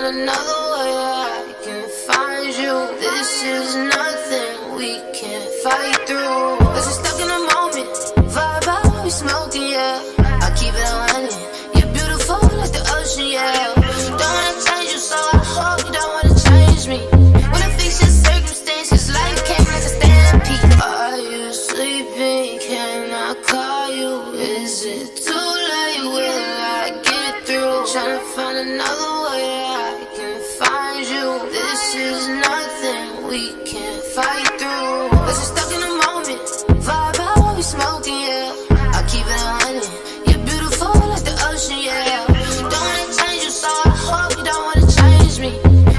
another way I can find you. This is nothing we can't fight through. Cause we're stuck in a moment, vibe out, we smoking, yeah. I keep it on it, you're beautiful like the ocean, yeah. Don't wanna change you, so I hope you don't wanna change me. Wanna fix your circumstances, life came like a stampede. Are you sleeping? Can I call you? Is it too late? Will I get through? Tryna find another way I can find you. This is nothing we can't fight through. Cause we're stuck in a moment, vibe out, we smoking, yeah. I keep it on it, you're beautiful like the ocean, yeah. Don't wanna change you, so I hope you don't wanna change me.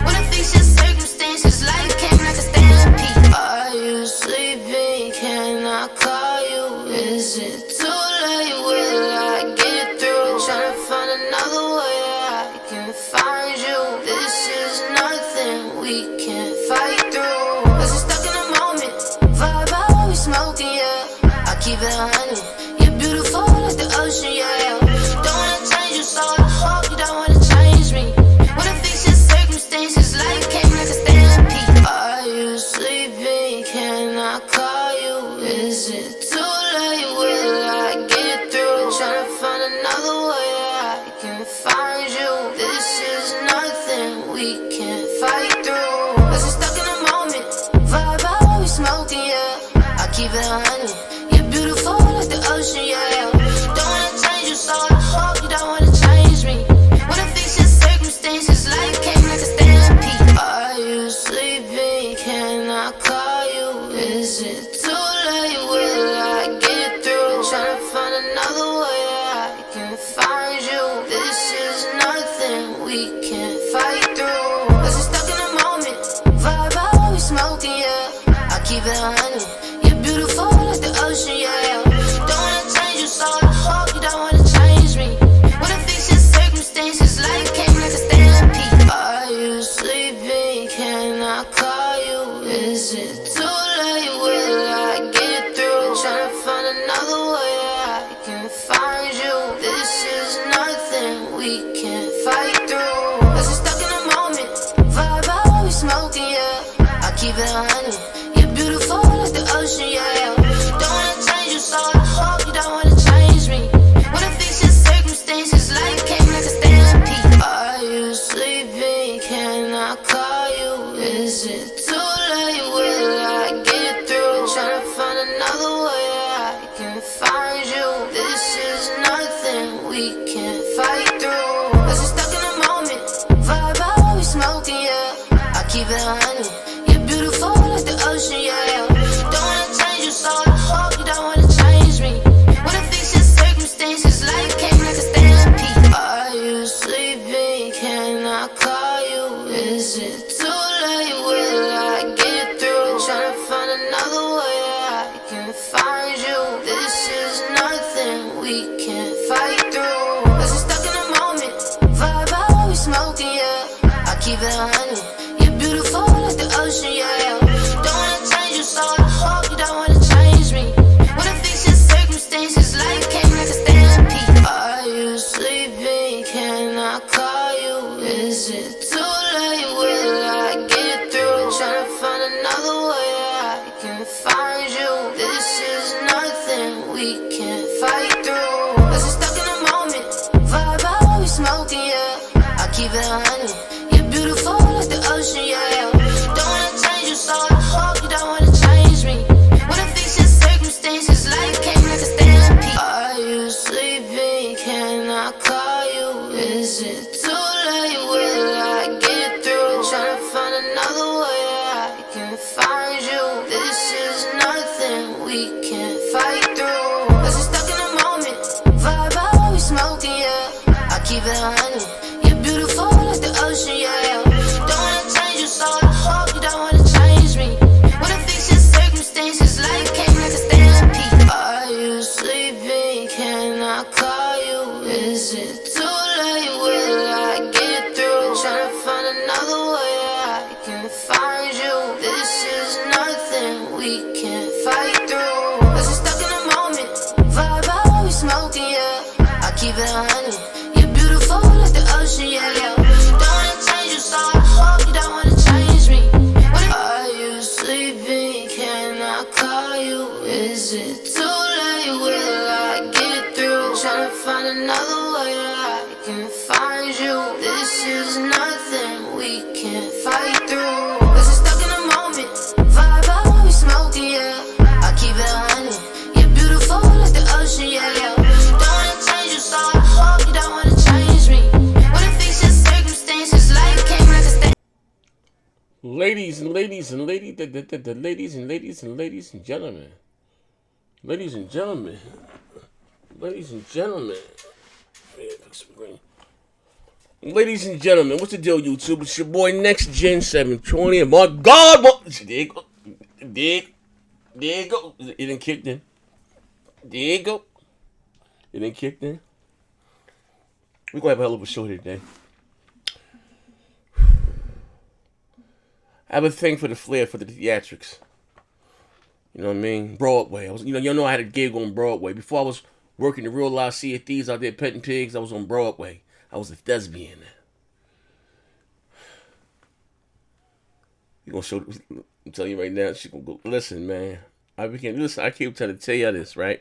Wanna fix your circumstances, life came like a stampede. Are you sleeping? Can I call you? Is it too late? Will I get through? Tryna find another way I can find you. This is nothing we can't fight through. Cause we're stuck in a moment, vibe out, we smoking, yeah. I keep it on it, you're beautiful like the ocean, yeah. Don't wanna change you, so I hope you don't wanna change me. Wanna fix your circumstances, life came like a stampede. Are you sleeping? Can I call you? Is it too late? Will I get through? Tryna find another way I can find you. This is nothing we can't fight through. Cause we're stuck in a moment, vibe out, we smoking, yeah. I keep it on it, you're beautiful like the ocean, yeah. Don't wanna change you, so I hope you don't wanna change me. Wanna fix your circumstances, life came like a stampede. Are you sleeping? Can I call you? Is it too late? Will I get through? Tryna find another way I can find you. This is nothing we can't fight through. Cause we're stuck in a moment, vibe out, we smoking, yeah. I keep it on it, you're beautiful like the ocean, yeah. Don't wanna change you, so I hope you don't wanna change me. Wanna fix your circumstances, life came like a stampede. Are you sleeping? Can I call you? Is it too late? Will I get through? Tryna find another way I can find you. This is nothing we can't fight through. Cause we're stuck in a moment, vibe out, we smoking, yeah. I keep it on it, you're beautiful like the ocean, yeah. Don't wanna change you, so I hope you don't wanna change me. Wanna fix your circumstances, life came like a stampede. Are you sleeping? Can I call you? Is it too late? Will I get through? Tryna find another way I can find you. This is nothing we can't fight through. Cause we're stuck in a moment, vibe out, we smoking, yeah. I keep it on it, you're beautiful like the ocean, yeah. Don't wanna change you, so I hope you don't wanna change me. Wanna fix your circumstances, life came like a stampede. Are you sleeping? Can I call you? Is it too late? Will I get through? Tryna find another way I can find you. This is nothing we can't fight through. Cause we're stuck in a moment, vibe out, we smoking, yeah. I keep it on it, you're beautiful like the ocean, yeah. Don't wanna change you, so I hope you don't wanna change me. Wanna fix your circumstances, life came like a stampede. Are you sleeping? Can I call you? Is it too late? Will I get through? Tryna find another way I can find you. This is nothing we can't fight through. Cause we're stuck in a moment, vibe out, we smoking, yeah. I keep it on it, you're beautiful like the ocean, yeah. Don't wanna change you, so I hope you don't wanna change me. Wanna fix your circumstances, life came like a stampede. Are you sleeping? Can I call you? Is it too late? Will I get through? Tryna find another way I can find you. This is nothing we can't fight through. Cause we're stuck in a moment, vibe out, we smoking, yeah. I keep it on it, you're beautiful like the ocean, yeah. Don't wanna change you, so I hope you don't wanna change me. Wanna fix your circumstances, life came like a stampede. Are you sleeping? Can I call you? Is it too late? Will I get through? Tryna find another way I can find you. This is nothing we can't fight through. Cause we're stuck in a moment, vibe out, we smoking, yeah. I keep it on it, you're beautiful like the ocean, yeah. Don't wanna change you, trying to find another way that I can find you. This is nothing we can't fight through. Cause we're stuck in a moment, vibe out, we smoking, yeah. I keep it 100, you're beautiful like the ocean, yeah, yeah. Don't wanna change you, so I hope you don't wanna change me. What if it's just circumstances, life came like a stain. Ladies and ladies and ladies and gentlemen. Ladies and gentlemen. Ladies and gentlemen. Ladies and gentlemen, what's the deal, YouTube? It's your boy Next Gen 720. And my God, there you go. There you go. It done kicked in. There you go. It done kicked in. We're gonna have a hell of a show today. I have a thing for the flair for the theatrics. You know what I mean? Broadway. You know I had a gig on Broadway. Before I was working the real life Sea of Thieves out there petting pigs, I was on Broadway. I was a thespian. You gonna show? I'm telling you right now. She gonna go. Listen, man. I keep trying to tell you this, right?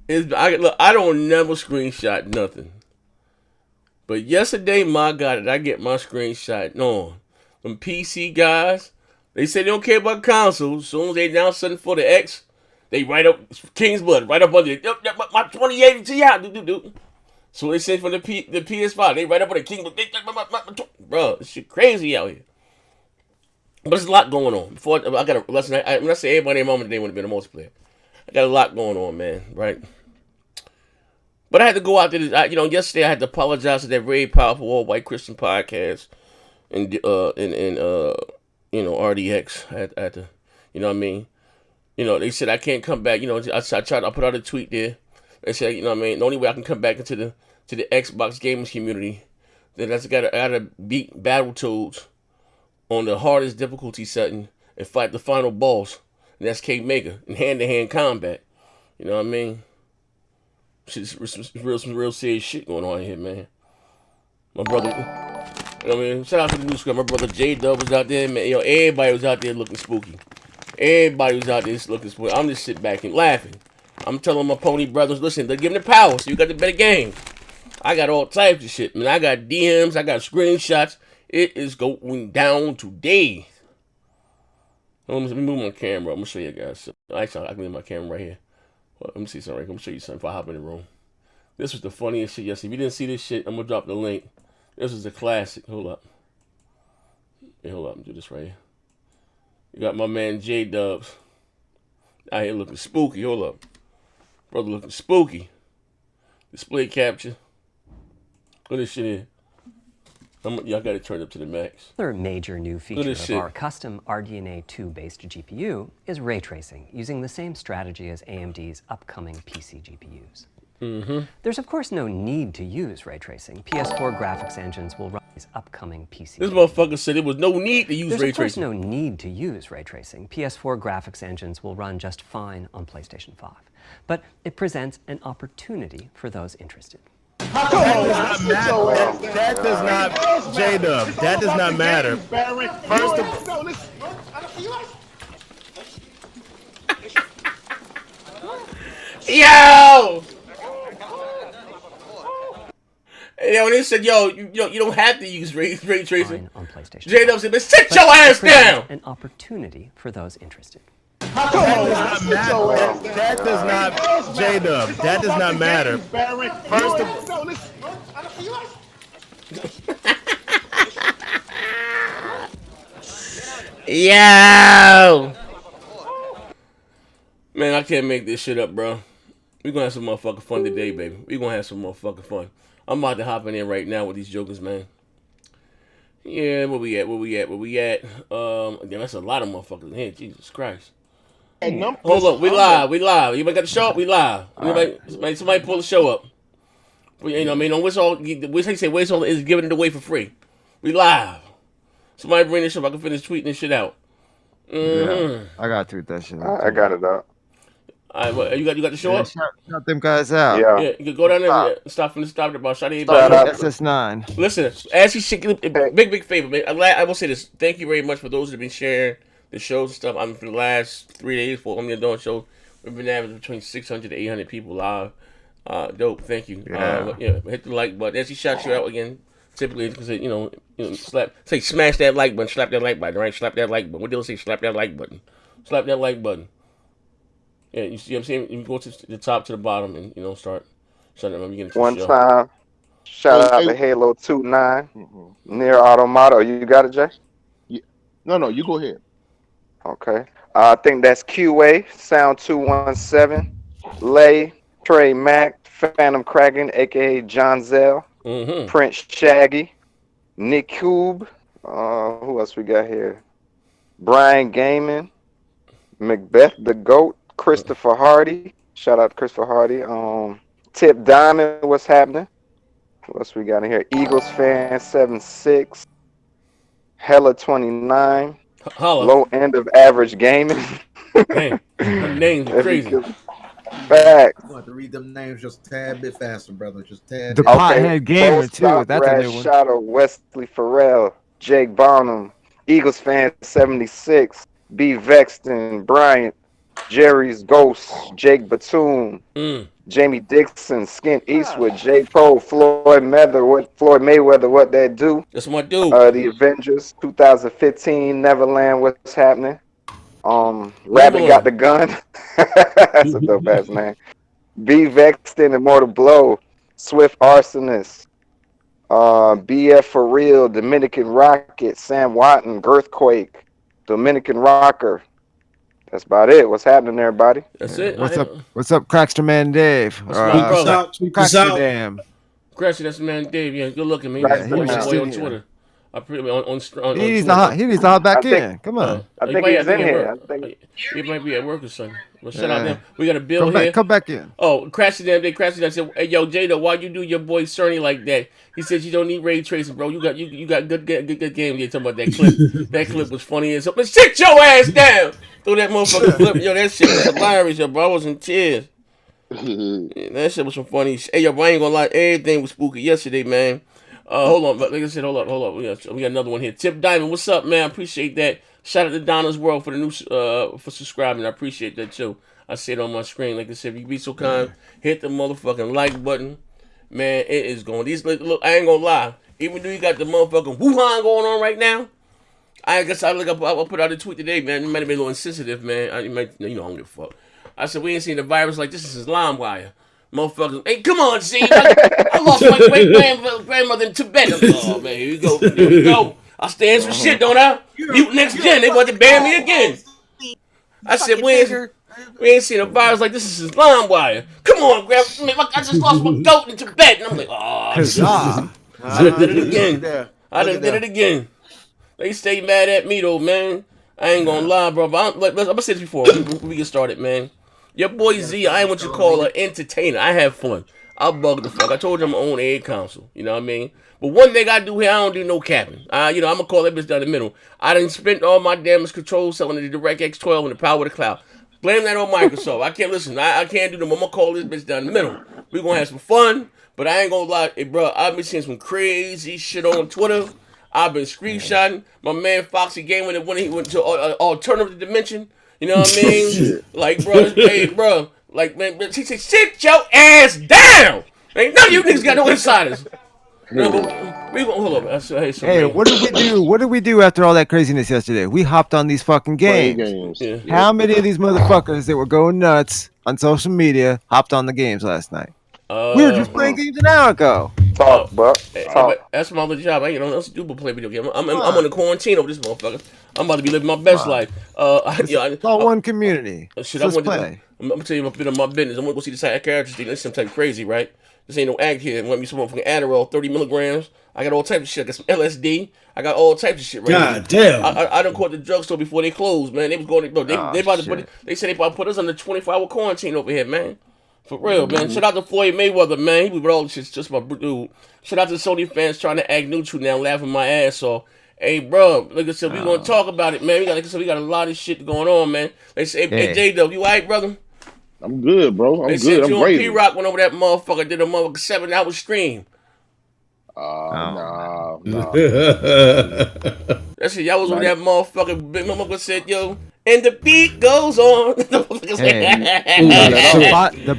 I don't never screenshot nothing. But yesterday, my God, did I get my screenshot on? Them PC guys, they say they don't care about consoles. As soon as they announce something for the X, they write up King's Blood, right up under it. My 2080 Ti. So they say for the PS5, they write up on the King's Blood. Bro, this shit crazy out here. But there's a lot going on. Before I got a lesson. When I say everybody in the moment, they would have been a multiplayer. I got a lot going on, man. Right. But I had to go out there. Yesterday I had to apologize to that very powerful all white Christian podcast. And RDX. I had to, you know what I mean? They said I can't come back. I put out a tweet there. They said, you know what I mean? The only way I can come back into the Xbox gaming community, then I gotta beat Battletoads on the hardest difficulty setting and fight the final boss. And that's K Mega in hand-to-hand combat. You know what I mean? Some real serious shit going on here, man. My brother. You know what I mean? Shout out to the new squad. My brother J-Dub was out there, man. Everybody was out there looking spooky. Everybody was out there looking spooky. I'm just sitting back and laughing. I'm telling my pony brothers, listen, they're giving the power, so you got the better game. I got all types of shit, man. I got DMs, I got screenshots. It is going down today. Let me move my camera. I'm going to show you guys. Actually, I can leave my camera right here. Well, let me see something. I'm going to show you something if I hop in the room. This was the funniest shit yesterday. If you didn't see this shit, I'm going to drop the link. This is a classic. Hold up. Hey, hold up. I'm do this right here. You got my man J-Dubs out here looking spooky. Hold up. Brother looking spooky. Display capture. Look at this shit here. Y'all got it turned up to the max. Another major new feature of our custom RDNA 2-based GPU is ray tracing, using the same strategy as AMD's upcoming PC GPUs. There's of course no need to use ray tracing. PS4 graphics engines will run these upcoming PC. This motherfucker said there was no need to use ray tracing. There's of course no need to use ray tracing. PS4 graphics engines will run just fine on PlayStation 5. But it presents an opportunity for those interested. That does not, J-Dub, that does not matter. First of all, yo! Yo, they said, yo, you don't have to use ray tracing. On PlayStation. J-Dub said, but sit your ass down! An opportunity for those interested. That does not, J-Dub, that does not matter. First of all, yo! Man, I can't make this shit up, bro. We gonna have some motherfucking fun today, baby. We gonna have some motherfucking fun. I'm about to hop in there right now with these jokers, man. Yeah, where we at? Damn, that's a lot of motherfuckers in here. Jesus Christ. Hold up, we live. Anybody got the show up? We live. Somebody pull the show up. You know what I mean? What's all is giving it away for free. We live. Somebody bring this shit up. I can finish tweeting this shit out. Yeah, I got to tweet that shit out. I got it up. All right, you got the show up? Shout them guys out. Yeah. You can go down there and stop it about shout Start everybody. SS9. Listen, as he shit, big favor, man. I will say this. Thank you very much for those that have been sharing the shows and stuff. For the last 3 days, for I'm doing show, we've been averaging between 600 to 800 people live. Dope. Thank you. Yeah. Hit the like button. As he shot you out again, typically because smash that like button, slap that like button, right? Slap that like button. What do they say? Slap that like button. Slap that like button. Yeah, you see what I'm saying? You go to the top to the bottom and start. Remember you get One time, shout out to Halo 29 near Automata. You got it, Jay? Yeah. No, you go ahead. Okay. I think that's QA, Sound 217, Lay, Trey Mack, Phantom Kraken, aka John Zell, Prince Shaggy, Nick Cube. Who else we got here? Brian Gaiman, Macbeth the Goat, Christopher Hardy. Shout out to Christopher Hardy. Tip Diamond, what's happening? What else we got in here? Eagles fan 76, Hella 29, Low End of Average Gaming. Damn, them names are crazy. Facts. You have to read them names just a tad bit faster, brother. Just a tad. The Pothead Gamer too. That's a new one. Shadow, Wesley Farrell, Jake Bonham, Eagles fan 76, B Vexton, Bryant, Jerry's Ghost, Jake Batum, Jamie Dixon, Skint Eastwood, J. Cole, Floyd Mayweather, what that do? That's my dude. The Avengers, 2015, Neverland, what's happening? Rabbit got the gun. That's a dope ass name. B Vexton, Immortal Blow, Swift Arsonist, BF for Real, Dominican Rocket, Sam Watton, Girthquake, Dominican Rocker. That's about it. What's happening, everybody? That's it. What's up, Crackster Man Dave? Crackster Damn. Crackster, that's man Dave. Yeah, good looking, man. He's boy on Twitter. I put him on he needs to hop back in. Come on. I think he's in here. He might be at work or something. Well, shout out them. We got a bill here. Come back in. Oh, Crashy damn day. Crashy damn said, "Hey, yo, Jada, why you do your boy Cerny like that?" He said, "You don't need ray tracing, bro. You got good game." You talking about that clip? That clip was funny as hell. But sit your ass down. Throw that motherfucking clip. Yo, that shit was hilarious, yo, bro. I was in tears. Yeah, that shit was some funny shit. Hey, yo, bro, I ain't gonna lie. Everything was spooky yesterday, man. Hold on, but like I said, hold up. We got another one here. Tip Diamond, what's up, man? I appreciate that. Shout out to Donna's World for the new for subscribing. I appreciate that too. I see it on my screen. Like I said, if you be so kind, hit the motherfucking like button. Man, it is going. These look, I ain't gonna lie. Even though you got the motherfucking Wuhan going on right now, I guess I'll put out a tweet today, man. It might have been a little insensitive, man. I don't give a fuck. I said we ain't seen a virus like this since LimeWire. Motherfuckers, hey, come on, see, I lost my great grandmother in Tibet. Oh man, here we go. I stand for shit, don't I? You next gen, they want to ban me again. I said we ain't seen a virus like this since LimeWire. Come on, grandma, I just lost my goat in Tibet, and I'm like, oh, shit. I did it again. They stay mad at me though, man. I ain't gonna lie, bro. But I'm gonna say this before we get started, man. Your boy Z, I ain't what you call an entertainer. I have fun. I'll bug the fuck. I told you I'm my own aid council. You know what I mean? But one thing I do here, I don't do no capping. I'm gonna call that bitch down the middle. I done spent all my damage control selling the DirectX 12 and the power of the cloud. Blame that on Microsoft. I can't listen. I can't do them. I'm gonna call this bitch down the middle. We gonna have some fun, but I ain't gonna lie, hey, bro. I've been seeing some crazy shit on Twitter. I've been screenshotting. My man Foxy Gamer when he went to alternative dimension. You know what I mean? Like, bro, hey, bro. Like, man, he said, sit your ass down. Ain't none of you niggas got no insiders. No, but we gonna hold up. Hey, what did we do? What did we do after all that craziness yesterday? We hopped on these fucking games. Yeah. How many of these motherfuckers that were going nuts on social media hopped on the games last night? We were just playing games an hour ago. Talk, bro. That's my other job. I ain't got nothing else to do but play video games. I'm on the quarantine over this motherfucker. I'm about to be living my best life. It's all one community. Let's play. I'm gonna tell you a bit of my business. I'm gonna go see the psychiatrist thing. This is some type of crazy, right? This ain't no act here. Want me some motherfucking Adderall, 30 milligrams. I got all types of shit. I got some LSD. I got all types of shit right now. God damn. I done caught the drugstore before they closed, man. They was going. Bro, they about to put it. They said they about to put us under 24-hour quarantine over here, man. For real, man. Shout out to Floyd Mayweather, man. He with all this shit. Just my dude. Shout out to Sony fans trying to act neutral now, laughing my ass off. Hey, bro, like I said, we gonna talk about it, man. We got a lot of shit going on, man. They say, hey, J-Dub, you alright, brother? I'm good, bro. I'm they good. Said I'm you great. P-Rock went over that motherfucker, did a motherfucker 7-hour stream. Nah. That's it. Y'all was over that motherfucker. Big motherfucker said, yo, and the beat goes on. The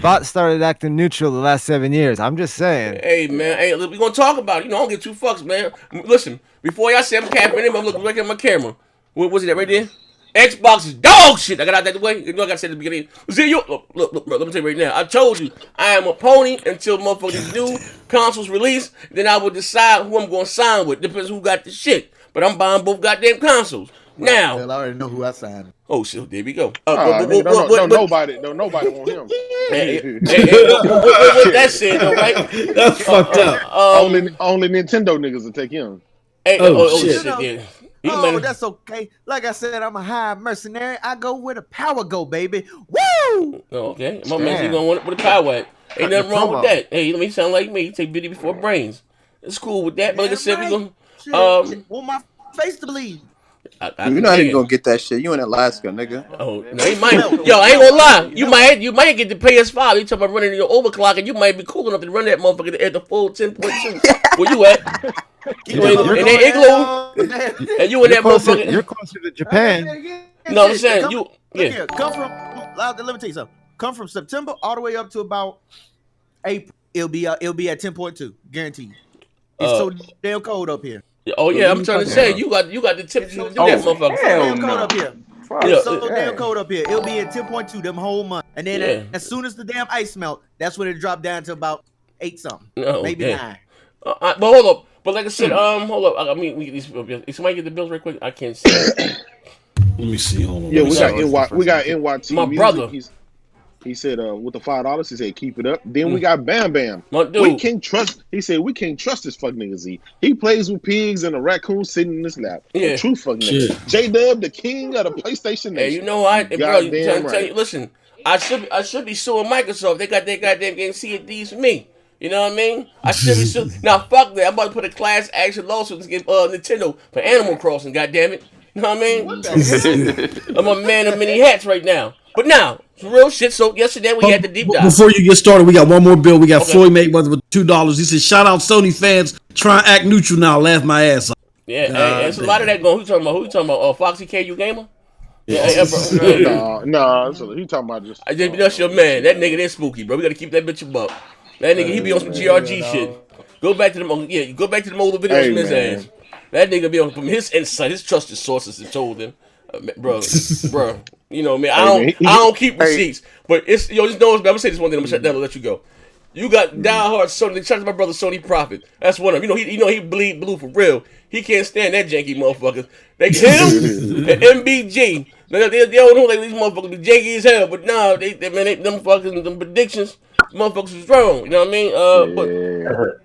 bot started acting neutral the last 7 years. I'm just saying. Hey man, hey, look, we gonna talk about it. You know, I don't give two fucks, man. Listen, before y'all say I'm capping him, I'm looking right at my camera. What was it right there? Xbox is dog shit. I got out that way. You know, I got to say at the beginning. See, look, let me tell you right now. I told you, I am a pony until motherfuckers new consoles release. Then I will decide who I'm gonna sign with. Depends who got the shit. But I'm buying both goddamn consoles. Now, I already know who I signed. oh shit, there we go. Nobody want him. What that said though, right? That's fucked up. Only Nintendo niggas will take him. Hey, shit, yeah. That's okay. Like I said, I'm a high mercenary. I go where the power go, baby. Woo! Oh, okay. My man, he gonna want it with a power at. Ain't nothing wrong with that. Hey, let me sound like me. Take beauty before brains. It's cool with that. But like I said, we gonna want my face to bleed. You're not even gonna get that shit. You in Alaska, nigga. Oh, no, he might. Yo, I ain't gonna lie. You might get the PS5. You talking about running your overclock, and you might be cool enough to run that motherfucker at the full 10.2. Where you at? You in that igloo? And you in that motherfucker? You're closer to Japan. No, I'm saying you. Yeah. Come from. Let me tell you something. Come from September all the way up to about April. It'll be at 10.2, guaranteed. It's so damn cold up here. Oh yeah, I'm trying to say you got the tip to do that, motherfucker. Damn cold up here. It's so damn cold up here. It'll be at 10.2 them whole month, and then as soon as the damn ice melt, that's when it dropped down to about 8 something, maybe 9. But hold up. But like I said, hold up. I mean, we get these. Somebody get the bills right quick. I can't see. Let me see. Hold on. Yeah, we got NYT. My brother. He said, with the $5, he said, keep it up. Then we got Bam Bam. We can't trust. He said, we can't trust this fuck nigga Z. He plays with pigs and a raccoon sitting in his lap. Yeah. True fuck nigga. J-Dub, the king of the PlayStation Nation. Hey, you know what? Bro, tell you, listen, I should be suing Microsoft. They got their goddamn game C and D's for me. You know what I mean? I should be suing. Now, fuck that. I'm about to put a class action lawsuit against Nintendo for Animal Crossing, goddammit. You know what I mean? I'm a man of many hats right now. But now, real shit. So yesterday we had the deep dive. Before you get started, we got one more bill. We got Floyd Mayweather with $2. He said, "Shout out Sony fans. Try and act neutral now. Laugh my ass off." Yeah, there's a lot of that going. Who you talking about? Foxy KU Gamer? No, he talking about just. That's your man. That nigga, that's spooky, bro. We gotta keep that bitch above. That nigga, he be on some GRG shit. Go back to them. Go back to the older videos from his ass. That nigga be on from his insight. His trusted sources have told him, bro. You know, man. I don't keep receipts, but it's just know. I'm gonna say this one thing. I'm gonna shut down and let you go. You got diehard Sony. Shout out to my brother Sony Prophet. That's one of them. He bleed blue for real. He can't stand that janky motherfucker. They him and MBG. They don't know like these motherfuckers be janky as hell. But nah, them predictions, motherfuckers was wrong. You know what I mean?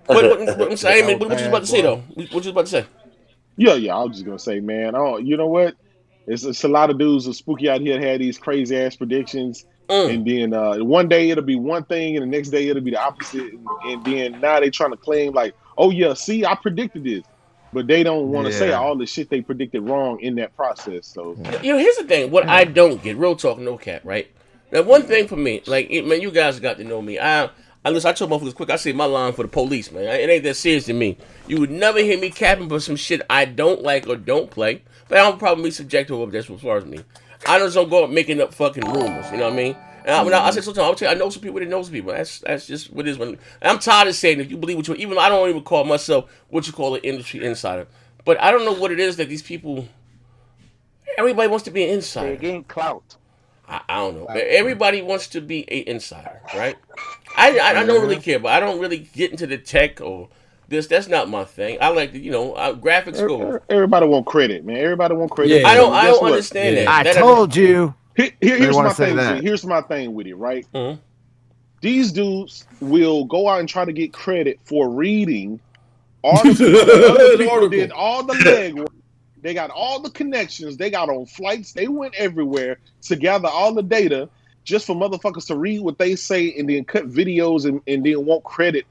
What I'm saying, what you was about to say though? What you was about to say? Yeah. I was just gonna say, man. Oh, you know what? It's a lot of dudes who spooky out here had these crazy ass predictions, and then one day it'll be one thing, and the next day it'll be the opposite, and then now they trying to claim like, oh yeah, see, I predicted this, but they don't want to say all the shit they predicted wrong in that process. So here's the thing: what I don't get, real talk, no cap, right? Now, one thing for me, like, man, you guys got to know me. I told motherfuckers quick. I say my line for the police, man. It ain't that serious to me. You would never hear me capping for some shit I don't like or don't play. But I'm probably subjective of this as far as me. I just don't go up making up fucking rumors. You know what I mean? And I say sometimes, I know some people that knows people. That's just what it is. I'm tired of saying if you believe what you, even I don't even call myself what you call an industry insider. But I don't know what it is that these people. Everybody wants to be an insider. They're getting clout. I don't know. Everybody wants to be an insider, right? I don't really care, but I don't really get into the tech or this. That's not my thing. I like the, graphics go. Everybody want credit, man. Everybody want credit. Yeah. I don't understand that. I told you. Here's my thing. Here's my thing with it, right? Mm-hmm. These dudes will go out and try to get credit for reading articles. Other people did all the legwork. They got all the connections. They got on flights. They went everywhere to gather all the data just for motherfuckers to read what they say and then cut videos and then want credit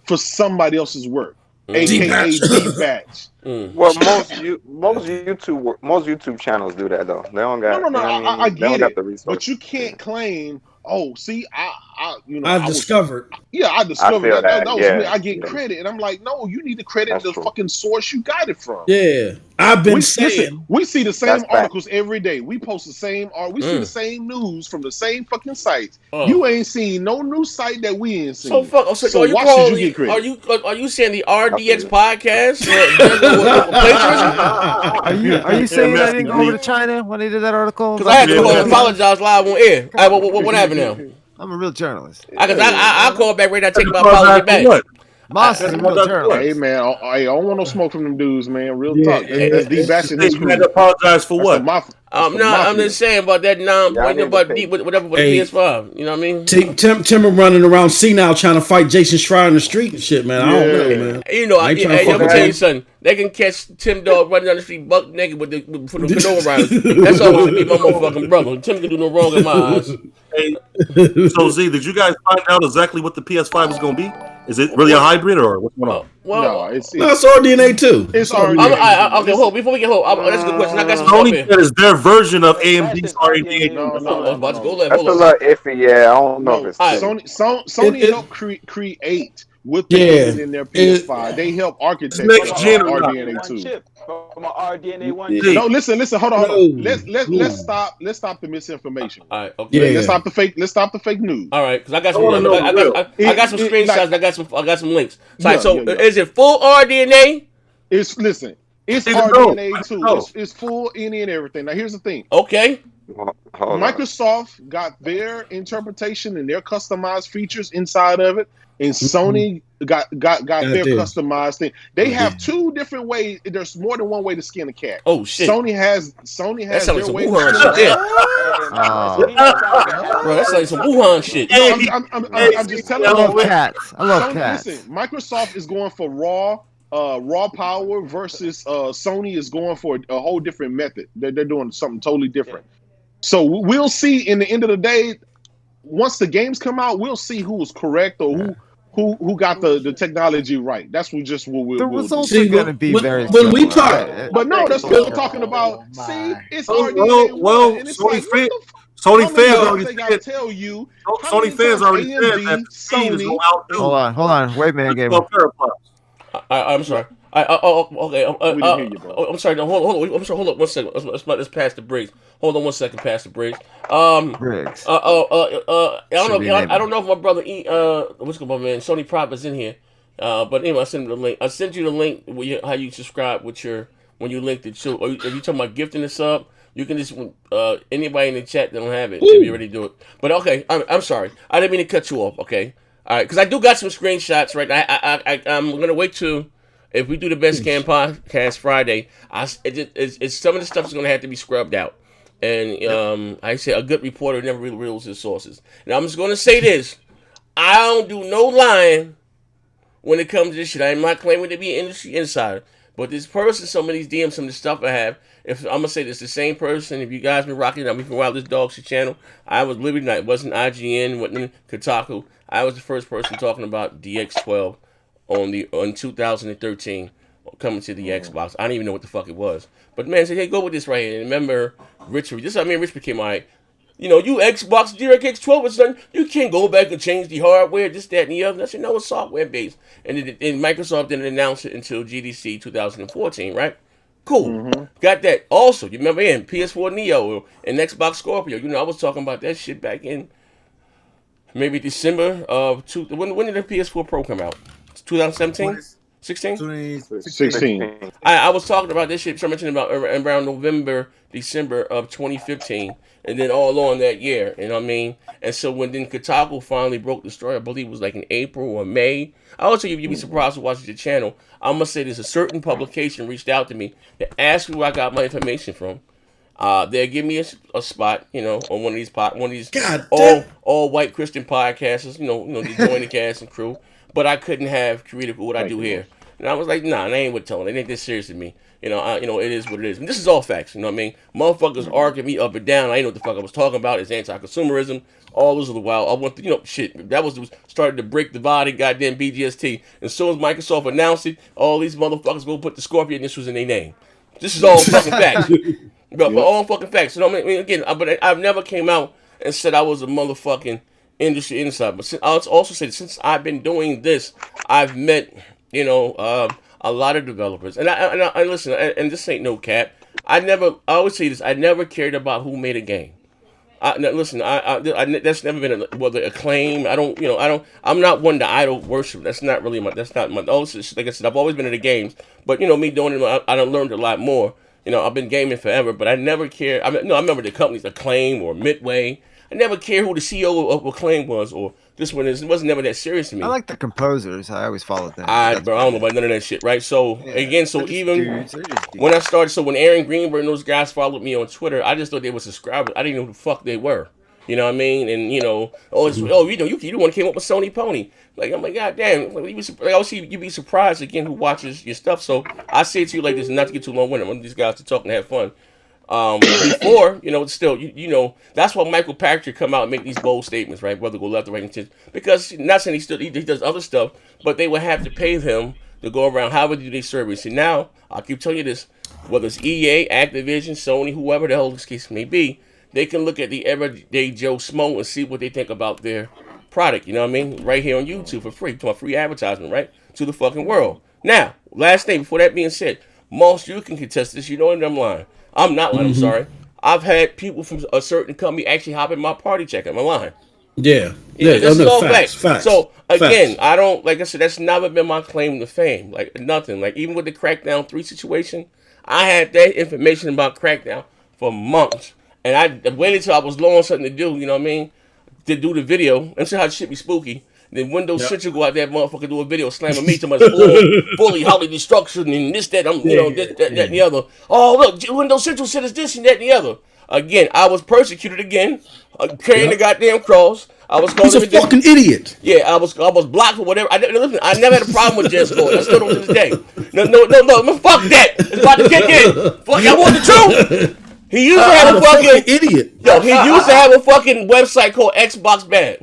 for somebody else's work, aka D-Batch. Well, most YouTube channels do that though. They don't got. No. I get it, the resources. But you can't claim. Oh, see, I discovered. I discovered that. Yeah. I get credit, and I'm like, no, you need to credit the fucking source you got it from. Yeah. I've been saying. We see the same articles every day. We post the same art. We see the same news from the same fucking sites. You ain't seen no new site that we ain't seen. So are you why calling should you get credit? Are you saying the RDX podcast plagiarism? Are you saying I didn't go over to China when they did that article? Because I had to call and apologize live on air. What happened now? I'm a real journalist. I call back right now. Take my apology back. Moss is a real journalist. Hey man, I don't want no smoke from them dudes, man. Real talk. That's D-bashing his crew. You had to apologize for what? I'm just saying about that about whatever with the PS5. You know what I mean? Tim running around senile trying to fight Jason Schreier in the street and shit, man. I don't know, man. You know, I'm gonna tell you something. They can catch Tim Dog running down the street buck naked with the canola riders. That's always be my motherfucking brother. Tim can do no wrong in my eyes. So Z, did you guys find out exactly what the PS5 is going to be? Is it really a hybrid or what's going on? Well, it's RDNA 2. It's RDNA. Okay, hold before we get home. That's a good question. I got some Sony said it's their version of AMD's RDNA 2. No, that's a little iffy. Yeah, I don't know if it's Sony helped create what they put in their PS5. They help architect RDNA 2. From an RDNA 1. No, listen. Hold on. Let's stop the misinformation. All right, okay. Let's stop the fake news. All right, because I got some. I got some screenshots. I got some links. So is it full RDNA? It's RDNA 2. It's full NE and everything. Now here's the thing. Okay. Microsoft got their interpretation and their customized features inside of it, and Sony got their customized thing. They have two different ways. There's more than one way to skin a cat. Oh shit! Sony has their some way. Wuhan shit. Bro, that's like some Wuhan shit. No, I'm just telling you. I love cats. Listen, Microsoft is going for raw power versus Sony is going for a whole different method. They're doing something totally different. So we'll see in the end of the day, once the games come out, we'll see who was correct or who got the technology right. That's what we'll the results are going to be very when we talk. But no, that's what we're talking about. See, it's already Sony fans already said. Tell you, Sony fans already said that Sony. Hold on. Wait a minute, Gamer. I'm sorry. Okay. We didn't hear you, bro. I'm sorry. No, hold on. I'm sorry. Hold on 1 second. Let's pass the bridge. Hold on 1 second. Pass the bridge. Briggs. I don't know if my brother what's going on, man? Sony Prop is in here. But anyway, I sent him the link. I sent you the link how you subscribe with when you link it to. Or if you talking about gifting the sub, you can just anybody in the chat that don't have it, if you already do it. But okay, I'm sorry. I didn't mean to cut you off. Okay. All right, because I do got some screenshots right now. I'm gonna wait to if we do the best can podcast Friday. It's some of the stuff is gonna have to be scrubbed out, and I say a good reporter never really reveals his sources. Now I'm just gonna say this: I don't do no lying when it comes to this shit. I'm not claiming to be an industry insider, but this person, some of these DMs, some of the stuff I have. If I'm gonna say this, the same person. If you guys been rocking me for a while, this dog shit channel, I was Liberty Night. It wasn't IGN, wasn't Kotaku. I was the first person talking about DX12 on 2013 coming to the Xbox. I didn't even know what the fuck it was. But man said, hey, go with this right here. And remember, Rich became like, you Xbox DirectX 12 is done. You can't go back and change the hardware, this, that, and the other. And I said, no, it's software based. And Microsoft didn't announce it until GDC 2014, right? Cool. Mm-hmm. Got that. Also, you remember PS4 Neo and Xbox Scorpio. I was talking about that shit back in maybe December of when did the PS4 Pro come out? 2017? 16? 16. I was talking about this shit. I mentioned about around November, December of 2015, and then all along that year. You know what I mean? And so when then Kotaku finally broke the story, I believe it was like in April or May. I also you'd be surprised to watch the channel. I'm gonna say there's a certain publication reached out to me to ask me where I got my information from. They'll give me a spot, on one of these all white Christian podcasters, to join the cast and crew. But I couldn't have creative what I do here. And I was like, nah, they ain't with telling. They ain't this serious to me. It is what it is. And this is all facts. You know what I mean? Motherfuckers arguing me up and down. I ain't know what the fuck I was talking about. It's anti-consumerism. All those are the while. I want shit. That was started to break the body, goddamn BGST. And so as Microsoft announced it, all these motherfuckers go put the Scorpion initials in their name. This is all fucking facts. But all fucking facts. So, again, but I've never came out and said I was a motherfucking industry insider. But I'll also say since I've been doing this, I've met, a a lot of developers, and I listen, and this ain't no cap. I always say this. I never cared about who made a game. Listen, that's never been whether acclaim. I'm not one to idol worship. That's not my. Also, like I said, I've always been in the games, but me doing it, I done learned a lot more. I've been gaming forever, but I never cared. I remember the companies Acclaim or Midway. I never cared who the CEO of Acclaim was or this one is. It wasn't never that serious to me. I like the composers. I always followed them. I don't know about none of that shit, right? So even when I started, when Aaron Greenberg and those guys followed me on Twitter, I just thought they were subscribers. I didn't know who the fuck they were. You know what I mean? And you the one came up with Sony Pony. Like I'm like, God damn! You'd be surprised again who watches your stuff. So I say to you like this, not to get too long winded. I want these guys to talk and have fun. Before, still, that's why Michael Patrick come out and make these bold statements, right? Whether go left or right, because not saying he does other stuff, but they would have to pay him to go around. How would do they service? And now I'll keep telling you this: whether it's EA, Activision, Sony, whoever the hell this case may be, they can look at the everyday Joe Smo and see what they think about their product. You know what I mean? Right here on YouTube for free, to my free advertisement, right to the fucking world. Now, last thing before that being said, Moss, you can contest this. You know I'm lying. I'm not lying. I'm sorry. I've had people from a certain company actually hop in my party chat. Am I lying? Yeah. This is all facts. So again, facts. I don't like I said. That's never been my claim to fame. Like nothing. Like even with the Crackdown 3 situation, I had that information about Crackdown for months, and I waited till I was low on something to do. You know what I mean? To do the video and see how shit be spooky. Then Windows Central go out there, motherfucker, do a video slamming me to my fully Holly destruction and this, that, this, that, and the other. Oh, look, Windows Central said it's this and that and the other. Again, I was persecuted again, carrying the goddamn cross. I was called He's a fucking idiot. Yeah, I was blocked for whatever. I never had a problem with Jet Score. I still don't to this day. No, fuck that. It's about to kick in. Fuck, y'all want the truth? He used to have a fucking idiot. Yo, he used to have a fucking website called Xbox Bad.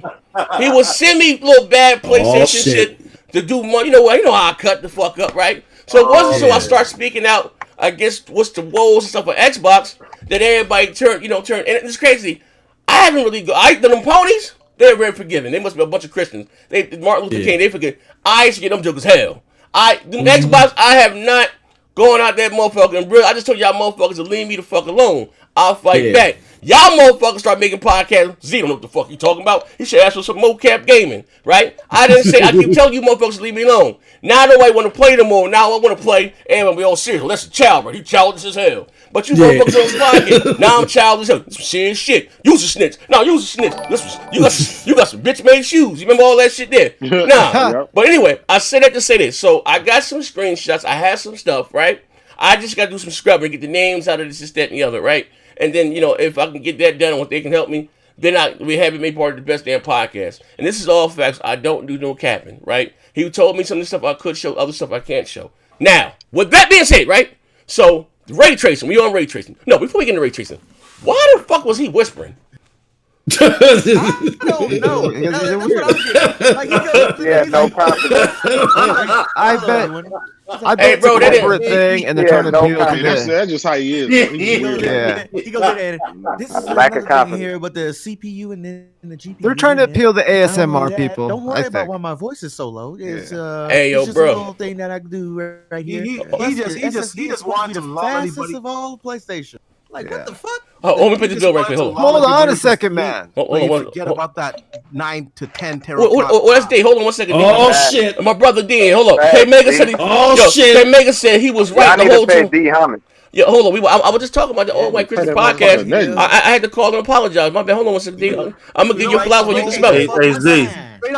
He would send me little bad PlayStation shit to do money. You know how I cut the fuck up, right? So it wasn't so I start speaking out against what's the woes and stuff for Xbox that everybody turned. And it's crazy. I haven't really them ponies. They're very forgiving. They must be a bunch of Christians. Martin Luther King. They forget. I used to get them jokers hell. Xbox. I have not gone out that motherfucker and I just told y'all motherfuckers to leave me the fuck alone. I'll fight back. Y'all motherfuckers start making podcasts. Z don't know what the fuck you talking about. He should ask for some mocap gaming, right? I keep telling you motherfuckers to leave me alone. Now nobody want to play no more. Now I want to play and we all serious. Well, that's a child, right? He childish as hell. But you motherfuckers on podcast. Now I'm childish as hell. Some serious shit. Use a snitch. No, use a snitch. You got some bitch made shoes. You remember all that shit there? Nah. But anyway, I said that to say this. So I got some screenshots. I have some stuff, right? I just got to do some scrubbing, get the names out of this, that, and the other, right? And then, if I can get that done and what they can help me, then we have it made part of the best damn podcast. And this is all facts. I don't do no capping, right? He told me some of the stuff I could show, other stuff I can't show. Now, with that being said, right? So, ray tracing. We on ray tracing. No, before we get into ray tracing, why the fuck was he whispering? I don't know. No confidence. I bet bro, it's a corporate thing, and they're trying to appeal to this. That's just how he is. He goes in and this is lack of confidence here, but the CPU and then the GPU. They're trying to appeal to ASMR people. Don't worry about why my voice is so low. It's hey, yo, it's just bro. a little thing that I can do right here. He just wanted to love fastest of all PlayStation. Like what the fuck? Let me put the bill right quick. Hold on a second, man. Forget about that 9 to 10 terabyte. Well, that's D. Hold on 1 second. Oh shit! My brother D. Hold up. K Mega said K Mega said he was right the whole time. D homage. Yeah, hold on. I was just talking about the All White Christian podcast. I had to call and apologize. My bad. Hold on 1 second, D. I'm gonna give you flowers when you can smell it. Hey Z.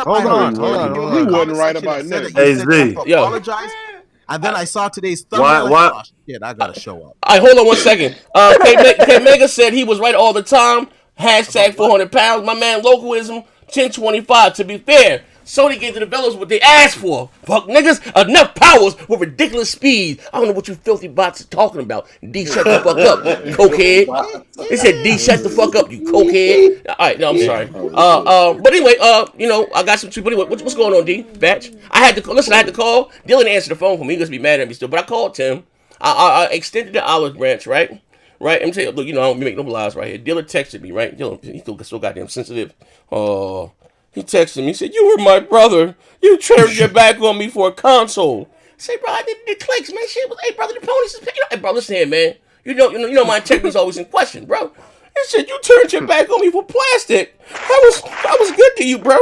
Hold on. He wasn't right about nothing. Hey Z. Apologize. And then I saw today's thumbnail. Why? Shit, I gotta show up. All right, hold on 1 second. K Mega said he was right all the time. Hashtag 400 pounds. My man, localism 1025. To be fair, Sony gave the developers what they asked for. Fuck niggas, enough powers with ridiculous speed. I don't know what you filthy bots are talking about. D, shut the fuck up, cokehead. They said D, shut the fuck up, you cokehead. All right, no, I'm sorry. But anyway, I got some. But anyway, what's going on, D? Batch. I had to call. Dylan answered the phone for me. He gonna be mad at me still, but I called Tim. I extended the olive branch, right? Right, I'm telling you, look, I don't make no lies right here. Dylan texted me, right? Dylan, he's so goddamn sensitive. He texted me, he said, "You were my brother. You turned your back on me for a console. say, bro, I did the clicks, man. Shit was, hey, brother, the ponies is picking up. Hey, bro, listen here, man. You know, my integrity is always in question, bro. He said, you turned your back on me for plastic. I was good to you, bro.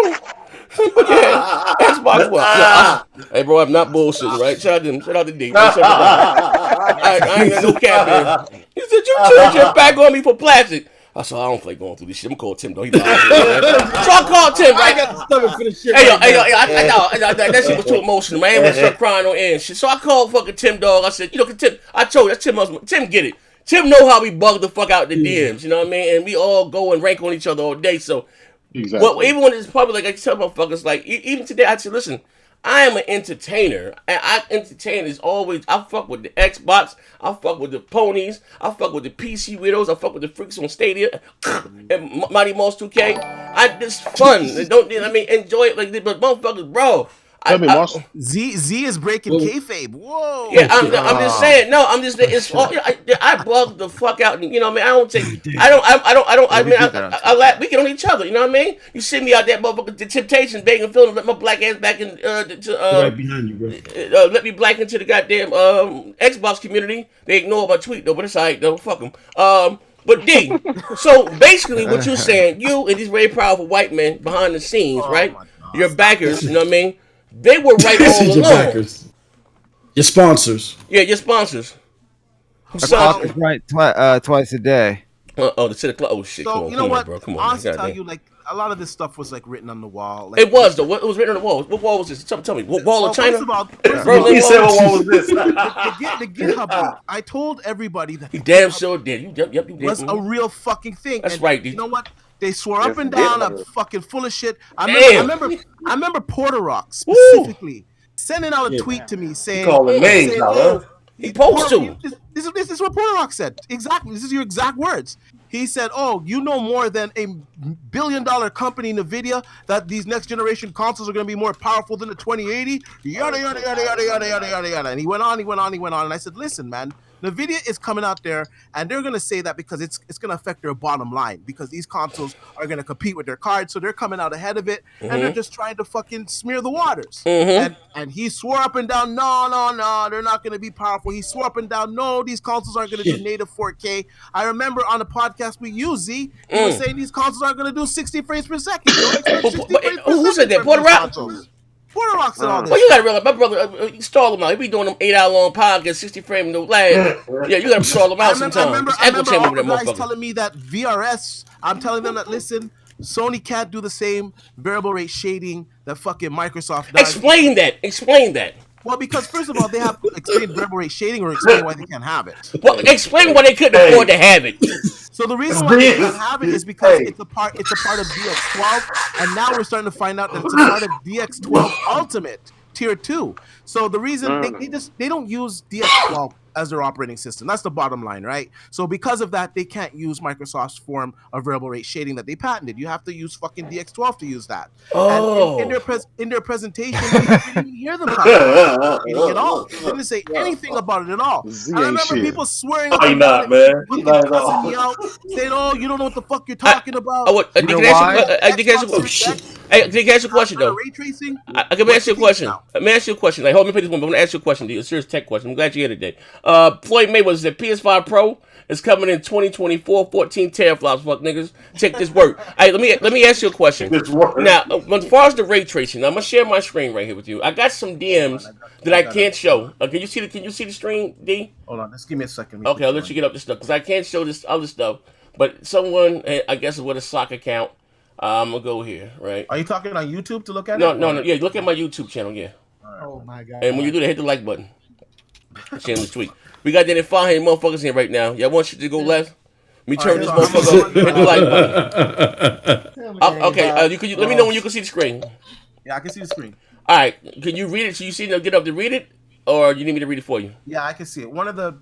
But yeah, Xbox One. Hey, bro, I'm not bullshitting, right? Shout out to D. I ain't got no cap here. He said, you turned your back on me for plastic. I said, I don't feel like going through this shit. I'm gonna call Tim, though. He lied. So I called Tim, right? I got the stomach for this shit. Hey, that shit was too emotional, man. I was start crying on air and shit. So I called fucking Tim, dog. I said, Tim, I told you, Tim get it. Tim know how we bug the fuck out the DMs, you know what I mean? And we all go and rank on each other all day, so... Exactly. Well, even when it's public, like I tell motherfuckers, like even today, I said, listen, I am an entertainer, and I entertain is always. I fuck with the Xbots, I fuck with the ponies, I fuck with the PC widows, I fuck with the freaks on Stadia, and Mighty Mouse 2K. It's fun. Don't enjoy it like this, but motherfuckers, bro. Z is breaking kayfabe. Whoa. Yeah, I'm just saying. No, I'm just. It's all. I bug the fuck out. You know what I mean? I don't take. I laugh. We get on each other. You know what I mean? You see me out there, motherfucker. The Temptations begging Phil to let my black ass back in. Right behind you, bro. Let me black into the goddamn Xbox community. They ignore my tweet though, but it's alright though. Fuck them. But D, so basically what you're saying, you and these very powerful white men behind the scenes, right? Your backers. You know what I mean? They were right all along. Your sponsors. Yeah, your sponsors. So, is right twice a day. The 10 o'clock. Oh shit! So come on, what? bro. Come on. Honestly, tell you, like a lot of this stuff was like written on the wall. Like, it was though. It was written on the wall. What wall was this? Tell me. What wall of China? First of all, he said what wall was this? The GitHub link. I told everybody that. He damn sure did. You did. Was a real fucking thing. That's right, dude. You know what? They swore up and down. I'm fucking full of shit. I remember Porter Rock specifically sending out a tweet to me saying, He supposed to. This is what Porter Rock said. Exactly. This is your exact words. He said, "Oh, you know more than a billion-dollar company, NVIDIA, that these next generation consoles are going to be more powerful than the 2080." Yada yada yada yada yada yada yada yada. And he went on. And I said, "Listen, man. NVIDIA is coming out there, and they're going to say that because it's going to affect their bottom line, because these consoles are going to compete with their cards, so they're coming out ahead of it, and they're just trying to fucking smear the waters." And he swore up and down, no, they're not going to be powerful. He swore up and down, no, these consoles aren't going to do native 4K. I remember on the podcast we used, Z, he was saying these consoles aren't going to do 60 frames per second. Who said that? Porter Rock? Porter Rock's and all this. Well, you gotta realize, my brother, stall him out. He be doing them 8 hour long podcasts, 60 frame no lag. Yeah, you gotta stall him out sometimes. I remember all the guys telling me that VRS, I'm telling them that, listen, Sony can't do the same variable rate shading that fucking Microsoft does. Explain that. Well, because first of all, they have to explain variable rate shading or explain why they can't have it. Well, explain why they couldn't afford to have it. So the reason why they can't have it is because it's a part of DX12, and now we're starting to find out that it's a part of DX12 Ultimate Tier 2. So the reason they don't use DX12 as their operating system. That's the bottom line, right? So because of that, they can't use Microsoft's form of variable rate shading that they patented. You have to use fucking DX12 to use that. Oh. And in their presentation, we didn't even hear them talk about it at all. They didn't say anything about it at all. I remember people swearing up and down, cussing me out, saying, "Oh, you don't know what the fuck you're talking about." Can I ask you a question though? I can ask you a question. Let me ask you a question. Like, hold me, please. I'm going to ask you a question. A serious tech question. I'm glad you're here today. Floyd Mayweather said PS5 Pro is coming in 2024, 14 teraflops. Fuck niggas, take this work. All right, let me ask you a question. Now, as far as the ray tracing, I'm gonna share my screen right here with you. I got some DMs that I can't show. Can you see the screen, D? Hold on, just give me a second. Okay, I'll let you get up this stuff because I can't show this other stuff. But someone, I guess, with a sock account, I'm gonna go here, right? Are you talking on YouTube to look at it? No. Yeah, look at my YouTube channel. Yeah. Oh my god. And when you do that, hit the like button. Share the tweet. We got that 500 motherfuckers here right now. Y'all want shit to go left? Me turn this motherfucker up. Hit the like button. Okay, let me know when you can see the screen. Yeah, I can see the screen. All right, can you read it? So you see them get up to read it, or you need me to read it for you? Yeah, I can see it. One of the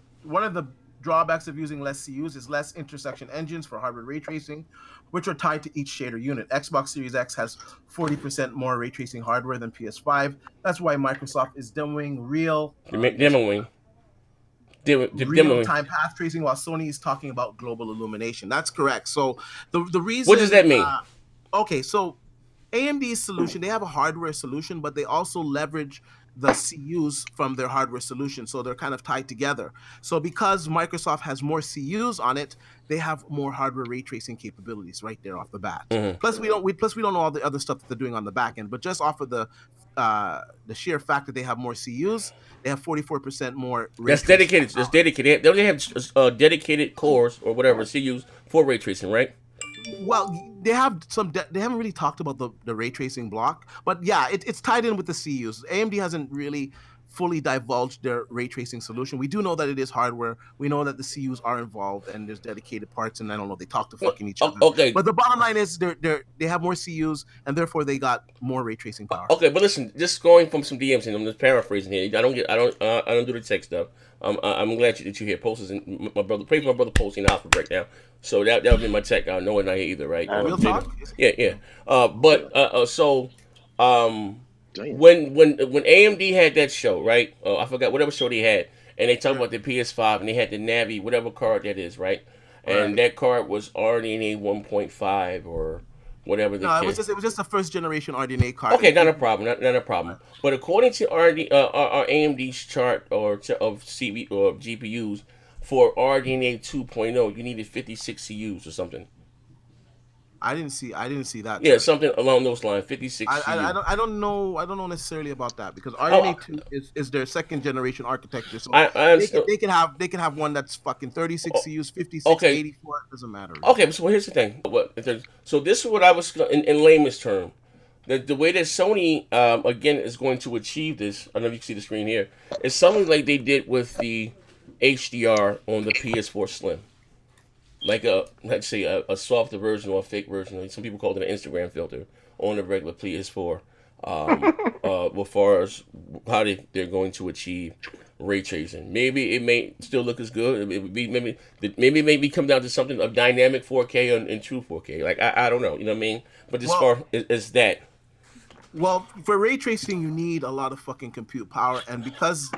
drawbacks of using less CUs is less intersection engines for hardware ray tracing, which are tied to each shader unit. Xbox Series X has 40% more ray tracing hardware than PS5. That's why Microsoft is demoing real-time path tracing, while Sony is talking about global illumination. That's correct. So the reason. What does that mean? Okay, so AMD's solution, they have a hardware solution, but they also leverage the CUs from their hardware solution, so they're kind of tied together. So because Microsoft has more CUs on it, they have more hardware ray tracing capabilities right there off the bat. Plus we don't know all the other stuff that they're doing on the back end, but just off of the sheer fact that they have more CUs, they have 44% more ray That's dedicated. That's dedicated. They only have dedicated cores or whatever CUs for ray tracing, right? Well, they have some. They haven't really talked about the ray tracing block, but yeah, it's tied in with the CUs. AMD hasn't really fully divulged their ray tracing solution. We do know that it is hardware. We know that the CUs are involved and there's dedicated parts, and I don't know, they talk to fucking each other. Okay. But the bottom line is they have more CUs and therefore they got more ray tracing power. Okay, but listen, just going from some DMs and I'm just paraphrasing here. I don't do the tech stuff. I'm glad that you hear posters and my brother. Pray for my brother posting the house for breakdown. So that would be my tech. No one not here either, right? Real talk? Yeah. When AMD had that show, right? I forgot whatever show they had, and they talked about the PS5 and they had the Navi, whatever card that is, right? And that card was RDNA 1.5 or whatever. It was just a first generation RDNA card. Okay, not a problem, not a problem. But according to our AMD's chart of CV or GPUs for RDNA 2.0, you needed 56 CUs or something. I didn't see that. Yeah, something along those lines. 56. I don't know necessarily about that because RDNA 2 is their second generation architecture. So they can have one that's fucking 36 CUs, 56, 84. It doesn't matter. Really. Okay, so here's the thing. So this is what I was in layman's term. The way that Sony again is going to achieve this. I don't know if you can see the screen here. It's something like they did with the HDR on the PS4 Slim. Like let's say a softer version or a fake version. Some people call it an Instagram filter on the regular PS4. As far as how they're going to achieve ray tracing, maybe it may still look as good. Maybe it may come down to something of dynamic 4K and true 4K. Like I don't know, you know what I mean? But as far as that. Well, for ray tracing, you need a lot of fucking compute power, and because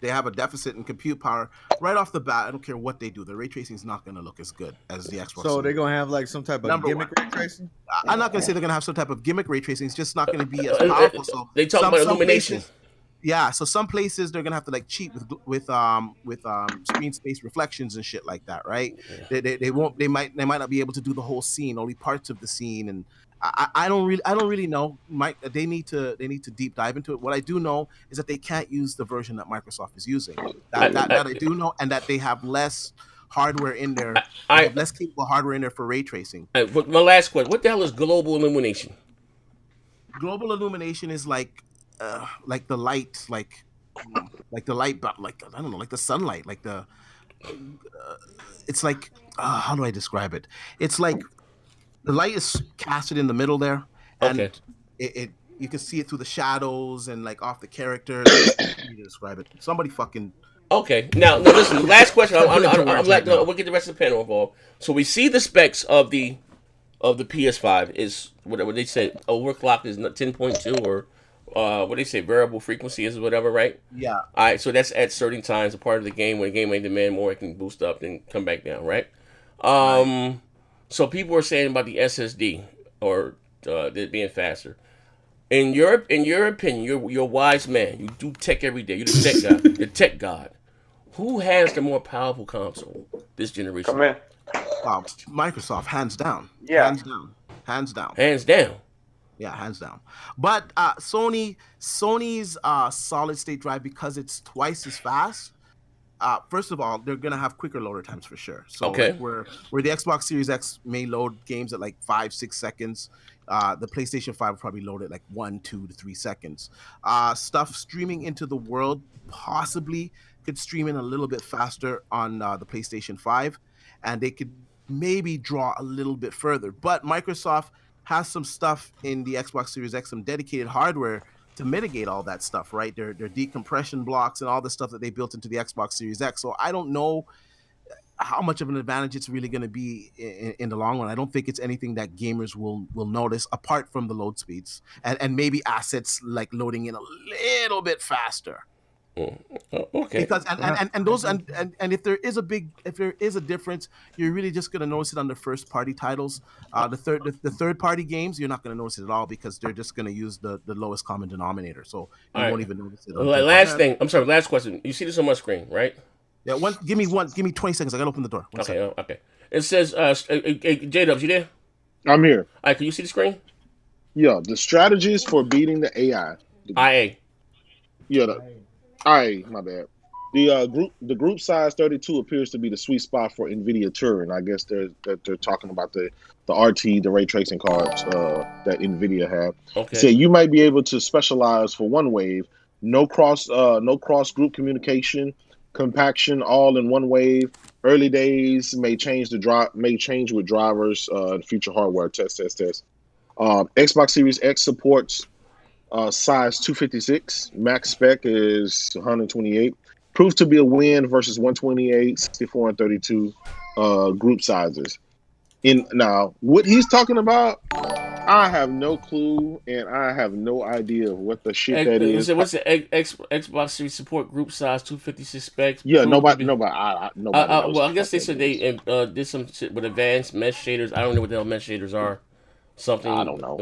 they have a deficit in compute power right off the bat. I don't care what they do. The ray tracing is not going to look as good as the Xbox. So they're going to have like some type of gimmick ray tracing? I'm not going to say they're going to have some type of gimmick ray tracing. It's just not going to be as powerful. So they talk about illumination. So some places they're going to have to like cheat with screen space reflections and shit like that, right? They won't. They might not be able to do the whole scene, only parts of the scene, and I don't really know. They need to deep dive into it. What I do know is that they can't use the version that Microsoft is using. That I do know, and that they have less hardware in there, less capable hardware in there for ray tracing. But my last question: what the hell is global illumination? Global illumination is like the light, like the light, but like I don't know, like the sunlight, like the. It's like how do I describe it? It's like. The light is casted in the middle there, and it you can see it through the shadows and like off the characters. How do you describe it? Somebody fucking. Okay, now listen. Last question. We'll get the rest of the panel involved. So we see the specs of the PS5 is whatever they said. Overclock is 10.2 or what they say variable frequency is whatever, right? Yeah. All right. So that's at certain times a part of the game when the game may demand more, it can boost up and come back down, right? Right. So people are saying about the SSD or it being faster. In your opinion, you're a wise man. You do tech every day. You're the tech guy. The tech god. Who has the more powerful console this generation? Come in. Microsoft, hands down. Yeah. Hands down. Hands down. Yeah, hands down. But Sony's solid state drive, because it's twice as fast. First of all, they're gonna have quicker loader times for sure. So like where the Xbox Series X may load games at like 5-6 seconds, the PlayStation 5 will probably load at like 1, 2 to 3 seconds. Stuff streaming into the world possibly could stream in a little bit faster on the PlayStation 5, and they could maybe draw a little bit further. But Microsoft has some stuff in the Xbox Series X, some dedicated hardware to mitigate all that stuff, right? Their decompression blocks and all the stuff that they built into the Xbox Series X. So I don't know how much of an advantage it's really going to be in the long run. I don't think it's anything that gamers will notice apart from the load speeds and maybe assets like loading in a little bit faster. Okay. Because and those and if there is a difference, you're really just gonna notice it on the first party titles. The third party games, you're not gonna notice it at all because they're just gonna use the lowest common denominator. So you won't even notice it. On Last thing, I'm sorry. Last question. You see this on my screen, right? Yeah. Give me 20 seconds. I gotta open the door. Okay. It says, J-Dubs, you there? I'm here. All right, can you see the screen? Yeah, the strategies for beating the AI. IA. Yeah, IA. My bad. The group size 32 appears to be the sweet spot for NVIDIA Turing. I guess they're talking about the RT, the ray tracing cards that NVIDIA have. Okay. So you might be able to specialize for one wave, no cross group communication, compaction all in one wave. Early days may change with drivers and future hardware test. Xbox Series X supports size 256. Max spec is 128. Proved to be a win versus 128, 64, and 32 group sizes. Now, what he's talking about, I have no clue, and I have no idea what the shit that is. What's the Xbox Series support group size 256 specs? Yeah, nobody. Well, I guess they said they did some shit with advanced mesh shaders. I don't know what the hell mesh shaders are. Something I don't know.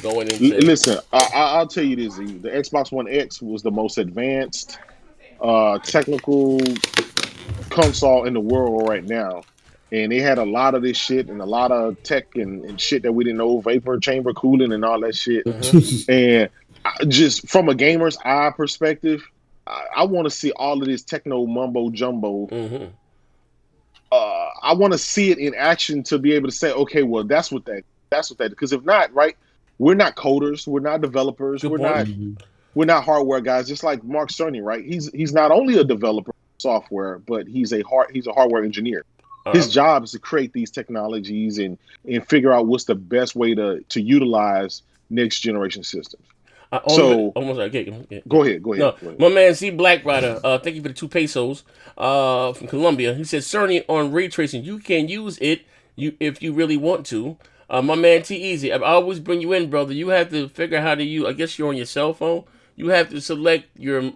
Going into. Listen, I'll tell you this: the Xbox One X was the most advanced technical console in the world right now, and they had a lot of this shit and a lot of tech and shit that we didn't know, vapor chamber cooling and all that shit. And just from a gamer's eye perspective, I want to see all of this techno mumbo jumbo. I want to see it in action to be able to say, okay, well, that's what that. Because if not, right, we're not coders, we're not developers, we're not hardware guys. Just like Mark Cerny, right? He's not only a developer of software, but he's a hardware engineer. His job is to create these technologies and figure out what's the best way to utilize next generation systems. Go ahead. No, my man Z Black Rider, thank you for the 2 pesos from Colombia. He said, Cerny on ray tracing, you can use it if you really want to. My man T Easy, I always bring you in, brother. You have to figure out how to use. I guess you're on your cell phone. You have to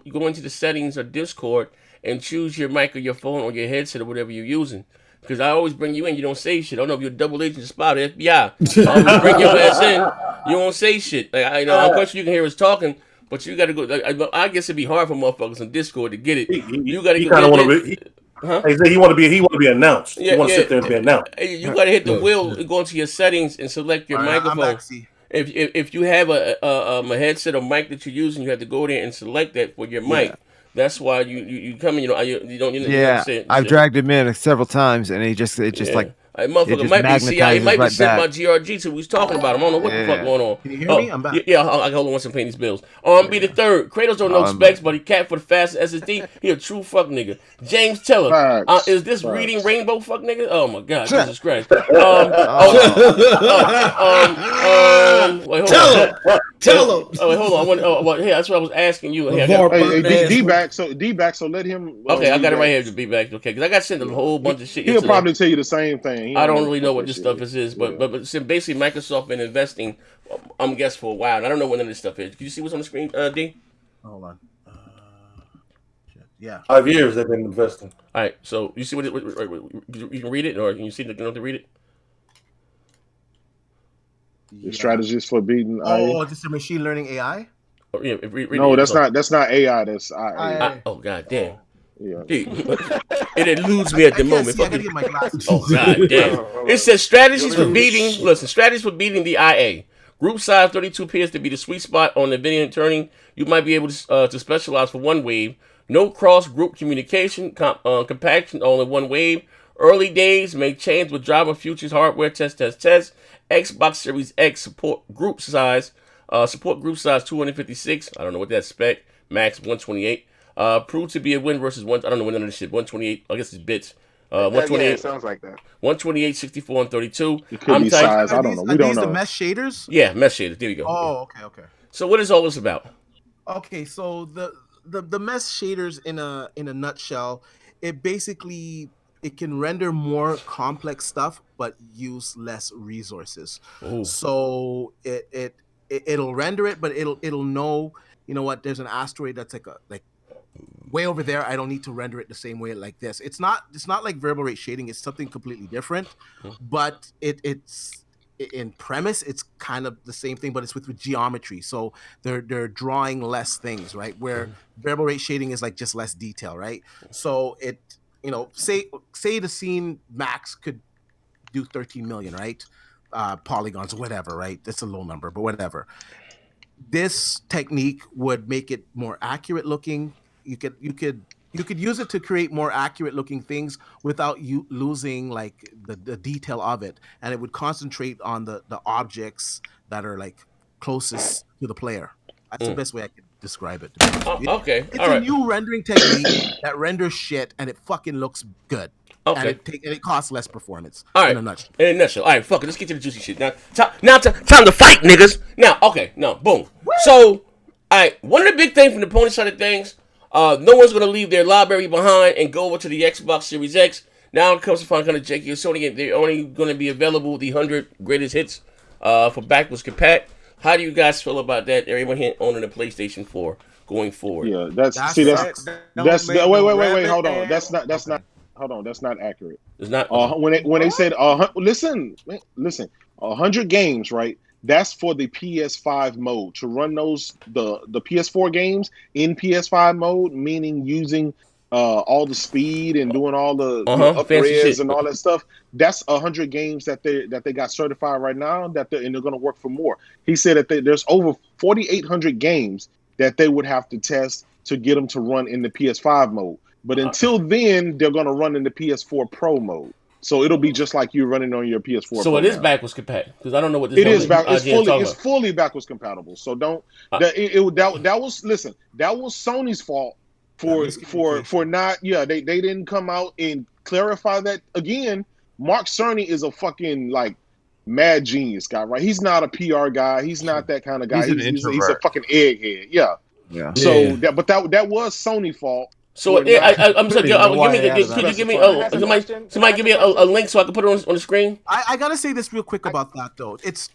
go into the settings or Discord and choose your mic or your phone or your headset or whatever you're using. Because I always bring you in, you don't say shit. I don't know if you're a double agent spot or FBI. I always bring your ass in, you don't say shit. I'm quite sure you can hear us talking, but you got to go. I guess it'd be hard for motherfuckers on Discord to get it. You got to get. Huh? He want to be announced. Yeah, he want to sit there and be announced. You got to hit the wheel, go into your settings, and select your microphone. If you have a headset or mic that you're using, you have to go there and select that for your mic. That's why you come in. You don't. I've dragged him in several times, and it just like. Motherfucker might be CIA. He might be sent by GRG to we was talking about him. I don't know what the fuck going on. Can you hear me? I'm back. Yeah, I hold on once I'm paying these bills. Be the third. Kratos don't know specs, but he cat for the fastest SSD. He a true fuck nigga. James Teller. Is this reading rainbow fuck nigga? Oh my god, Jesus Christ. Wait, Tell him. Oh, wait, hold on. Hey, that's what I was asking you. D-back, so let him. Okay, I got it right here to be back. Okay, because I got sent a whole bunch of shit. He'll probably tell you the same thing. I don't really know what this stuff is, but basically Microsoft been investing, I'm guessing, for a while. And I don't know what none of this stuff is. Can you see what's on the screen, D? Hold on. Yeah. 5 years they've been investing. All right, so you see what you can read it, or can you see the to read it? The strategies for beating. Is this a machine learning AI? Oh, yeah, no, that's not AI. That's AI. Oh god damn. Yeah. It eludes me at the moment. I gotta get my glasses. Oh god damn! It says strategies for beating. Listen, strategies for beating the IA. Group size 32 appears to be the sweet spot on the NVIDIA turning. You might be able to specialize for one wave. No cross group communication, compaction, only one wave. Early days may change with driver futures hardware test. Xbox Series X support group size 256. I don't know what that spec. Max 128. Proved to be a win versus one. I don't know when none of this shit. 128. I guess it's bits. 128. Yeah, it sounds like that. 128, 64, and 32. It could be size. I don't know. We don't know. The mesh shaders? Yeah, mesh shaders. There you go. Oh, okay. So what is all this about? Okay, so the mesh shaders in a nutshell, it basically can render more complex stuff but use less resources. Ooh. So it'll render it, but it'll know, you know what, there's an asteroid that's like way over there, I don't need to render it the same way like this. It's not like variable rate shading. It's something completely different, but it's in premise, it's kind of the same thing, but it's with geometry. So they're drawing less things, right? Where variable rate shading is like just less detail, right? So it, say the scene max could do 13 million, right? Polygons or whatever, right? That's a low number, but whatever. This technique would make it more accurate looking. You could use it to create more accurate looking things without you losing like the detail of it, and it would concentrate on the objects that are like closest to the player. That's the best way I could describe it. Okay, it's a new rendering technique that renders shit and it fucking looks good. Okay. And it costs less performance. All right. In a nutshell. In a nutshell. All right, fuck it. Let's get to the juicy shit. Now, time to fight, niggas. Now, okay. No, boom. Woo! So, all right. One of the big things from the opponent side of things, no one's going to leave their library behind and go over to the Xbox Series X. Now it comes to find kind of janky. Sony, they're only going to be available the 100 greatest hits for backwards compat. How do you guys feel about that? Everyone here owning a PlayStation 4 going forward. Yeah, wait. Hold on. That's not accurate. It's not. When they said listen, 100 games, right? That's for the PS5 mode. To run those the PS4 games in PS5 mode, meaning using all the speed and doing all the upgrades and all that stuff. That's 100 games that they got certified right now. They're going to work for more. He said that there's over 4,800 games that they would have to test to get them to run in the PS5 mode. But until then, they're going to run in the PS4 Pro mode. So it'll be just like you're running on your PS4. So it is backwards compatible, because I don't know what this. It is backwards. It's fully backwards compatible. So don't. That was Sony's fault for not. Yeah, they didn't come out and clarify that. Again, Mark Cerny is a fucking like mad genius guy, right? He's not a PR guy. He's not that kind of guy. He's a fucking egghead. Yeah. So that was Sony's fault. So I'm sorry. Could you give me somebody give me a link so I can put it on the screen? I gotta say this real quick about that though. It's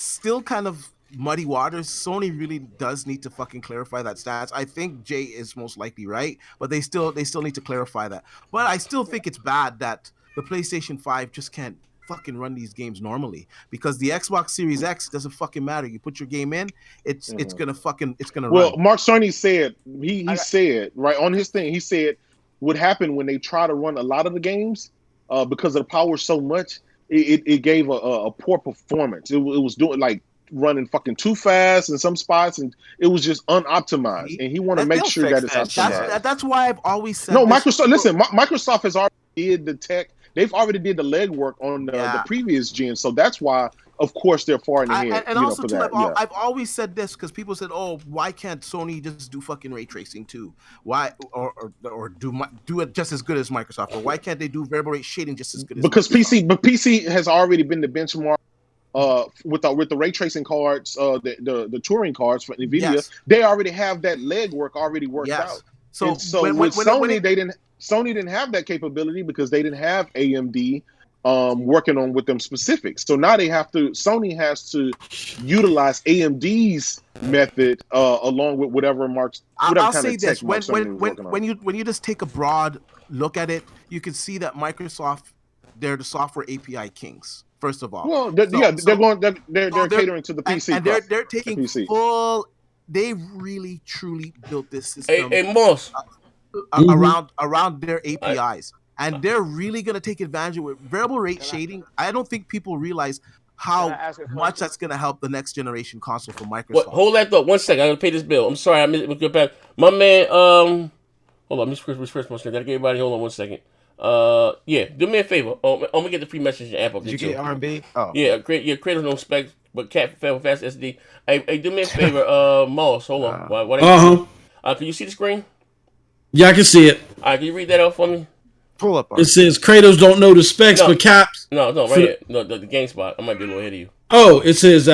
still kind of muddy waters. Sony really does need to fucking clarify that stats. I think Jay is most likely right, but they still need to clarify that. But I still think it's bad that the PlayStation 5 just can't fucking run these games normally, because the Xbox Series X doesn't fucking matter. You put your game in, it's gonna run. Well, Mark Cerny said he said right on his thing. He said what happened when they try to run a lot of the games because of the power so much, it gave a poor performance. It was doing like running fucking too fast in some spots, and it was just unoptimized. And he want to make sure that it's optimized. That's why I've always said no. Microsoft, listen, Microsoft has already did the tech. They've already did the legwork on the previous gen, so that's why, of course, they're far in the head. And also, too, I've always said this because people said, "Oh, why can't Sony just do fucking ray tracing too? Why or do it just as good as Microsoft? Or why can't they do variable rate shading just as good as Microsoft? PC has already been the benchmark with the ray tracing cards, the Turing cards for NVIDIA. Yes. They already have that legwork already worked out. So with Sony, Sony didn't have that capability because they didn't have AMD working on with them specifics. So now Sony has to utilize AMD's method along with whatever Mark's. I'll say this: when you just take a broad look at it, you can see that Microsoft, they're the software API kings. First of all, well, they're catering to the PC, and they're taking full. They really truly built this system. Hey, Moss. Around their APIs, and they're really going to take advantage of it. Variable rate shading. I don't think people realize how much that's going to help the next generation console for Microsoft. Hold that thought 1 second. I'm going to pay this bill. I'm sorry, I missed it. Back. My man, hold on, let me refresh my screen. Gotta get everybody. Hold on 1 second. Yeah, do me a favor. I'm gonna get the free message app up. Did you get R&B? Oh, yeah, create no specs, but fast SD. Hey, do me a favor, Moss. Hold on. Can you see the screen? Yeah, I can see it. All right, can you read that out for me? Pull up. It says Kratos don't know the specs for caps. No, right here. No, the game spot. I might be a little ahead of you. Oh, it says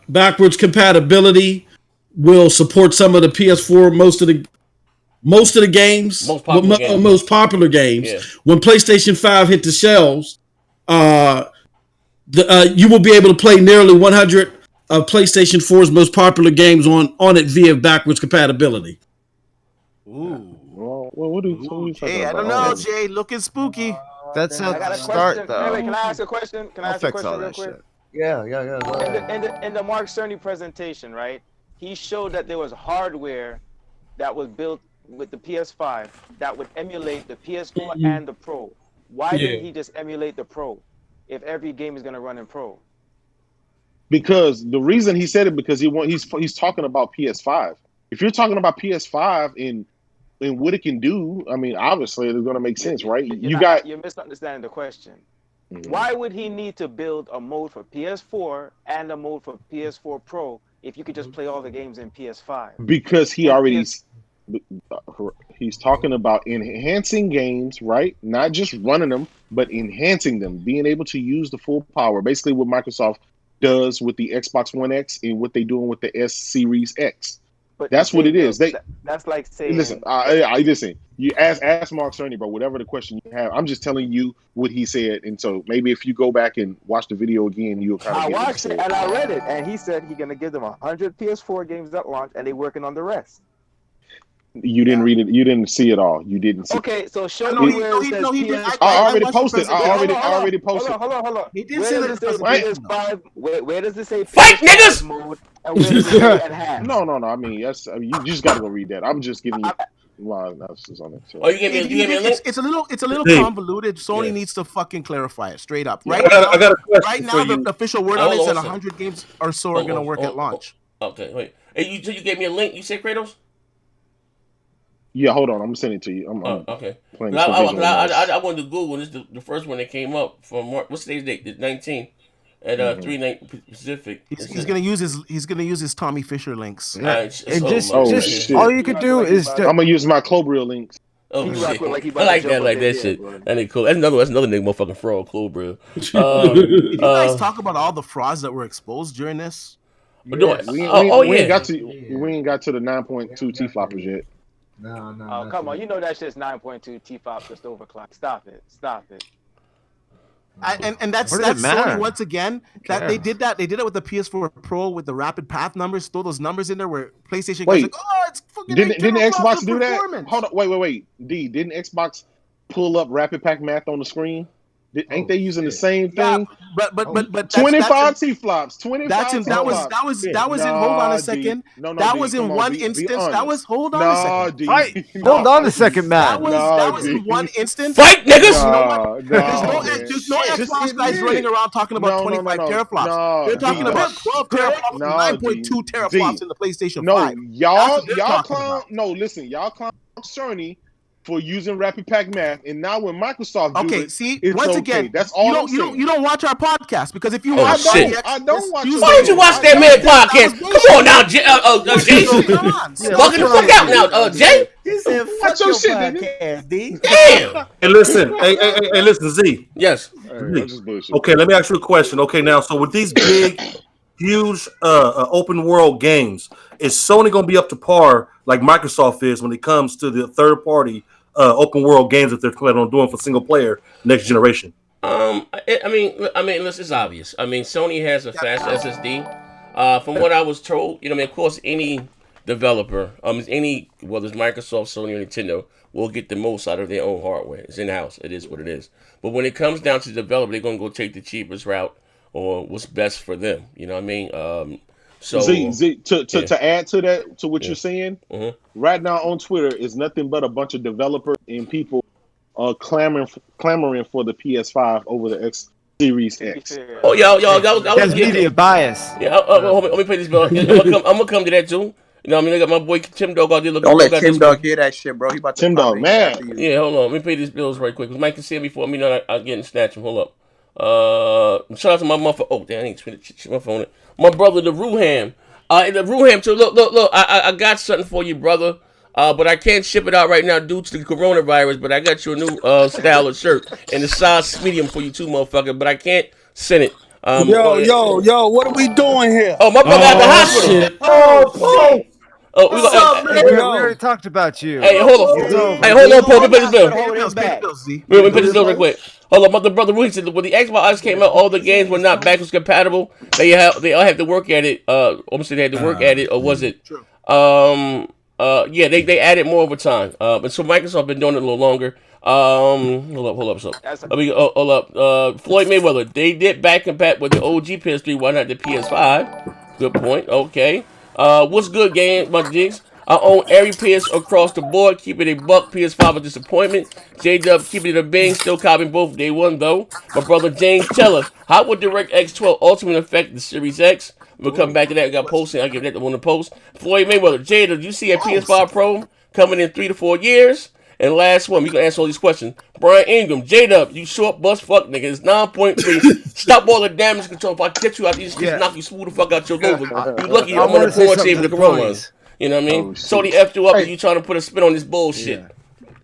backwards compatibility will support some of the PS4 most of the games, most popular games. Yeah. When PlayStation 5 hit the shelves, you will be able to play nearly 100 of PlayStation 4's most popular games on it via backwards compatibility. Ooh. Well, what are you talking I about? don't know, Jay. Looking spooky. That's I got a a start, question. though. Wait, can I ask a question? Can I I'll ask a fix question all real that quick? shit. Yeah. Go ahead. In the Mark Cerny presentation, right? He showed that there was hardware that was built with the PS5 that would emulate the PS4 and the Pro. Why didn't he just emulate the Pro if every game is going to run in Pro? Because the reason he said it because he's talking about PS5. If you're talking about PS5 and what it can do, I mean, obviously it's going to make sense, right? You're misunderstanding the question. Mhm. Why would he need to build a mode for PS4 and a mode for PS4 Pro if you could just play all the games in PS5? Because he's talking about enhancing games, right? Not just running them, but enhancing them, being able to use the full power. Basically, what Microsoft does with the Xbox One X and what they're doing with the S Series X. But That's what it is. That's like saying. Listen. I listen. You ask Mark Cerny, bro. Whatever the question you have, I'm just telling you what he said. And so maybe if you go back and watch the video again, you'll kind of. I watched it and I read it, and he said he's gonna give them 100 PS4 games at launch, and they're working on the rest. You didn't read it. You didn't see it all. You didn't see. Okay, so show me where it says he did. I already posted. I already posted. Hold on. He did say that PS5. Where does it say Fight, niggas? mode? And where does it say enhanced? No. I mean, you just got to go read that. I'm just giving you my analysis on it. So. Oh, you gave me a link? It's a little convoluted. Sony needs to fucking clarify it straight up. Right I got a question right now, the official word on it is that 100 games or so are going to work at launch. Okay, wait. Hey, you gave me a link. You said Kratos? Yeah, hold on. I'm gonna send it to you. Okay. Playing I wanted to Google. This is the first one that came up from what's today's date? The 19th at 3:09 Pacific. He's gonna use his Tommy Fisher links. Just all you could do is. I'm gonna use my Clobril links. Oh shit! I like that shit. That ain't cool. That's another nigga motherfucking fraud, Clobril. Did you guys talk about all the frauds that were exposed during this? We ain't got to the 9.2 T floppers yet. No. Oh, come on. You know that shit's 9.2 T-flop just overclocked. Stop it. And that's Sony once again that they did that with the PS4 Pro with the rapid path numbers. Throw those numbers in there where PlayStation guys like, oh, it's fucking. Didn't Xbox do that? Hold on, wait. Didn't Xbox pull up rapid path math on the screen? Ain't they using the same thing? Yeah, but 25 T flops. 25. That was in. Hold on a second. That was in one instance. That was hold on a second. Hold on a second, Matt. That was in one instance. Fight, niggas! There's no Xbox guys running around talking about 25 teraflops. They're talking about 12 teraflops, 9.2 teraflops in the PlayStation 5. Y'all clown. No, listen, y'all clown Cerny for using rapid pack math, and now when Microsoft do it, see, it's once okay. Again, that's all you don't watch our podcast because if you watch, I don't watch. Why don't you watch that man podcast? Come on now, Jay. Bugging the fuck out now, Jay. He said, "Fuck your podcast, D." Damn. Hey, listen. Hey, listen, Z. Yes. Okay, let me ask you a question. Okay, now, so with these big, huge, open world games, is Sony gonna be up to par like Microsoft is when it comes to the third party? Open world games that they're planning on doing for single player next generation. I mean, listen, it's obvious. I mean, Sony has a fast SSD. From what I was told, of course, any developer, whether it's Microsoft, Sony, or Nintendo, will get the most out of their own hardware. It's in house. It is what it is. But when it comes down to the developer, they're gonna go take the cheapest route or what's best for them. You know what I mean? So to add to that, to what you're saying, right now on Twitter is nothing but a bunch of developers and people clamoring for the PS5 over the X Series X. Oh, y'all, that's media bias. Yeah, let me pay this bill. I'm gonna come to that too. You know what I mean? I got my boy Tim Dog out there looking. Don't let Tim Dog hear that shit, bro. He about to Tim Dog, man. Yeah, hold on. Let me pay these bills right quick. Cause Mike can see me before me. I'm getting snatched him. Hold up. Shout out to my mother. Oh, damn, I ain't switch my phone. My brother, the Ruham. The Ruham too. Look. I got something for you, brother. But I can't ship it out right now due to the coronavirus. But I got you a new style of shirt and the size medium for you too, motherfucker. But I can't send it. Yo, what are we doing here? Oh, my brother at the hospital. Shit. Oh, shit. Oh, we already talked about you. Hey, hold on. Hold on, Paul. Let me pay this bill. Let me pay this bill real quick. Hold on, the brother Rudy said when the Xbox came out, all the games were not backwards compatible. They all have to work at it. Almost they had to work at it, or was it? Yeah, they added more over time. And so Microsoft been doing it a little longer. Hold up. So let me hold up. Floyd Mayweather, they did back compat with the OG PS3. Why not the PS5? Good point. Okay. What's good, game? My jigs. I own every PS across the board. Keep it a buck. PS5 a disappointment. J Dub, keep it a bang. Still copying both day one though. My brother James Teller. How would DirectX 12 Ultimate affect the Series X? We'll come back to that. I got posting. I give that the one to post. Floyd Mayweather, Jada, do you see a PS5 Pro coming in 3 to 4 years? And last one, we gonna answer all these questions. Brian Ingram, J-Dub, you short bus fuck nigga. It's 9.3. Stop all the damage control. If I get you out, these just knock you smooth the fuck out your Nova. You lucky I'm on the quarantine with the Corona. You know what I mean? So they effed you up and you trying to put a spin on this bullshit. Yeah.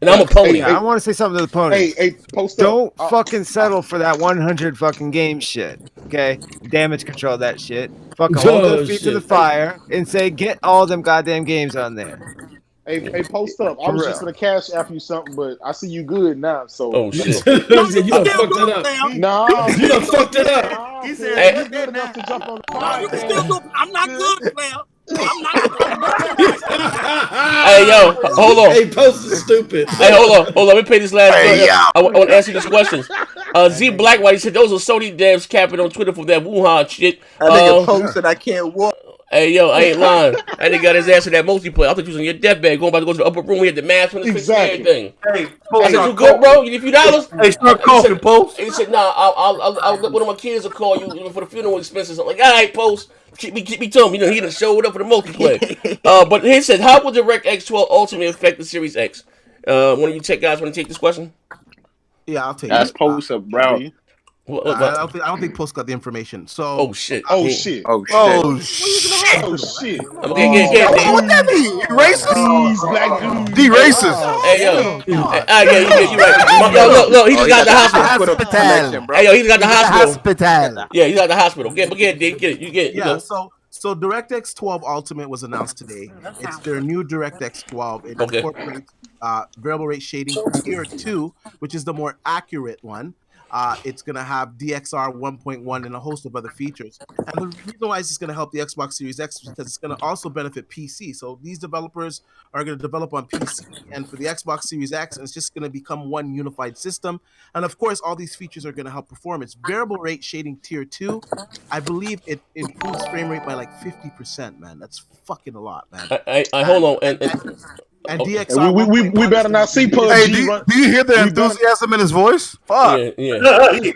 And I'm a pony. Hey, I want to say something to the pony. Hey, post Don't fucking settle for that 100 fucking game shit. Okay? Damage control that shit. Fucking hold their feet to the fire and say, get all them goddamn games on there. Hey, post up. I was just gonna cash after you something, but I see you good now. So oh shit, you done fucked it up. No, you done fucked it up. He said you good enough to jump on the podcast. You can still do. I'm not good, player. I'm not good. Hey yo, hold on. Hey, post is stupid. Hey, hold on. Let me pay this last. I want to answer these questions. Z Blackwhite said those are Sony devs capping on Twitter for that Wuhan shit. That nigga posted I can't walk. Hey yo, I ain't lying. That nigga got his ass in that multiplayer. I thought you was on your deathbed, about to go to the upper room. We had the mask on his face and everything. Hey, I said, you good, bro? You need a few dollars? Hey, start coughing, Post. He said, nah, I'll let one of my kids will call you for the funeral expenses. I'm like, all right, Post. Keep me to him. You know, he done showed up for the multiplayer. But he said, how will DirectX 12 Ultimate affect the Series X? One of you guys want to take this question? Yeah, I'll take it. That's Post up, bro. I don't think Post got the information. So oh shit. Okay, get. What that mean? Racist? D-racist. Hey yo. You right. Yo, look, he just got the hospital. Hey yo, he just got the hospital. Yeah, he's at the hospital. Get it. You get it. Yeah, so DirectX 12 Ultimate was announced today. It's their new DirectX 12. It incorporates variable rate shading tier 2, which is the more accurate one. It's going to have DXR 1.1 and a host of other features. And the reason why it's going to help the Xbox Series X is because it's going to also benefit PC. So these developers are going to develop on PC and for the Xbox Series X, and it's just going to become one unified system. And of course, all these features are going to help performance. Variable rate shading tier 2, I believe it improves frame rate by like 50%, man. That's fucking a lot, man. I hold on. And DXR. We better not see PUBG. Hey, do you hear the enthusiasm in his voice? Fuck. Yeah. If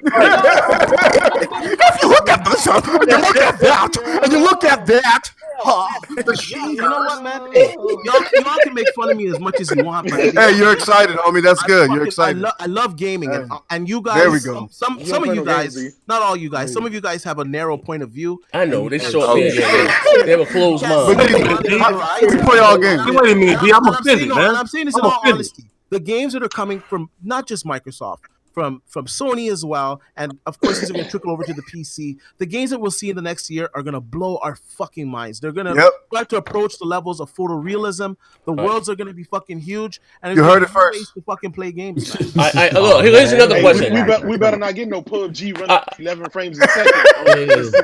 you look at this, and you look at that, you know what, man? Hey, y'all can make fun of me as much as you want, man. Hey, you're excited, homie. That's good. You're excited. I love gaming, and you guys. There we go. Some of you guys, not all you guys. Some of you guys have a narrow point of view. I know they short. They have a closed mind. We play all games. Wait a minute, D. I'm offended, man. I'm saying this in all honesty. The games that are coming from not just Microsoft, from Sony as well, and of course these are going to trickle over to the PC. The games that we'll see in the next year are going to blow our fucking minds. They're going to start to approach the levels of photorealism. The worlds are going to be fucking huge, and you heard it first. To fucking play games. Look, here's another question. We better not get no PUBG running 11 frames a second.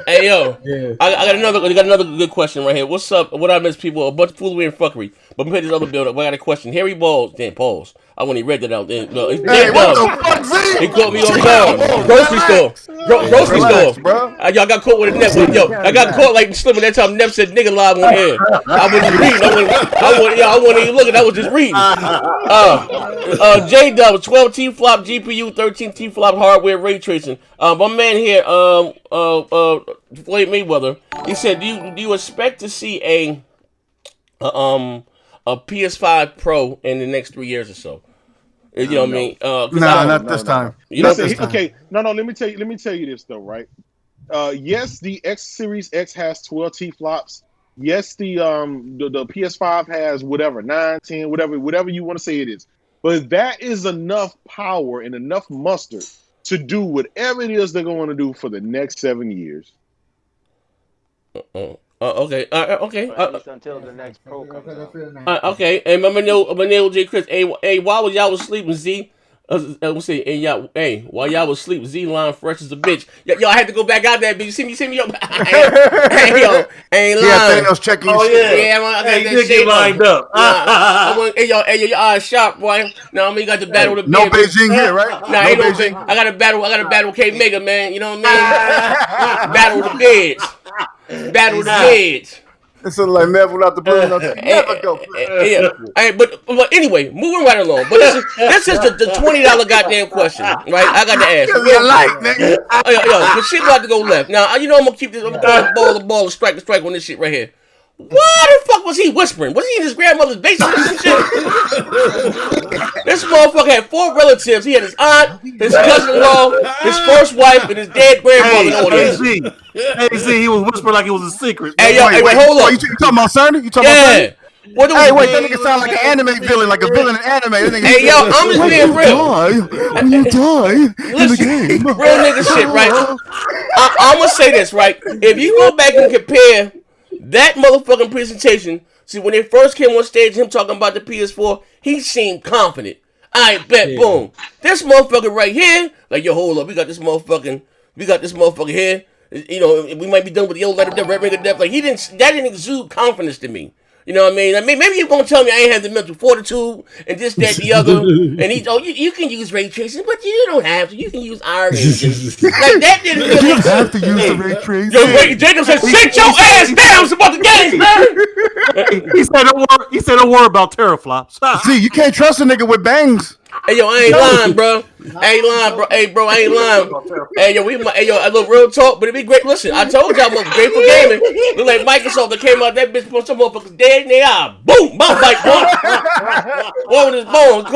Hey yo, I got another good question right here. What's up? What I miss, people? A bunch of foolery and fuckery. But we put this other build up. I got a question. Harry Balls. Damn, pause. I when he read that out. Then what the fuck, Z? He caught me on guard. Grocery store. Bro. Y'all got caught with a Neff. Yo, I got caught like Slim that time Neff said nigga live on air. I was just reading. I wasn't even looking. I was just reading. J-Dub, 12 T-flop GPU, 13 T-flop hardware ray tracing. My man here, Floyd Mayweather, he said, do you expect to see a PS5 Pro in the next 3 years or so? You know what I mean? Not this time. Okay, no. Let me tell you this though, right? Yes, the X Series X has 12 T-flops. Yes, the PS5 has whatever 9, 10, whatever you want to say it is. But that is enough power and enough mustard to do whatever it is they're going to do for the next 7 years. Okay. At least until the next Pro comes out. Okay. And my Manil J. Chris. Hey, why was y'all sleeping, Z? I'm saying, and y'all, hey, while y'all was asleep, Z-Line fresh as a bitch. Yo, I had to go back out there, bitch. You see me, yo. Hey, yo, ain't lying. Yeah, Thanos checking your shit. Yeah, I got hey, that you shit get lined up. hey, yo, your eyes sharp, boy. Now, I mean, you got the battle with the No beard, Beijing here, right? Nah, ain't no Beijing. I got a battle K Mega, man. You know what I mean? Battle with the beds. Battle with the beds. This is like Neville without the blue. Never go. Yeah. Hey, but anyway, moving right along. But this is the $20 goddamn question, right? I got to ask. You like, nigga. Yo, the shit about to go left. Now, you know I'm gonna keep this. I'm gonna call the ball, strike on this shit right here. Why the fuck was he whispering? Was he in his grandmother's basement or some shit? This motherfucker had 4 relatives. He had his aunt, his cousin-in-law, his first wife, and his dead grandmother. Hey, Z, he was whispering like it was a secret. Hey, yo, wait, hold up. You talking about Cerny? You talking about Cerny? Hey, wait, that nigga sound like an anime villain, like a villain in anime. Hey, yo, I'm just being real. When you die in the game. Real nigga shit, right? I'm gonna say this, right? If you go back and compare that motherfucking presentation, see, when they first came on stage, him talking about the PS4, he seemed confident. I bet, boom. This motherfucker right here, like, yo, hold up, we got this motherfucker here. You know, we might be done with the old letter death, red ring of death. Like, that didn't exude confidence to me. You know what I mean? Maybe you're gonna tell me I ain't have the mental fortitude and this, that, the other. And you can use ray tracing, but you don't have to. You can use iron engines. Like that didn't really. You have to use the ray tracing. Yo, wait, Jacob said, "Sit your ass down. It's about the game, man." He said, "Don't worry about teraflops." See, you can't trust a nigga with bangs. Hey, yo, I ain't lying, bro. I ain't lying, bro. Hey, bro, I ain't lying. Hey, yo, I love real talk, but it be great. Listen, I told y'all I'm great for gaming. Look like Microsoft that came out, that bitch put some motherfuckers dead in their eye. Boom, my bike, one with his bones.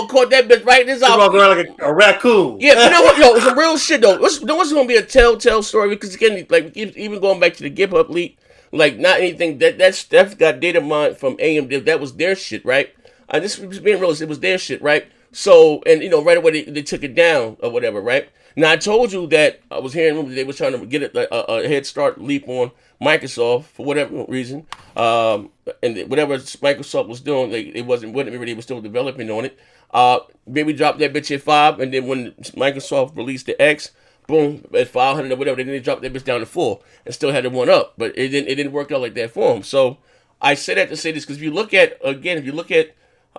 Caught that bitch right in his eye. Walking around like a raccoon. Yeah, you know what, yo, some real shit though. What's gonna be a telltale story? Because again, like even going back to the GitHub leak, like not anything that Steph got data mined from AMD. That was their shit, right? This was being real. It was their shit, right? So, and right away they took it down or whatever, right? Now I told you that I was hearing rumors they were trying to get a head start leap on Microsoft for whatever reason, and whatever Microsoft was doing, it wasn't ready. They were still developing on it. Maybe dropped that bitch at 5, and then when Microsoft released the X, boom, at 500 or whatever, then they dropped that bitch down to 4 and still had it one up, but it didn't work out like that for them. So I say that to say this because if you look at, I'm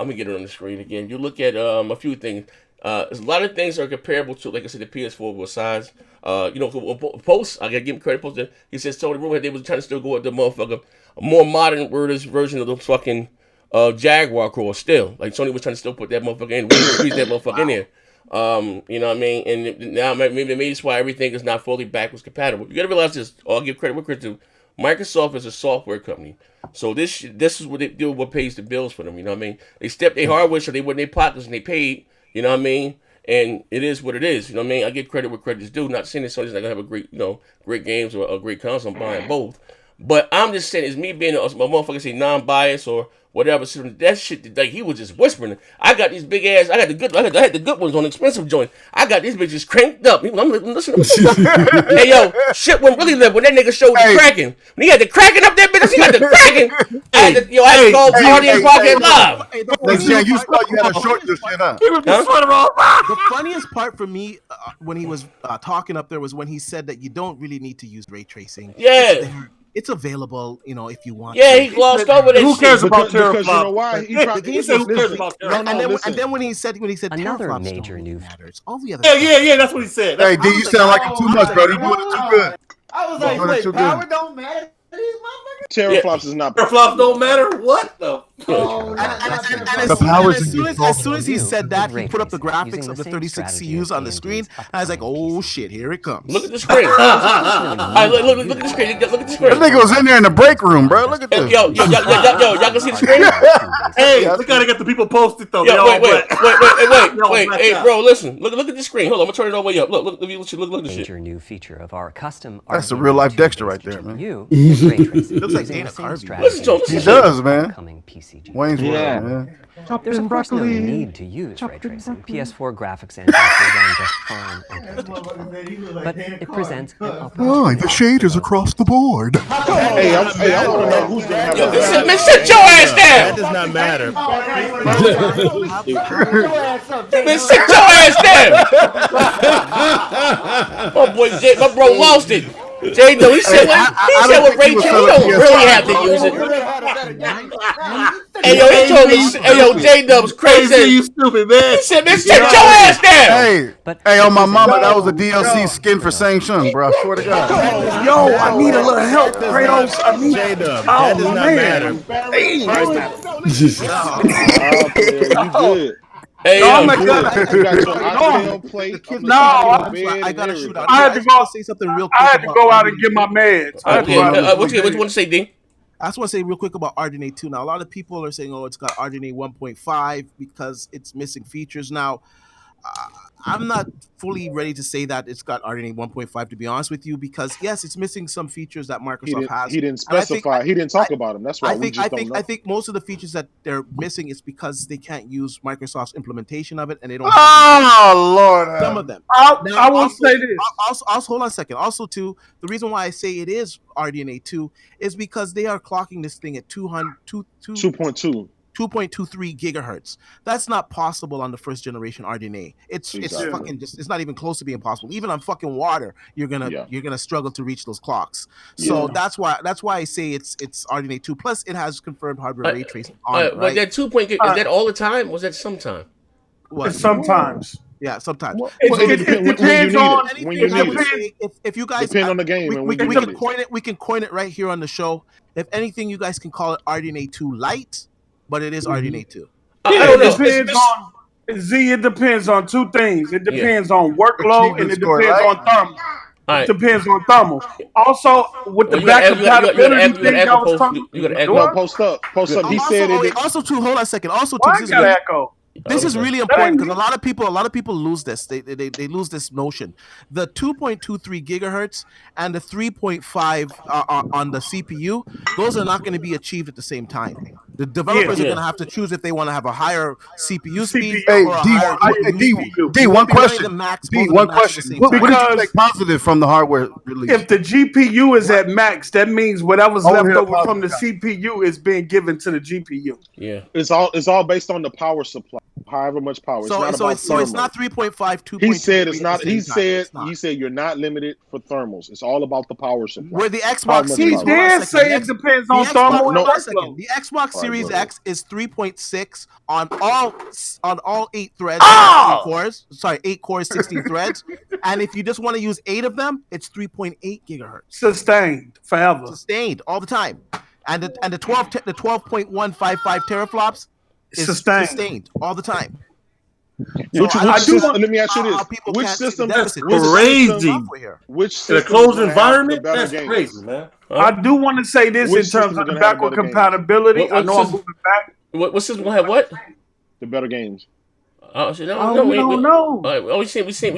going to get it on the screen again. You look at a few things. There's a lot of things that are comparable to, like I said, the PS4 with size. Post, I got to give him credit. Post, he says, Tony Rumor, they was trying to still go with the motherfucker, a more modern version of the fucking Jaguar core still. Like, Sony was trying to still put that motherfucker in, squeeze that motherfucker in there. You know what I mean? And now maybe that's why everything is not fully backwards compatible. You got to realize this. I'll give credit where credit to. Microsoft is a software company, so this is what they do. What pays the bills for them? You know what I mean? They stepped their hardware so they went in their pockets and they paid. You know what I mean? And it is what it is. You know what I mean? I give credit where credit is due. Not saying that Sony's not gonna have a great games or a great console. I'm buying both, but I'm just saying it's me being a motherfucker say non-biased or whatever. So that shit, like he was just whispering. I got these big ass. I had the good ones on expensive joints. I got these bitches cranked up. I'm listening. Hey yo, shit went really left when that nigga showed the cracking. When he had the cracking up that bitch, he got the cracking. I had to call Party and Podcast Live. You thought you had to short this shit up. The funniest part for me when he was talking up there was when he said that you don't really need to use ray tracing. Yeah. It's available, if you want. Yeah, he glossed over that. Who cares about teraflops? Because you know why? He said, "Who cares about teraflops?" And then when he said another teraflops major new matters. All the other yeah, that's what he said. Hey, D, you sound like it too much, bro. You doing it too good. I was like, wait, power don't matter to these motherfuckers? Teraflops is not. Teraflops don't matter. What the? As soon as he said that, he put up the graphics of the 36 CUs on the screen. I was like, oh shit, here it comes. Look at the screen. Look at the screen. Look at the screen. That nigga was in there in the break room, bro. Look at this. Yo, y'all can see the screen? Hey, we gotta get the people posted though. Wait. Hey, bro, listen. Look at the screen. Hold on, I'm gonna turn it all the way up. Look at this shit. Major new feature of our custom. That's a real life Dexter right there, man. Looks like Dana Carvey. He does, man. PC PC GPU. Wayne's World, man. There's of course no need to use ray tracing. PS4 graphics engines will run just fine on PlayStation 5. But it presents an opportunity. The shaders across the board. Hey, I want to know who's gonna have Man, sit your ass That down. does not matter. Man, sit your ass down. My boy, my bro lost it. Jay, no, he said what Ray J, he don't really have to use it. Hey, yo, he told me, hey, yo, J-Dub's crazy. You stupid, man. He said, man, sit your ass down. Hey, on my mama, that was a DLC skin for Sang Shun, bro. I swear to God. Yo, I need a little help, Kratos. I need. J-Dub, Oh that does not matter. You good. Hey, Oh yo. my God! I gotta shoot out. I had to go say something real quick. I had to go out and get my meds. What you want to say, D? I just want to say real quick about RDNA 2. Now, a lot of people are saying, oh, it's got RDNA 1.5 because it's missing features. Now, I'm not fully ready to say that it's got RDNA 1.5, to be honest with you, because, yes, it's missing some features that Microsoft has. He didn't specify. He didn't talk about them. That's why we just don't know. I think most of the features that they're missing is because they can't use Microsoft's implementation of it, and they don't Lord. some of them. I will say this. Also, hold on a second. Also, too, the reason why I say it is RDNA 2 is because they are clocking this thing at 2.23 gigahertz. That's not possible on the first generation RDNA. It's fucking just, it's not even close to being possible. Even on fucking water, you're gonna struggle to reach those clocks. So that's why I say it's RDNA 2. Plus, it has confirmed hardware ray tracing on it. Right? That 2.0 is that all the time? Or was that sometime? What? Sometimes. Yeah, sometimes. It depends on when you need it. If you guys depend on the game, and we can coin it. We can coin it right here on the show. If anything, you guys can call it RDNA 2 Lite, but it is RDNA 2. It depends on two things. It depends on workload and it depends on thermal. It depends on thermal. Also, with the back compatibility thing I was talking about. You got to echo. Post up. He said it. Also, too, hold on a second. Also, too, I got echo. This is really important because a lot of people lose this. They lose this notion. The 2.23 gigahertz and the 3.5 on the CPU, those are not going to be achieved at the same time. The developers are going to have to choose if they want to have a higher CPU speed or a higher GPU. D, one question. What did you take positive from the hardware release? If the GPU is at max, that means whatever's left over from the CPU is being given to the GPU. Yeah, it's all based on the power supply. However much power. So it's not 3.5, 2.2. He said it's not. He said you're not limited for thermals. It's all about the power supply. Where the Xbox Series, he did say it depends on thermal. The Xbox Series X is 3.6 on all 8 threads. 8 cores. Sorry, 8 cores, 16 threads. And if you just want to use 8 of them, it's 3.8 gigahertz. Sustained forever. Sustained all the time. And the 12.155 teraflops is sustained all the time. Let me ask you this: which system? That's crazy. Which in a closed environment? That's crazy, man. I do want to say this in terms of the backward compatibility. I know I'm moving back. What system will have what? The better games. We don't know. We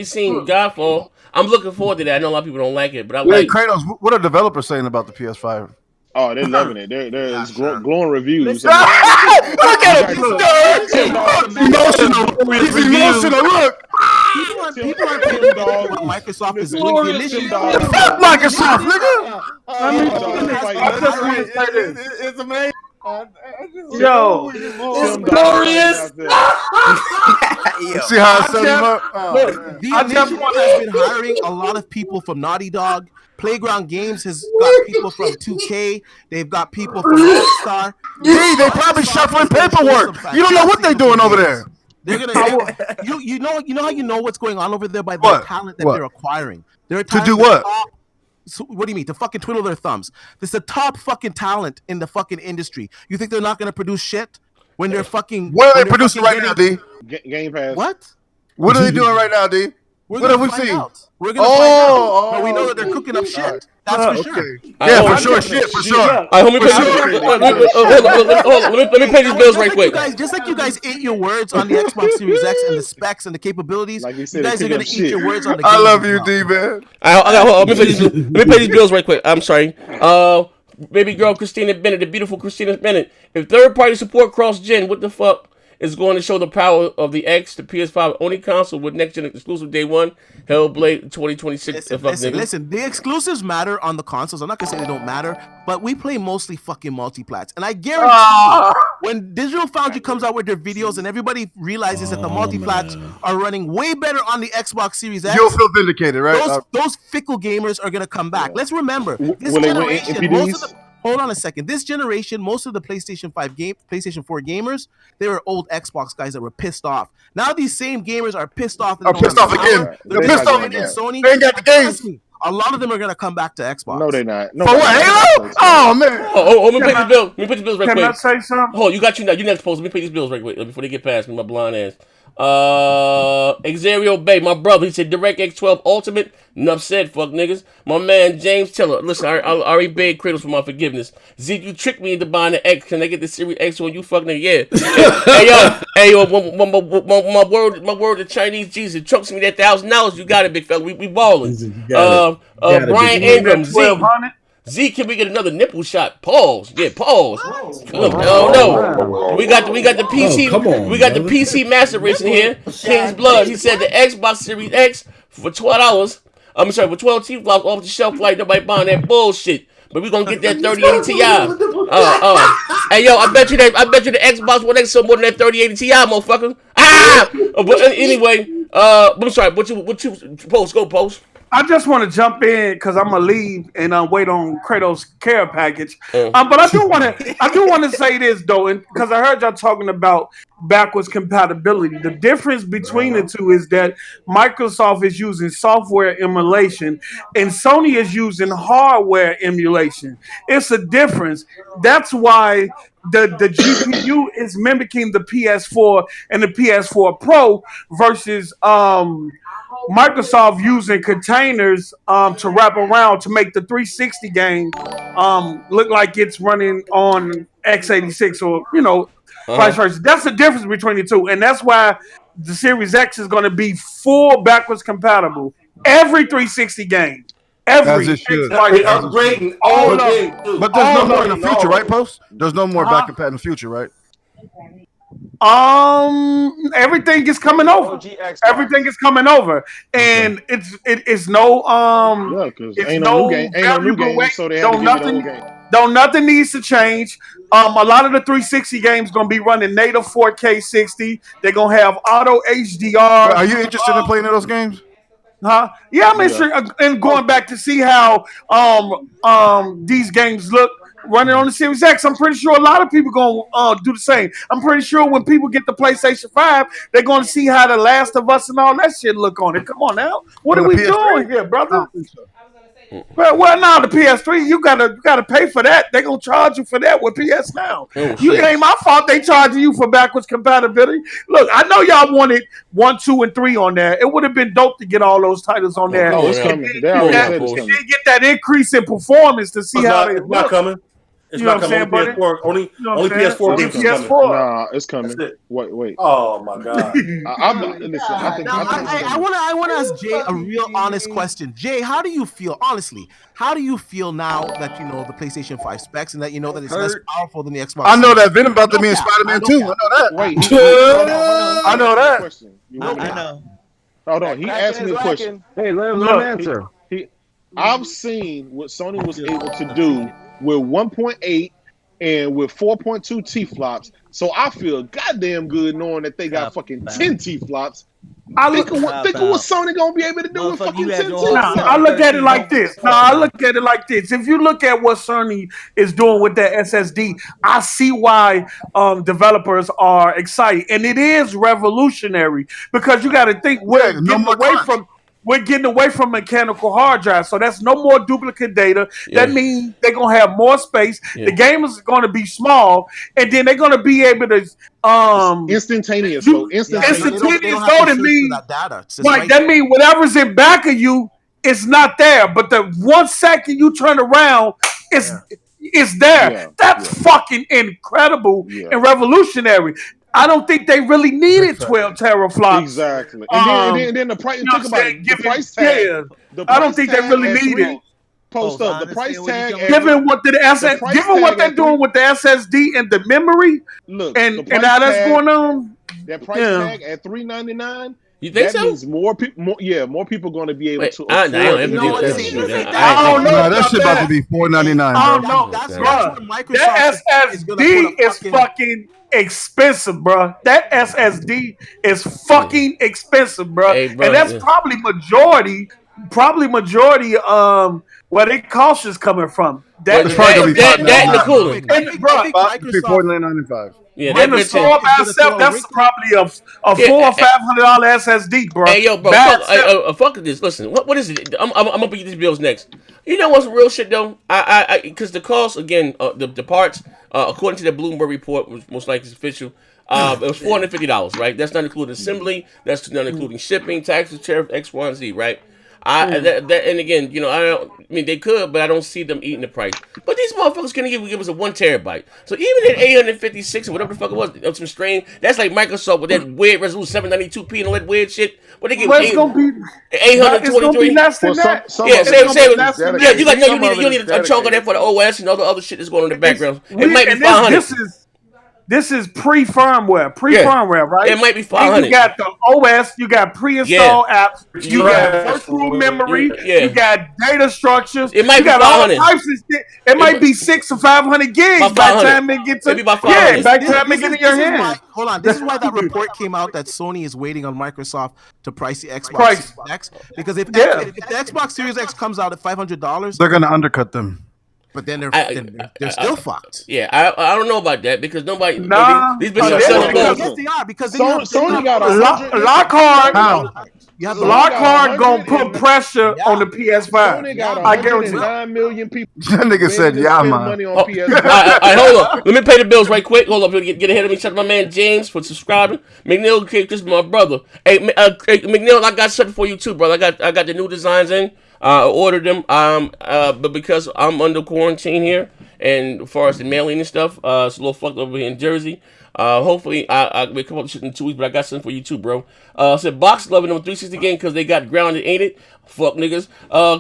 seen Godfall. I'm looking forward to that. I know a lot of people don't like it, but I like. Kratos, what are developers saying about the PS5? Oh, they're loving it. There's glowing reviews. Look at him. He's emotional. Look. People are paying dog. Microsoft is doing the initiative. Fuck Microsoft, nigga. It's amazing. Yo, it's glorious. See how I set him up? The initiative has been hiring a lot of people from Naughty Dog. Playground Games has got people from 2K. They've got people from Rockstar. They probably shuffling paperwork. You don't know what they're doing over there. They're gonna. You know how you know what's going on over there by the talent that they're acquiring. They're to do what? So what do you mean? To fucking twiddle their thumbs. This is the top fucking talent in the fucking industry. You think they're not gonna produce shit when they're fucking? What are they producing right now, D? Game Pass. What? What are they doing right now, D? What have we seen? We're gonna find out. But we know that they're cooking up shit. That's for sure. Yeah, for sure. Shit, for sure. Let me pay these bills right quick. Just like you guys ate your words on the Xbox Series X and the specs and the capabilities, you guys are gonna eat your words on the. I love you, D man. Let me pay these bills right quick. I'm sorry. baby girl Christina Bennett, the beautiful Christina Bennett. If third-party support cross-gen, what the fuck is going to show the power of the X, the PS5 only console with next-gen exclusive day one, Hellblade 2026. Listen, the exclusives matter on the consoles. I'm not gonna say they don't matter, but we play mostly fucking multiplats. And I guarantee you, when Digital Foundry comes out with their videos and everybody realizes that the multiplats are running way better on the Xbox Series X, you'll feel vindicated, right? Those fickle gamers are gonna come back. Let's remember, this generation, hold on a second. This generation, most of the PlayStation 4 gamers, they were old Xbox guys that were pissed off. Now these same gamers are pissed off. They're pissed off again. They're pissed off again. Sony, they ain't got the games. A lot of them are gonna come back to Xbox. No, they're not. For what, Halo? Oh man. Let me pay these bills. Let me pay these bills right quick. Can I say something? Hold, you next post. Let me pay these bills right quick before they get past me, my blind ass. Xario Bay, my brother, he said DirectX 12 Ultimate. Enough said, fuck niggas. My man James Tiller, listen, I already begged Kratos for my forgiveness. Zeke, you tricked me into buying the X. Can I get the Series X on you, fuck nigga? Yeah. hey yo, my word to Chinese Jesus. Trucks me that $1,000. You got it, big fella. We balling. Brian Ingram, Z, can we get another nipple shot? Pause. Yeah, pause. No. We got the PC. We got the PC Master Race in here. King's Blood. He said the Xbox Series X for $12. I'm sorry, for 12 T-flops off the shelf like nobody buying that bullshit. But we gonna get that 3080 Ti. Hey yo, I bet you the Xbox One X sold more than that 3080 Ti, motherfucker. But anyway, I'm sorry. What you post? Go post. I just want to jump in because I'm gonna leave and wait on Kratos' care package. But I do want to say this though, because I heard y'all talking about backwards compatibility. The difference between the two is that Microsoft is using software emulation and Sony is using hardware emulation. It's a difference. That's why the GPU is mimicking the PS4 and the PS4 Pro versus Microsoft using containers to wrap around to make the 360 game look like it's running on x86 or vice versa. That's the difference between the two, and that's why the Series X is going to be full backwards compatible. Every 360 game. Every upgrading all of them. But there's no more in the future, right, Post? There's no more back compatible in the future, right? Everything is coming over. Everything is coming over, and it's no ain't no new game, so they have to give it a new game. Don't nothing needs to change. A lot of the 360 games gonna be running native 4K 60. They're gonna have auto HDR. Are you interested in playing those games? Huh? Yeah, I'm interested in going back to see how these games look running on the Series X. I'm pretty sure a lot of people gonna do the same. I'm pretty sure when people get the PlayStation 5, they're gonna see how The Last of Us and all that shit look on it. Come on now, what are we doing here, brother? Well, now the PS3, you gotta pay for that. They're gonna charge you for that with PS Now. It ain't my fault they charging you for backwards compatibility. Look, I know y'all wanted 1, 2, and 3 on there. It would have been dope to get all those titles on there. Oh, it's coming. They already said it's coming. Get that increase in performance to see how they look. Not coming. It's not coming. Only PS4 games is coming. Nah, it's coming. Wait. Oh my god. I want to ask Jay a real honest question. Jay, how do you feel? Honestly, how do you feel now that you know the PlayStation 5 specs and that you know that it's less powerful than the Xbox? I know that Venom about to be in Spider-Man 2. I know that. Wait. I know that. I know. Hold on. He asked me a question. Hey, let him answer. I've seen what Sony was able to do with 1.8 and with 4.2 T-flops. So I feel goddamn good knowing that they got fucking 10 T-flops. Think of what Sony gonna be able to do with fucking 10 T-flops. I look at it like this. If you look at what Sony is doing with that SSD, I see why developers are excited. And it is revolutionary because you got to think we're getting away from mechanical hard drives, so that's no more duplicate data. That means they're gonna have more space. The gamers are gonna be small, and then they're gonna be able to instantaneous. Instantaneous voting means that means whatever's in back of you is not there, but the 1 second you turn around, it's there. Yeah. That's fucking incredible and revolutionary. I don't think they really needed 12 teraflops. Exactly. And then the price. Think about it. The price tag. I don't think they really needed it. Post up the price tag. Given what they're doing with the SSD and the memory, and how that's going on, that price tag at $399. You think that so? means more people. More people going to be able to afford. I don't know. That shit about to be $499. I don't know. That's what Microsoft. That SSD is fucking expensive, bro. That SSD is fucking expensive, bro. Hey, bro, and that's probably majority. Where the cost is coming from. That and the cooling. $499.95. Yeah, and the store by itself, that's probably a $400 or $500 SSD, bro. Hey, yo, bro, fuck this. Listen, what is it? I'm gonna get these bills next. You know what's real shit though? Because the cost again, the parts, according to the Bloomberg report, which most likely is official. It was $450, right? That's not including assembly. That's not including shipping, taxes, tariff, X, Y, and Z, right? And again, you know, I mean, they could, but I don't see them eating the price. But these motherfuckers gonna give us a 1 terabyte. So even at 856 or whatever the fuck it was, some strain. That's like Microsoft with that weird resolution 792p and all that weird shit. What they give? It's gonna be 823. Less than that. You need a chunk of that for the OS and all the other shit that's going on in the background. It might be 500. This is pre-firmware, right? It might be 500. You got the OS, you got pre-installed apps, you got virtual memory, you got data structures. It might be 500. All types of shit. It might be 600 or 500 gigs by the time it gets to by the time it gets in your hand. Hold on, this is why that report came out that Sony is waiting on Microsoft to price the Xbox Series X. Because if the Xbox Series X comes out at $500, they're gonna undercut them. But then they're still fucked. Yeah, I don't know about that because nobody. Nah, these bitches are selling guns. Yes, they are because Sony got Lockhart gonna put pressure on the PS5. I guarantee. 9 million people. That nigga said, "Yeah, man." Money on PS5. Hold up. Let me pay the bills right quick. Hold up. Get ahead of me. Shout out to my man James for subscribing. McNeil, this is my brother. Hey, McNeil, I got something for you too, brother. I got the new designs in. I ordered them, but because I'm under quarantine here, and as far as the mailing and stuff, it's a little fucked over here in Jersey. Hopefully, I will come up with shit in 2 weeks, but I got something for you too, bro. Said Box loving them 360 game because they got grounded, ain't it? Fuck niggas.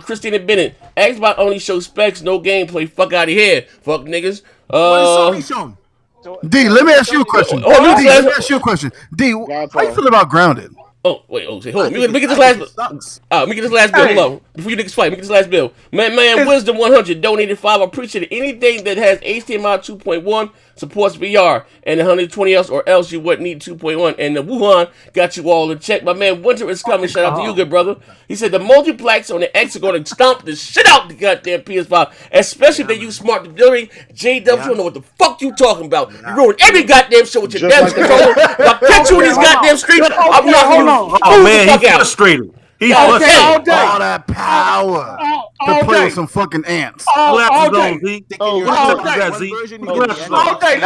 Christina Bennett, Xbox only shows specs, no gameplay. Fuck out of here. Fuck niggas. What is Sony showing? D, let me ask you a question. D, let me ask you a question. D, how you feel about Grounded? Oh, wait, hold on. Let me get this last bill. Hold on. Before you niggas fight, let me get this last bill. Man, Wisdom 100 donated 5. I appreciate it. Anything that has HDMI 2.1 supports VR, and 120 else, or else you wouldn't need 2.1. And the Wuhan got you all in check. My man Winter is coming. Shout out to you, good brother. He said the multiplex on the X are going to stomp the shit out the goddamn PS5, especially if they use smart delivery. JW, you don't know what the fuck you talking about. You ruin every goddamn show with your damn controller. I'll catch you in these goddamn streets. I'm not holding on. Oh man, he's frustrated. He's frustrated. All that power to play with some fucking ants. All day. Let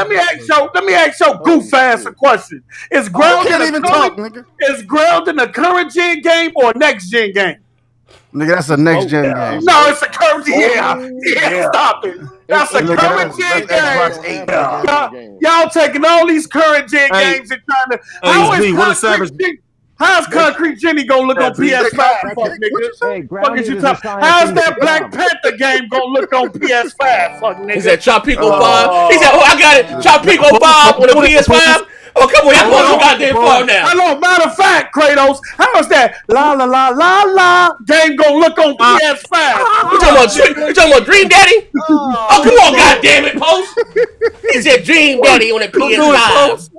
me ask your goof ass a question. Is Grounded Is Grounded a current gen game or a next gen game? Nigga, that's a next gen game. No, it's a current gen. Yeah, stop it. That's a current gen game. Y'all taking all these current gen games and trying to. How's Concrete Jenny gonna look on PS5? Fuck nigga. How's that Black Panther game gonna look on PS5? Fuck nigga. He said Tropico 5. He said, oh, I got it. Tropico 5 on the PS5. Oh, come on, y'all going too goddamn far now. Hello, matter of fact, Kratos, how's that la la la la la game gonna look on PS5? You talking about Dream Daddy? Oh, come on, goddamn it, Post. He said Dream Daddy on the PS5.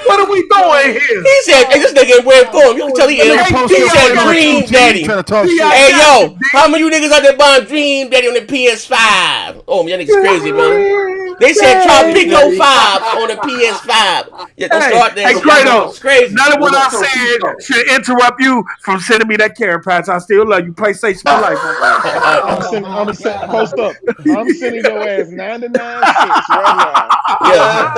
What are we doing here? He said, hey, this nigga in red form. You can tell he is. He said Dream Daddy. Hey, yo, how many of you niggas out there buying Dream Daddy on the PS5? Oh, man, y'all niggas crazy, man. They said Tropico 5 on the PS5. Yeah, don't start there. Hey, Kratos, it's crazy. None of what I said should interrupt you from sending me that carrot patch. I still love you. PlayStation for life. I'm sending your ass 99 cents right now. Yeah.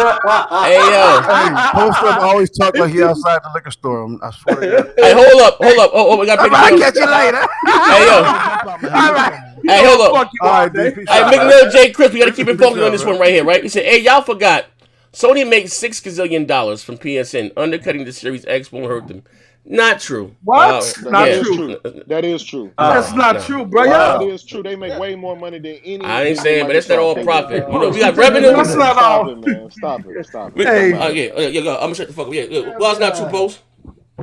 Hey, yo. Hey, Post Up always talk like he outside the liquor store. I swear to God. Hey, hold up. Oh, we got to I'll catch you later. Hey, yo. All right. Hey, hold up. All right, hey, McNeil J. Chris, we got to keep it focused on this one right here, right? He said, hey, y'all forgot. Sony makes $6 gazillion from PSN. Undercutting the Series X won't hurt them. Not true. What? Not true. That is true. That's not true, bro. That is true. They make way more money than any. I ain't saying, but it's not all profit. You know, we got That's revenue. not all. Stop it, man. Stop it. Hey. I'm gonna shut the fuck up. Yeah. Well, it's not true, Post.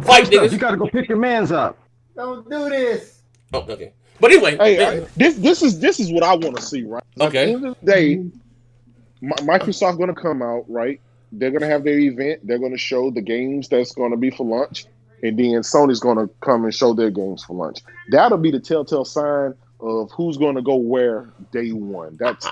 Fight, niggas. You gotta go pick your mans up. Don't do this. Oh, okay. But anyway, hey, this is what I want to see, right? Okay. At the end of the day, Microsoft gonna come out, right? They're gonna have their event. They're gonna show the games that's gonna be for launch, and then Sony's gonna come and show their games for launch. That'll be the telltale sign of who's gonna go where day one. That's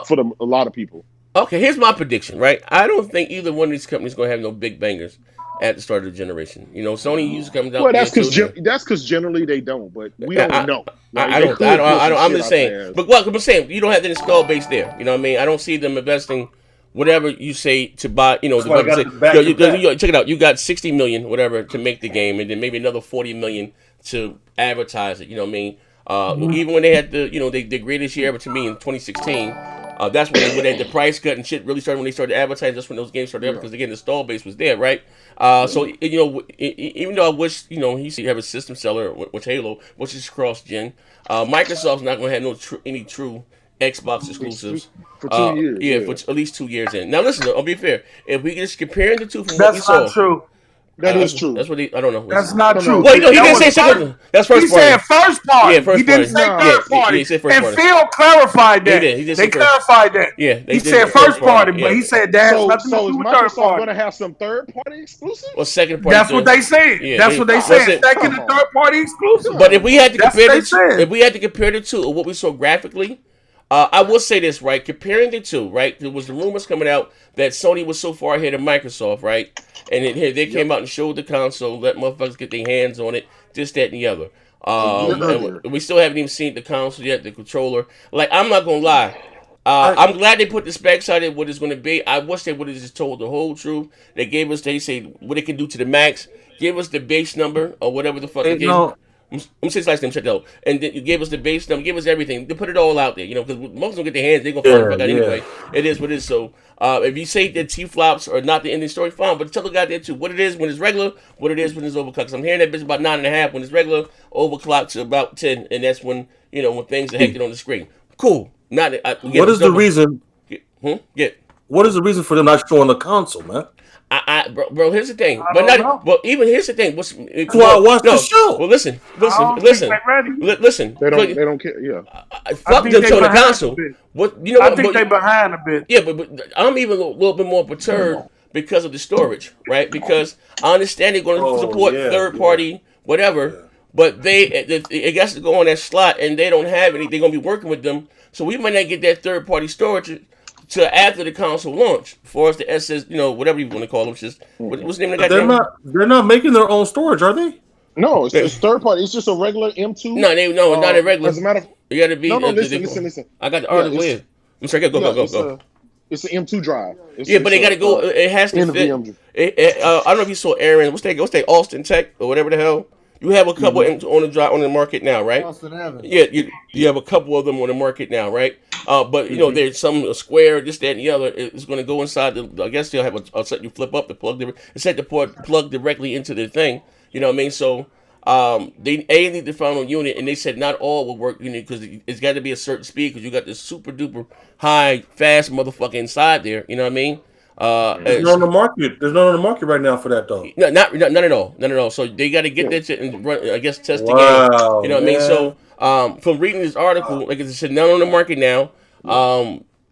for a lot of people. Okay, here's my prediction, right? I don't think either one of these companies gonna have no big bangers at the start of the generation. You know, Sony usually comes out. Well, that's because generally they don't, but we don't know. Like, I don't. I'm just saying. But what I'm saying, you don't have the install base there. You know what I mean? I don't see them investing whatever you say to buy. You know, check it out. You got 60 million, whatever, to make the game, and then maybe another 40 million to advertise it. You know what I mean? Even when they had the greatest year ever to me in 2016. That's when they had the price cut and shit really started when they started advertising. That's when those games started because again the install base was there, right? So even though I wish he have a system seller with Halo, which is cross gen, Microsoft's not going to have any true Xbox exclusives for 2 years. Yeah, for at least 2 years in. Now listen, I'll be fair. If we just comparing the two from what we saw, that's not true. That is true. That's what I don't know. That's not true. Well, he didn't say second. That's first party. He said first party. Yeah, first he didn't say third party. He said first party. And Phil clarified that. He did they clarified that. Yeah, he said first party, but he said that has nothing to do with third Microsoft party. going to have some third party exclusives? Well, second party. That's what they said. That's what they said. Second and third party exclusive. But if we had to compare the two, of what we saw graphically. I will say this, right? Comparing the two, right? There was the rumors coming out that Sony was so far ahead of Microsoft, right? And they came out and showed the console, let motherfuckers get their hands on it, this, that, and the other. And we still haven't even seen the console yet, the controller. Like, I'm not gonna lie. I'm glad they put the specs out there, what it's gonna be. I wish they would have just told the whole truth. They say what it can do to the max. Give us the base number or whatever the fuck it is. I'm saying last name, check it out. And then you gave us the base number, give us everything. They put it all out there, because most of them get their hands, they're going to find the fuck out anyway. It is what it is. So, if you say that T-flops are not the ending story, fine, but tell the guy there too what it is when it's regular, what it is when it's overclocked. I'm hearing that bitch about 9.5 when it's regular, overclocked to about 10, and that's when, when things are hectic on the screen. Cool. What is the reason? What is the reason for them not showing the console, man? Bro, here's the thing. Even here's the thing. That's why I watched the show. Well, listen. They don't care. Yeah. Fuck them showing the console. I think they're behind a bit. Yeah, but I'm even a little bit more perturbed because of the storage, right? Because I understand they're going to support third party, whatever, but it has to go on that slot, and they don't have any. They're going to be working with them, so we might not get that third party storage to after the console launch, for us the SS, whatever you want to call them, just what's the name of that? They're not making their own storage, are they? No, it's third party. It's just a regular M2. No, not a regular. As a matter of, you got to be. No, listen. I got the article here. I'm sorry, go. It's an M2 drive. But they got to go. It has to fit. I don't know if you saw Aaron. What's that? Austin Tech or whatever the hell. You have a couple on the market now, right? Austin Evans. Yeah, you have a couple of them on the market now, right? But there's some square, this, that, and the other. It's going to go inside. I guess they'll have a set you flip up the plug. It's set to plug directly into the thing. You know what I mean? So they need the final unit, and they said not all will work because it's got to be a certain speed because you got this super duper high fast motherfucker inside there. You know what I mean? There's none on the market. There's none on the market right now for that though. No, none at all. So they got to get that shit and run. I guess test the game. You know what I mean? So from reading this article, like I said, none on the market now.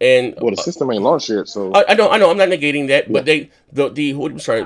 And the system ain't launched yet, so I know. I'm not negating that, but the them joints. I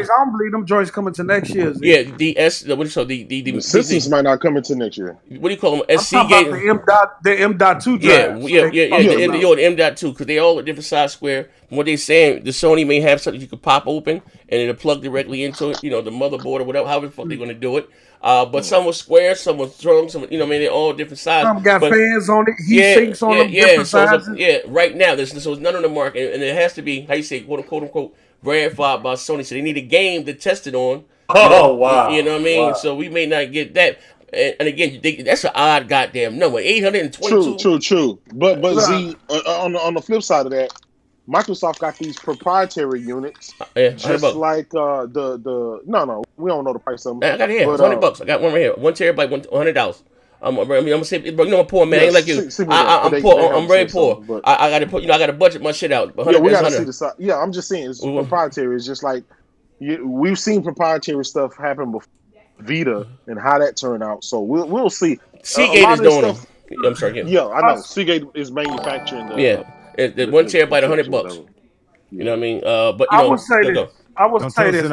don't believe them joints coming to next year. The systems might not come into next year. What do you call them? SC gate. The M.2 drives. The M.2 because they all a different size square. What they saying, the Sony may have something you could pop open and it'll plug directly into it. The motherboard or whatever. However the fuck they're gonna do it. But some were square, some were strong, some they're all different sizes. Some got fans on it, heat sinks on them, different sizes. Right now there's none on the market, and it has to be how you say quote unquote verified by Sony. So they need a game to test it on. Oh wow! You know what I mean? Wow. So we may not get that. And again, that's an odd goddamn number. 822. True. But Z on the flip side of that, Microsoft got these proprietary units, just like we don't know the price of them. I got it here. It's $100. I got one right here. 1 terabyte, $100. I'm gonna say, bro, you know I'm poor, man. I ain't like you. I'm poor. I'm very poor. I gotta put, I gotta budget my shit out. Yeah, we gotta see the size. Yeah, I'm just saying, it's proprietary. It's just like we've seen proprietary stuff happen before, Vita, and how that turned out. So we'll see. Seagate is doing it. I'm sorry. Yeah, I know. Seagate is manufacturing. The 1 terabyte, $100. You know what I mean? But you know, I would say this.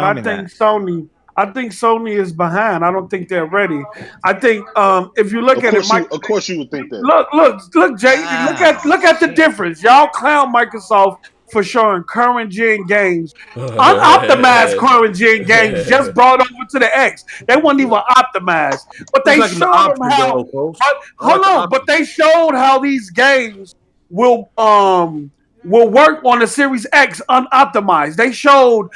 I think Sony is behind. I don't think they're ready. I think if you look at it, of course you would think that. Look, Jay. Look at the difference. Y'all clown Microsoft for showing current gen games, unoptimized current gen games, just brought over to the X. They weren't even optimized, but they showed them how. But they showed how these games will work on the Series X unoptimized. They showed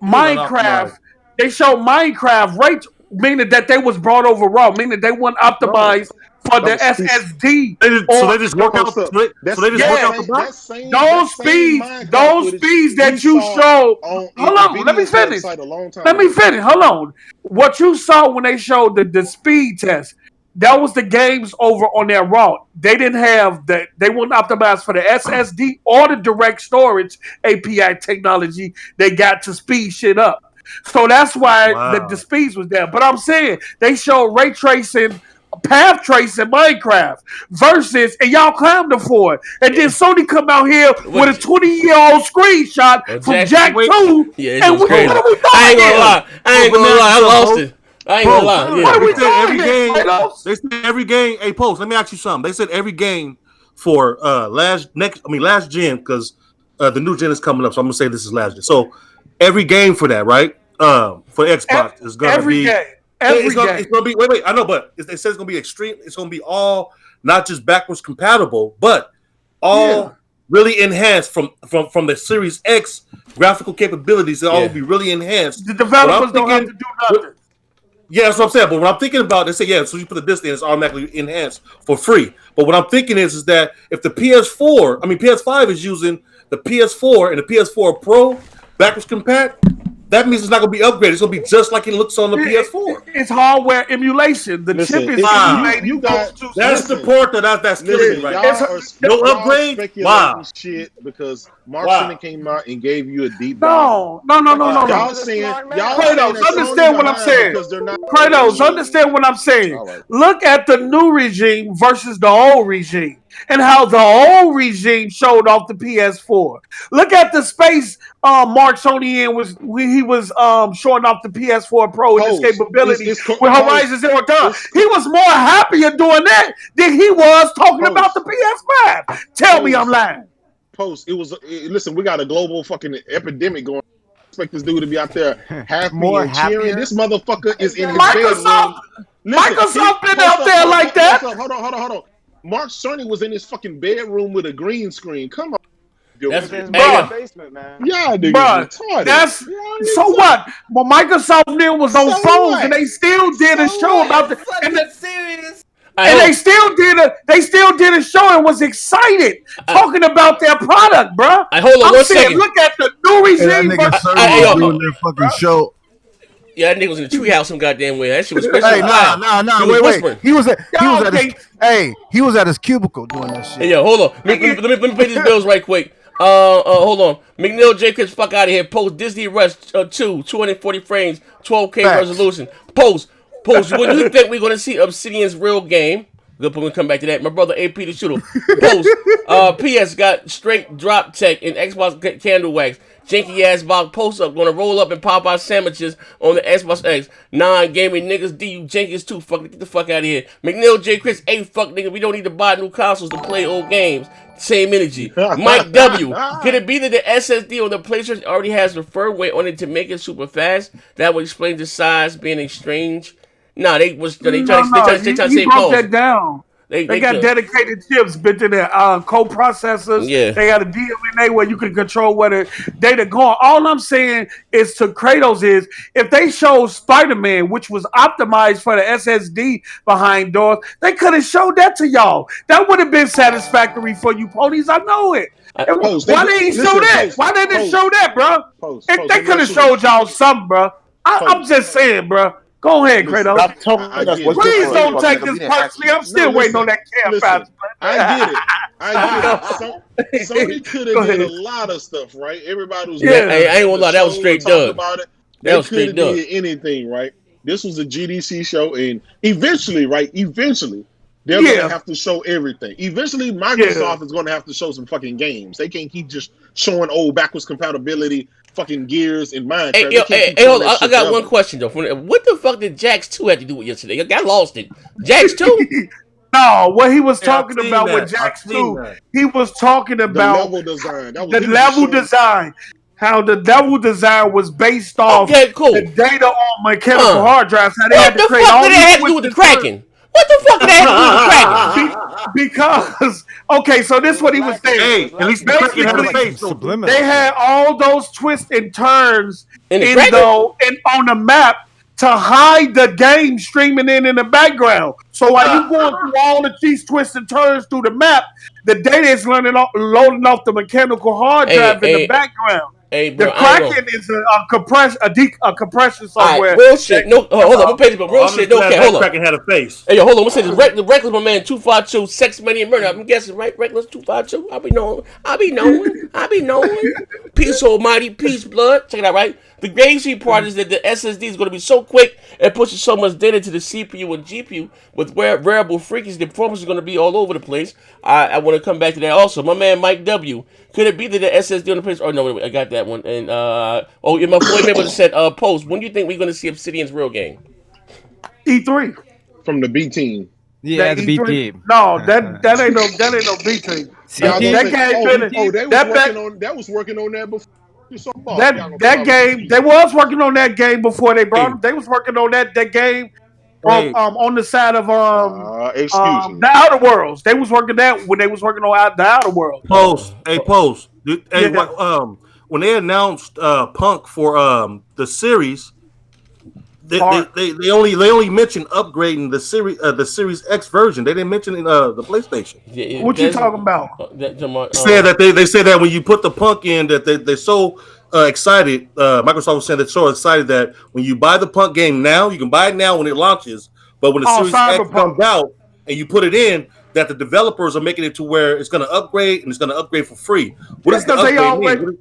Minecraft. They showed Minecraft meaning that they was brought over raw, meaning they weren't optimized for the SSD. So they just work out. So they just work out the box. Those speeds that you showed. Hold on, let me finish. Hold on. What you saw when they showed the speed test, that was the games over on their raw. They didn't have that. They weren't optimized for the SSD or the direct storage API technology. They got to speed shit up. So that's why the speeds was there. But I'm saying they showed ray tracing, path tracing Minecraft versus, and y'all clowned them for it. And then Sony come out here with a 20-year-old screenshot from Jack 2. Yeah, and what are we doing? I ain't gonna lie. I lost it. I ain't gonna lie. What are we doing every game? They said every game. Hey, Post. Let me ask you something. They said every game for last gen, because the new gen is coming up. So I'm gonna say this is last gen. So every game for that, right? For Xbox is gonna be every game. It's gonna be wait. I know, but it says it's gonna be extreme. It's gonna be all not just backwards compatible, but all really enhanced from the Series X graphical capabilities. They all will be really enhanced. The developers don't have to do nothing. Yeah, that's what I'm saying. But what I'm thinking about, they say, so you put the disc in, it's automatically enhanced for free. But what I'm thinking is that if the PS5 is using the PS4 and the PS4 Pro backwards compat, that means it's not going to be upgraded. It's going to be just like it looks on the PS4. It's hardware emulation. The chip is emulating. That's the part that's killing me right now. No upgrade? Wow. Shit, because Mark Cerny came out and gave you a deep dive. No. Y'all saying, Kratos, understand what I'm saying. Kratos, understand what I'm saying. Right. Look at the new regime versus the old regime, and how the old regime showed off the PS4. Look at the space Mark Sony he was showing off the PS4 Pro and its capability with Horizon Zero Dawn. He was more happier doing that than he was talking about the PS5. Tell me I'm lying. Listen, we got a global fucking epidemic going. Expect this dude to be out there happy and cheering. This motherfucker is in his bedroom. Microsoft been out there like that. Hold on. Mark Cerny was in his fucking bedroom with a green screen. Come on. That's his basement, man. Yeah, nigga. That's so what? Well, Microsoft then was on phones, and they still did a show about serious. And they still did a show and was excited talking about their product, bro. Hold on one second. Look at the new regime. That nigga doing their fucking show. Yeah, that nigga was in the treehouse some goddamn way. That shit was special. Hey, nah. Wait. He was at his cubicle doing that shit. Hey, yo, hold on. Let me pay these bills right quick. Hold on. McNeil Jacobs, fuck out of here. Post Disney Rush 2, 240 frames, 12K resolution. Post. When do you think we're gonna see Obsidian's real game? Good, we're gonna come back to that. My brother AP the Shooter. Post. PS got straight drop tech and Xbox candle wax. Janky ass box post up. Gonna roll up and pop out sandwiches on the Xbox X. Non-gaming niggas. D, you Jenkins too. Fuck, get the fuck out of here. McNeil J. Chris, fuck nigga. We don't need to buy new consoles to play old games. Same energy. Mike W. Could it be that the SSD on the PlayStation already has the firmware on it to make it super fast? That would explain the size being strange. Nah, they trying to save costs. That down. They got dedicated chips built in their co-processors. Yeah. They got a DMNA where you can control where the data going. All I'm saying is to Kratos is if they showed Spider-Man, which was optimized for the SSD behind doors, they could have showed that to y'all. That would have been satisfactory for you ponies. I know it. Why they didn't show that? Why they didn't show that, bro? If they could have showed y'all something, bro. I'm just saying, bro. Go ahead, Kratos. Please don't take this personally. I'm still waiting on that campfire. I get it. Sony could have did a lot of stuff, right? Everybody was I ain't gonna lie, that was straight dub. About it. They could have did anything, right? This was a GDC show, and eventually, they're gonna have to show everything. Eventually, Microsoft is gonna have to show some fucking games. They can't keep just showing old backwards compatibility, fucking Gears and Minecraft. Hey, hold on. I got one question though. What the fuck did Jax 2 have to do with yesterday? I lost it. Jax 2? No, what he was talking about with Jax 2, he was talking about the level design. The level design. How the level design was based off the data on mechanical hard drives. How they had to create all these. What the fuck did that have to do with the Kraken? What the fuck did that have to do with the Kraken? Because, okay, so this is what he was saying. Hey, at least the Kraken had a face. They had all those twists and turns on the map to hide the game streaming in the background. So while you going through all of these twists and turns through the map, the data is loading off the mechanical hard drive in the background. Hey, bro, the Kraken is a compression software. Right, real shit. No, hold on. I'm page, but real shit. No, okay, hold on. Kraken had a face. Hey, yo, hold on. I'm gonna say the Reckless, my man, 252, sex, money, and murder. I'm guessing, right? Reckless 252. I be knowing. Peace, almighty, peace, blood. Check it out, right? The crazy part is that the SSD is going to be so quick and pushes so much data to the CPU and GPU with variable frequency. The performance is going to be all over the place. I want to come back to that also. My man Mike W. Could it be that the SSD on the place? Oh no, wait, I got that one. And my boy member said, post. When do you think we're going to see Obsidian's real game? E3 from the B team. Yeah, the B team. No, that ain't no B team. That was working on that before. That game, they was working on that game before they brought them. They was working on that game on the side of the Outer Worlds. They was working that when they was working on the Outer Worlds. Post. When they announced Punk for the series, they only mentioned upgrading the Series X version. They didn't mention the PlayStation. Yeah, what you talking about? They said that when you put the Punk in, that they're so excited. Microsoft was saying they're so excited that when you buy the Punk game now, you can buy it now when it launches. But when the Series X comes out and you put it in, that the developers are making it to where it's going to upgrade and it's going to upgrade for free. What does the upgrade mean?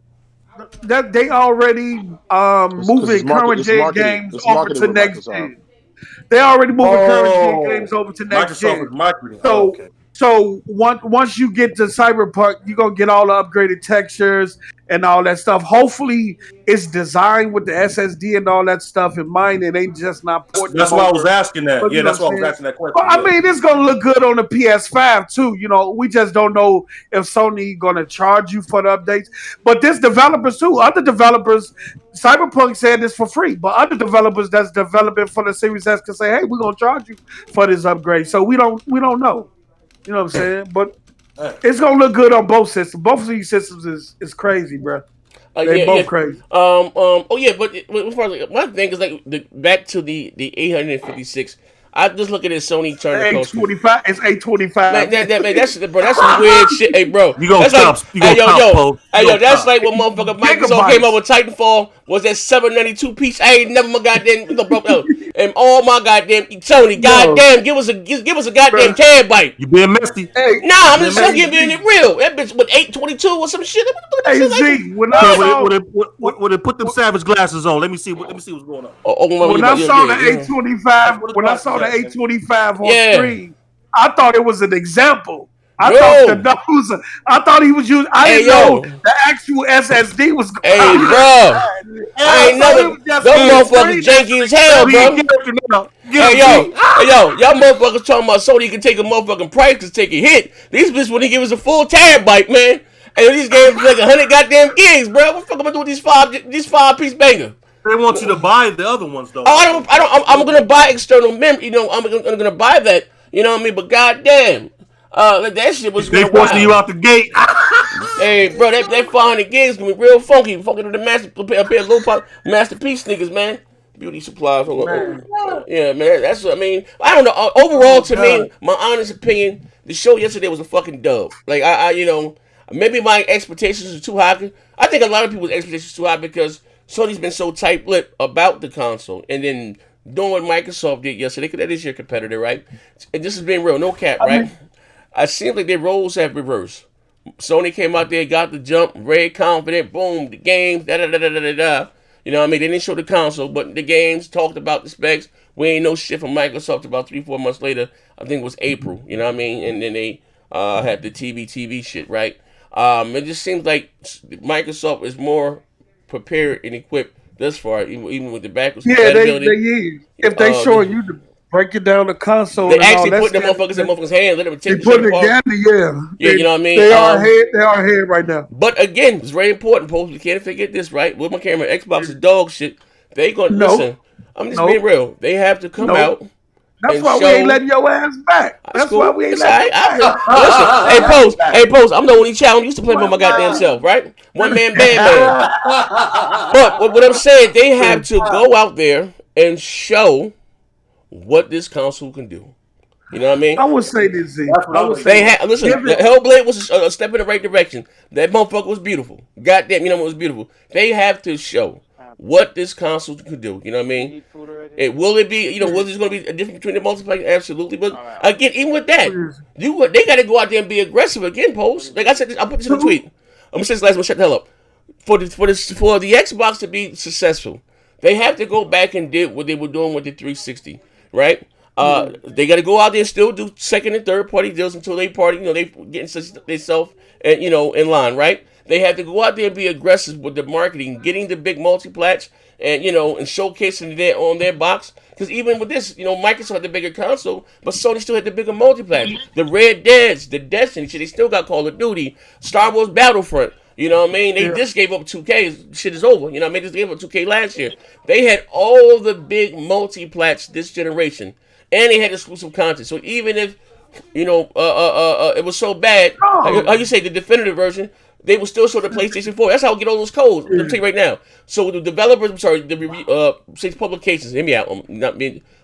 That they already moving current gen games over to next gen. They already moving current gen games over to next gen. So once you get to Cyberpunk, you're gonna get all the upgraded textures and all that stuff. Hopefully, it's designed with the SSD and all that stuff in mind. It ain't just not porting. That's why I was asking that. Yeah, that's why I was asking that question. But, I mean, it's gonna look good on the PS5 too. You know, we just don't know if Sony gonna charge you for the updates. But there's developers too. Other developers, Cyberpunk said this for free, but other developers that's developing for the Series S can say, "Hey, we're gonna charge you for this upgrade." So we don't know. You know what I'm saying? But it's gonna look good on both systems. Both of these systems is crazy, bro. They both crazy. But my thing is like back to the 856. I just look at it, Sony turning the 825. It's 825. That's some weird shit. Hey, bro. You gonna stop? That's like when motherfucker Microsoft came up with Titanfall. Was that 792 piece? I ain't never my goddamn and all my goddamn Sony. Goddamn, give us a goddamn terabyte. You being messy? Hey, nah, I'm just being it real. That bitch with 822 or some shit. Hey, Z, when it put them Savage glasses on, let me see what's going on. When I saw the 825, when I saw the 825 on screen, I thought it was an example. I thought he was using. I didn't know the actual SSD was going. Hey, bro, I ain't never. Those motherfuckers janky as hell, bro. Hey, y'all motherfuckers talking about Sony can take a motherfucking price to take a hit. These bitches wouldn't give us a full terabyte, man. And these games like 100 goddamn gigs, bro. What the fuck am I doing with these 5-piece banger? They want you to buy the other ones though. I'm gonna buy external memory. You know, I'm gonna buy that. You know what I mean? But goddamn. That shit was. They forcing you out the gate. Hey, bro, that 400 gigs gonna be real funky. Fucking with the masterpiece niggas, man. Beauty supplies. Yeah, man. That's what I mean. I don't know. Overall, to me, my honest opinion, the show yesterday was a fucking dub. Like I maybe my expectations are too high. I think a lot of people's expectations are too high because Sony's been so tight-lipped about the console, and then doing what Microsoft did yesterday, because that is your competitor, right? And this has been real, no cap, right? It seems like their roles have reversed. Sony came out there, got the jump, very confident, boom, the games, da-da-da-da-da-da. You know what I mean? They didn't show the console, but the games, talked about the specs. We ain't no shit from Microsoft about 3-4 months later. I think it was April, you know what I mean? And then they had the TV shit, right? It just seems like Microsoft is more prepared and equipped thus far, even with the backwards compatibility. If they showing you to break it down the console, they actually put the motherfuckers in motherfuckers' hands, let them take the shit apart. Yeah, you know what I mean. They are ahead right now. But again, it's very important, folks. You can't forget this, right? With my camera, Xbox is dog shit. They gonna listen. I'm just being real. They have to come out. That's why we ain't letting your ass back. That's why we ain't letting you back. Listen, hey, Post, I'm the only child who used to play by my goddamn self, right? One man, band man. But what I'm saying, they have to go out there and show what this console can do. You know what I mean? I would say this, Z. Listen, Hellblade was a step in the right direction. That motherfucker was beautiful. Goddamn, you know what was beautiful. They have to show what this console can do. You know what I mean? Will it be, will there going to be a difference between the multiplayer? Absolutely. But again, even with that, they got to go out there and be aggressive again, Post. Like I said, I'll put this in the tweet. I'm going to say this last one, shut the hell up. For the Xbox to be successful, they have to go back and do what they were doing with the 360, right? They got to go out there and still do second and third party deals until they party. They getting themselves, in line, right? They have to go out there and be aggressive with the marketing, getting the big multi-plats, and and showcasing that on their box. Because even with this, Microsoft had the bigger console, but Sony still had the bigger multi-plats. The Red Deads, the Destiny shit, they still got Call of Duty, Star Wars Battlefront. You know what I mean? They just gave up 2K. Shit is over. You know what I mean? They just gave up 2K last year. They had all the big multi-plats this generation. And they had exclusive content. So even if, it was so bad, how you say, the definitive version, they will still show the PlayStation 4. That's how I get all those codes. Let me tell you right now. So the developers, the review, say publications, hear me out,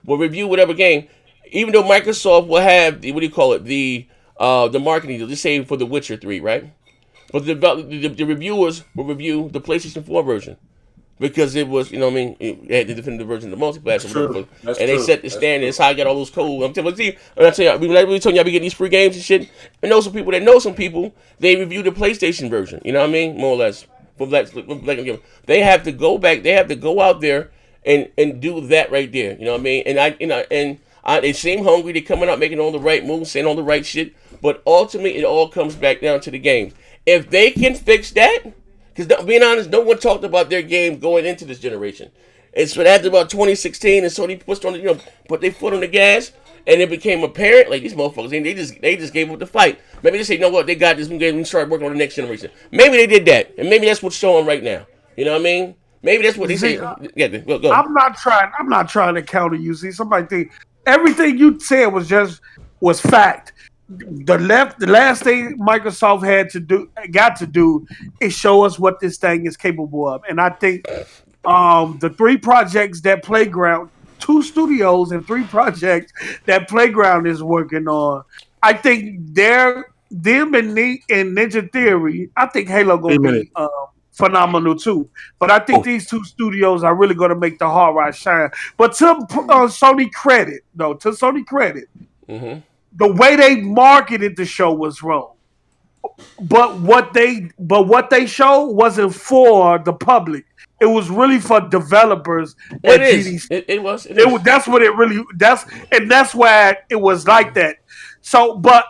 will review whatever game. Even though Microsoft will have, the marketing deal, just say for The Witcher 3, right? But the reviewers will review the PlayStation 4 version. Because it was, it had the definitive version of the multi-platform. And they set the standard. That's how I got all those codes. I'm telling you, we really telling y'all we get these free games and shit. I know some people that know some people, they review the PlayStation version. You know what I mean? More or less. They have to go back. They have to go out there and do that right there. You know what I mean? And they seem hungry. They're coming out making all the right moves, saying all the right shit. But ultimately, it all comes back down to the games. If they can fix that, because being honest, no one talked about their game going into this generation. It's what after about 2016, and Sony pushed on put their foot on the gas, and it became apparent like these motherfuckers, they just gave up the fight. Maybe they say, you know what, they got this. We can start working on the next generation. Maybe they did that, and maybe that's what's showing right now. You know what I mean? Maybe that's what they say. Yeah, go. I'm not trying to counter you. See, somebody think everything you said was fact. The last thing Microsoft got to do is show us what this thing is capable of. And I think the 3 projects that Playground, 2 studios and 3 projects that Playground is working on, I think them and Ninja Theory, I think Halo gonna be phenomenal too. But I think these 2 studios are really gonna make the hard rock shine. But to Sony credit, mm-hmm. The way they marketed the show was wrong. But what they showed wasn't for the public. It was really for developers. It was. That's what it really. That's why it was like that. So, but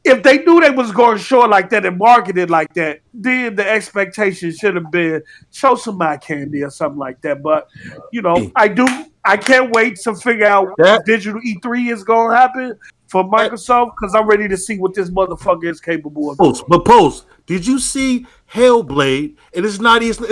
if they knew they was going to show it like that and market it like that, then the expectation should have been show some eye candy or something like that. But I can't wait to figure out what digital E3 is going to happen for Microsoft, because I'm ready to see what this motherfucker is capable of. Post, did you see Hellblade? And it's not easy.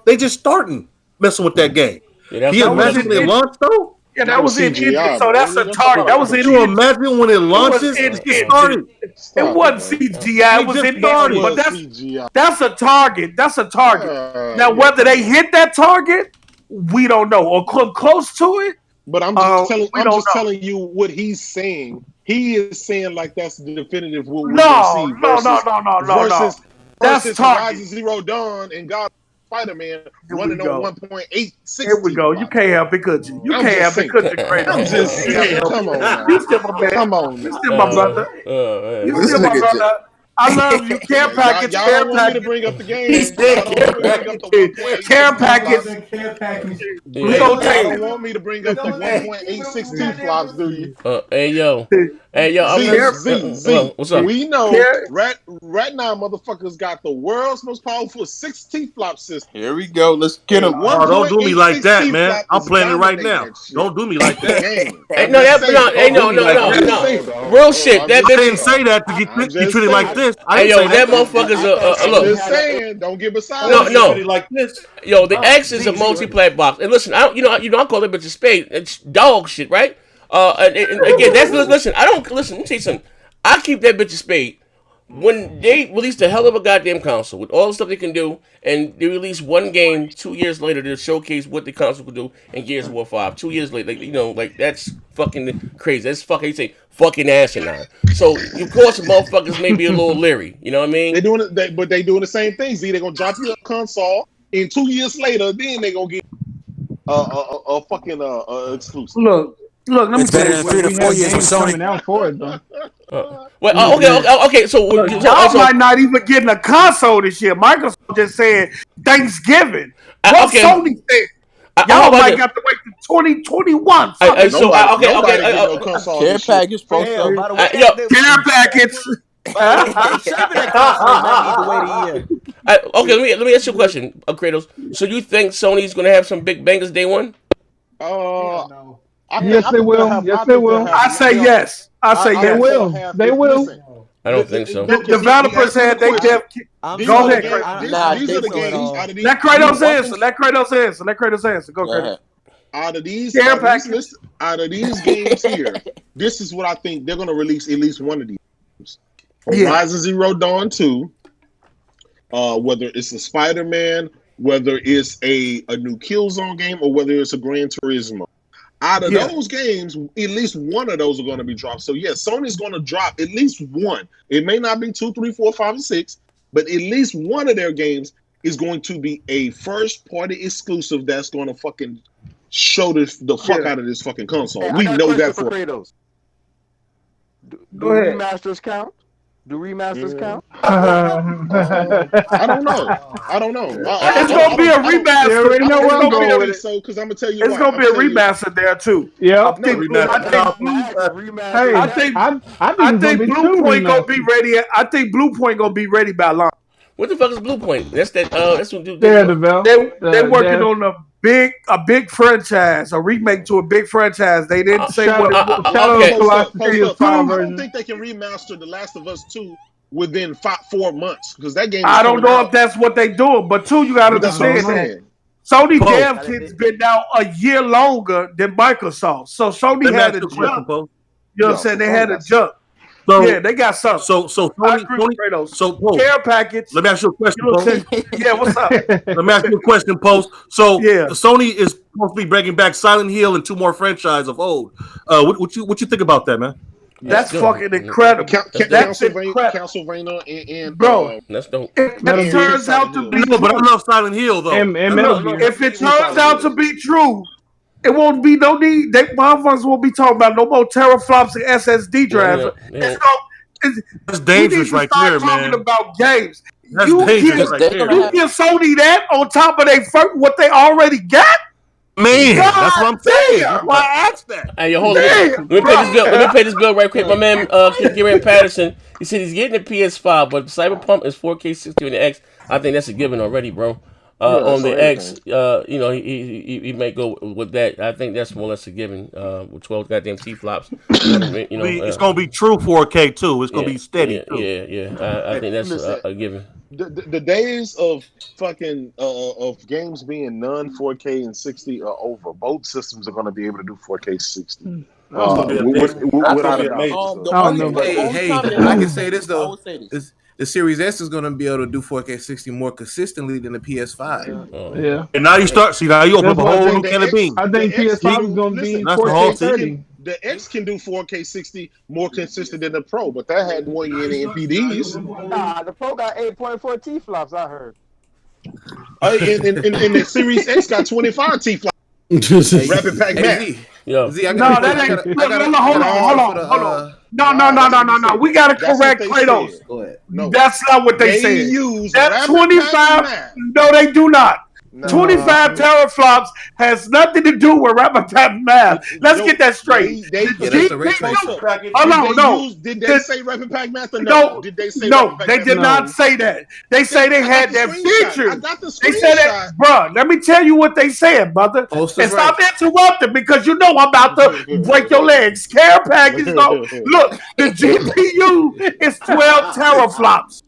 They just starting messing with that game. Yeah, do you imagine when it launched though? Yeah, that was in CGI, so that's a target. That was in. You imagine when it launches? It started. It wasn't CGI. It was in started. But that's a target. That's a target. Now, whether they hit that target, we don't know, or come close to it. But I'm just telling you what he's saying. He is saying like that's the definitive what we're going to see. No. Versus That's Horizon Zero Dawn and God Spider-Man running on 1.86. Here we go. You can't help it, could you? You can't help it, could you, Kratos? I'm just saying. Come on now. You still my man. Come on. You still my brother. You This still my nigga brother. I love you. Care package. Y'all Care don't want me to package. bring up the game. Y'all don't want me to bring up the 1.86. Care package. We gonna take Y'all don't want me to bring up the 1.86 T-flops, do you? Hey yo, Z, what's up? we know right now, motherfuckers got the world's most powerful 6 T-flop system. Here we go. Let's get him. Oh, don't do me like that, man. I'm playing it right now. Don't do me like that. No. Real shit. That bitch didn't say that to get treated like this. Hey yo, that motherfucker's look. Just saying, don't give us No. Like this. Yo, the X is a multi-plat box, and listen, I call it bitch a spade. It's dog shit, right? And again, listen. Let me tell you something. I keep that bitch a spade. When they released a hell of a goddamn console with all the stuff they can do, and they released one game 2 years later to showcase what the console could do in Gears of War 5. 2 years later, that's fucking crazy. That's fucking asinine. So of course, motherfuckers may be a little leery. You know what I mean? They're doing it, but they doing the same thing. Z, they're gonna drop you a console, and 2 years later, then they gonna get a fucking exclusive. Look, let me it's better than 3 to 4 years with Sony. Coming out for it though. Okay. So y'all might not even get a console this year. Microsoft just said Thanksgiving. What Sony said? Y'all might have to wait till 2021. Care package, care package. Okay, let me ask you a question, Kratos. So you think Sony's gonna have some big bangers day one? Yes, they will. Yes, they will. I say yes. They will. They will. I don't think so. The developers had they dev. Go ahead. Let Kratos answer. Go ahead. Out of these games here, this is what I think they're going to release at least one of these games. Horizon Zero Dawn 2, whether it's a Spider-Man, whether it's a new Killzone game, or whether it's a Gran Turismo. Out of those games, at least one of those are going to be dropped. So, yes, Sony's going to drop at least one. It may not be 2, 3, 4, 5, and 6, but at least one of their games is going to be a first-party exclusive that's going to fucking show the fuck out of this fucking console. Hey, we know that for Kratos. Do remasters count? Do remasters count? I don't know. It's gonna be a remaster. You already know where I'm going with it. So, because I'm gonna tell you, it's gonna be a remaster there too. Yeah. I think Blue Point gonna be ready. I think Blue Point gonna be ready by launch. What the fuck is Blue Point? That's what they're working on a big franchise, a remake to a big franchise. They didn't say what it was. I don't think they can remaster The Last of Us 2 within 4 months because that game. I don't know if that's what they doing, but two, you got to understand that Sony dev kit's been out a year longer than Microsoft, so Sony had a jump. You know what I'm saying? They had a jump. So, yeah, they got something. So Sony, care package. Let me ask you a question, Post. Yeah, what's up? Let me ask you a question, Post. So Sony is supposed to be bringing back Silent Hill and 2 more franchises of old. What you think about that, man? That's fucking incredible. That's Castlevania and bro. That's dope. If it turns out to be, but I love Silent Hill though. If it turns out to be true, it won't be no need. They motherfuckers won't be talking about no more teraflops and SSD drives. It's dangerous right there, man. Talking about games. That's dangerous right there. You give Sony that on top of what they already got. Man, that's what I'm saying. That's why I asked that. Hey, hold on. Let me pay this bill right quick. My man, Gary Patterson, he said he's getting a PS5, but Cyberpunk is 4K 60 on the X. I think that's a given already, bro. On the X, he may go with that. I think that's more or less a given. With 12 goddamn T-flops, it's gonna be true 4K too. It's gonna be steady. Yeah. I think that's a given. The days of fucking of games being none 4K and 60 are over. Both systems are going to be able to do 4K 60. Without a doubt. Hey, I can say this though. The Series S is going to be able to do 4K 60 more consistently than the PS5. Yeah. And now you open up a whole new can of beans. I think PS5 is going to be 4K 30. The X can do 4K 60 more consistent than the Pro, but that had 1 year in NPDs. Nah, the Pro got 8.4 T-flops, I heard. And the Series X got 25 T flops. Rapid Pack Max. No, that ain't. Hold on. No. We gotta correct Kratos. No, that's not what they said. Use that 25. No, they do not. 25 teraflops has nothing to do with Rapid Pack Math. Let's get that straight. Did they say Rapid Pack Math or no? Did they say they did not say that. They say they had that feature. I got the screenshot. They said that, bro. Let me tell you what they said, brother. And stop interrupting because you know I'm about to break your legs. Care package though. Look, the GPU is 12 teraflops.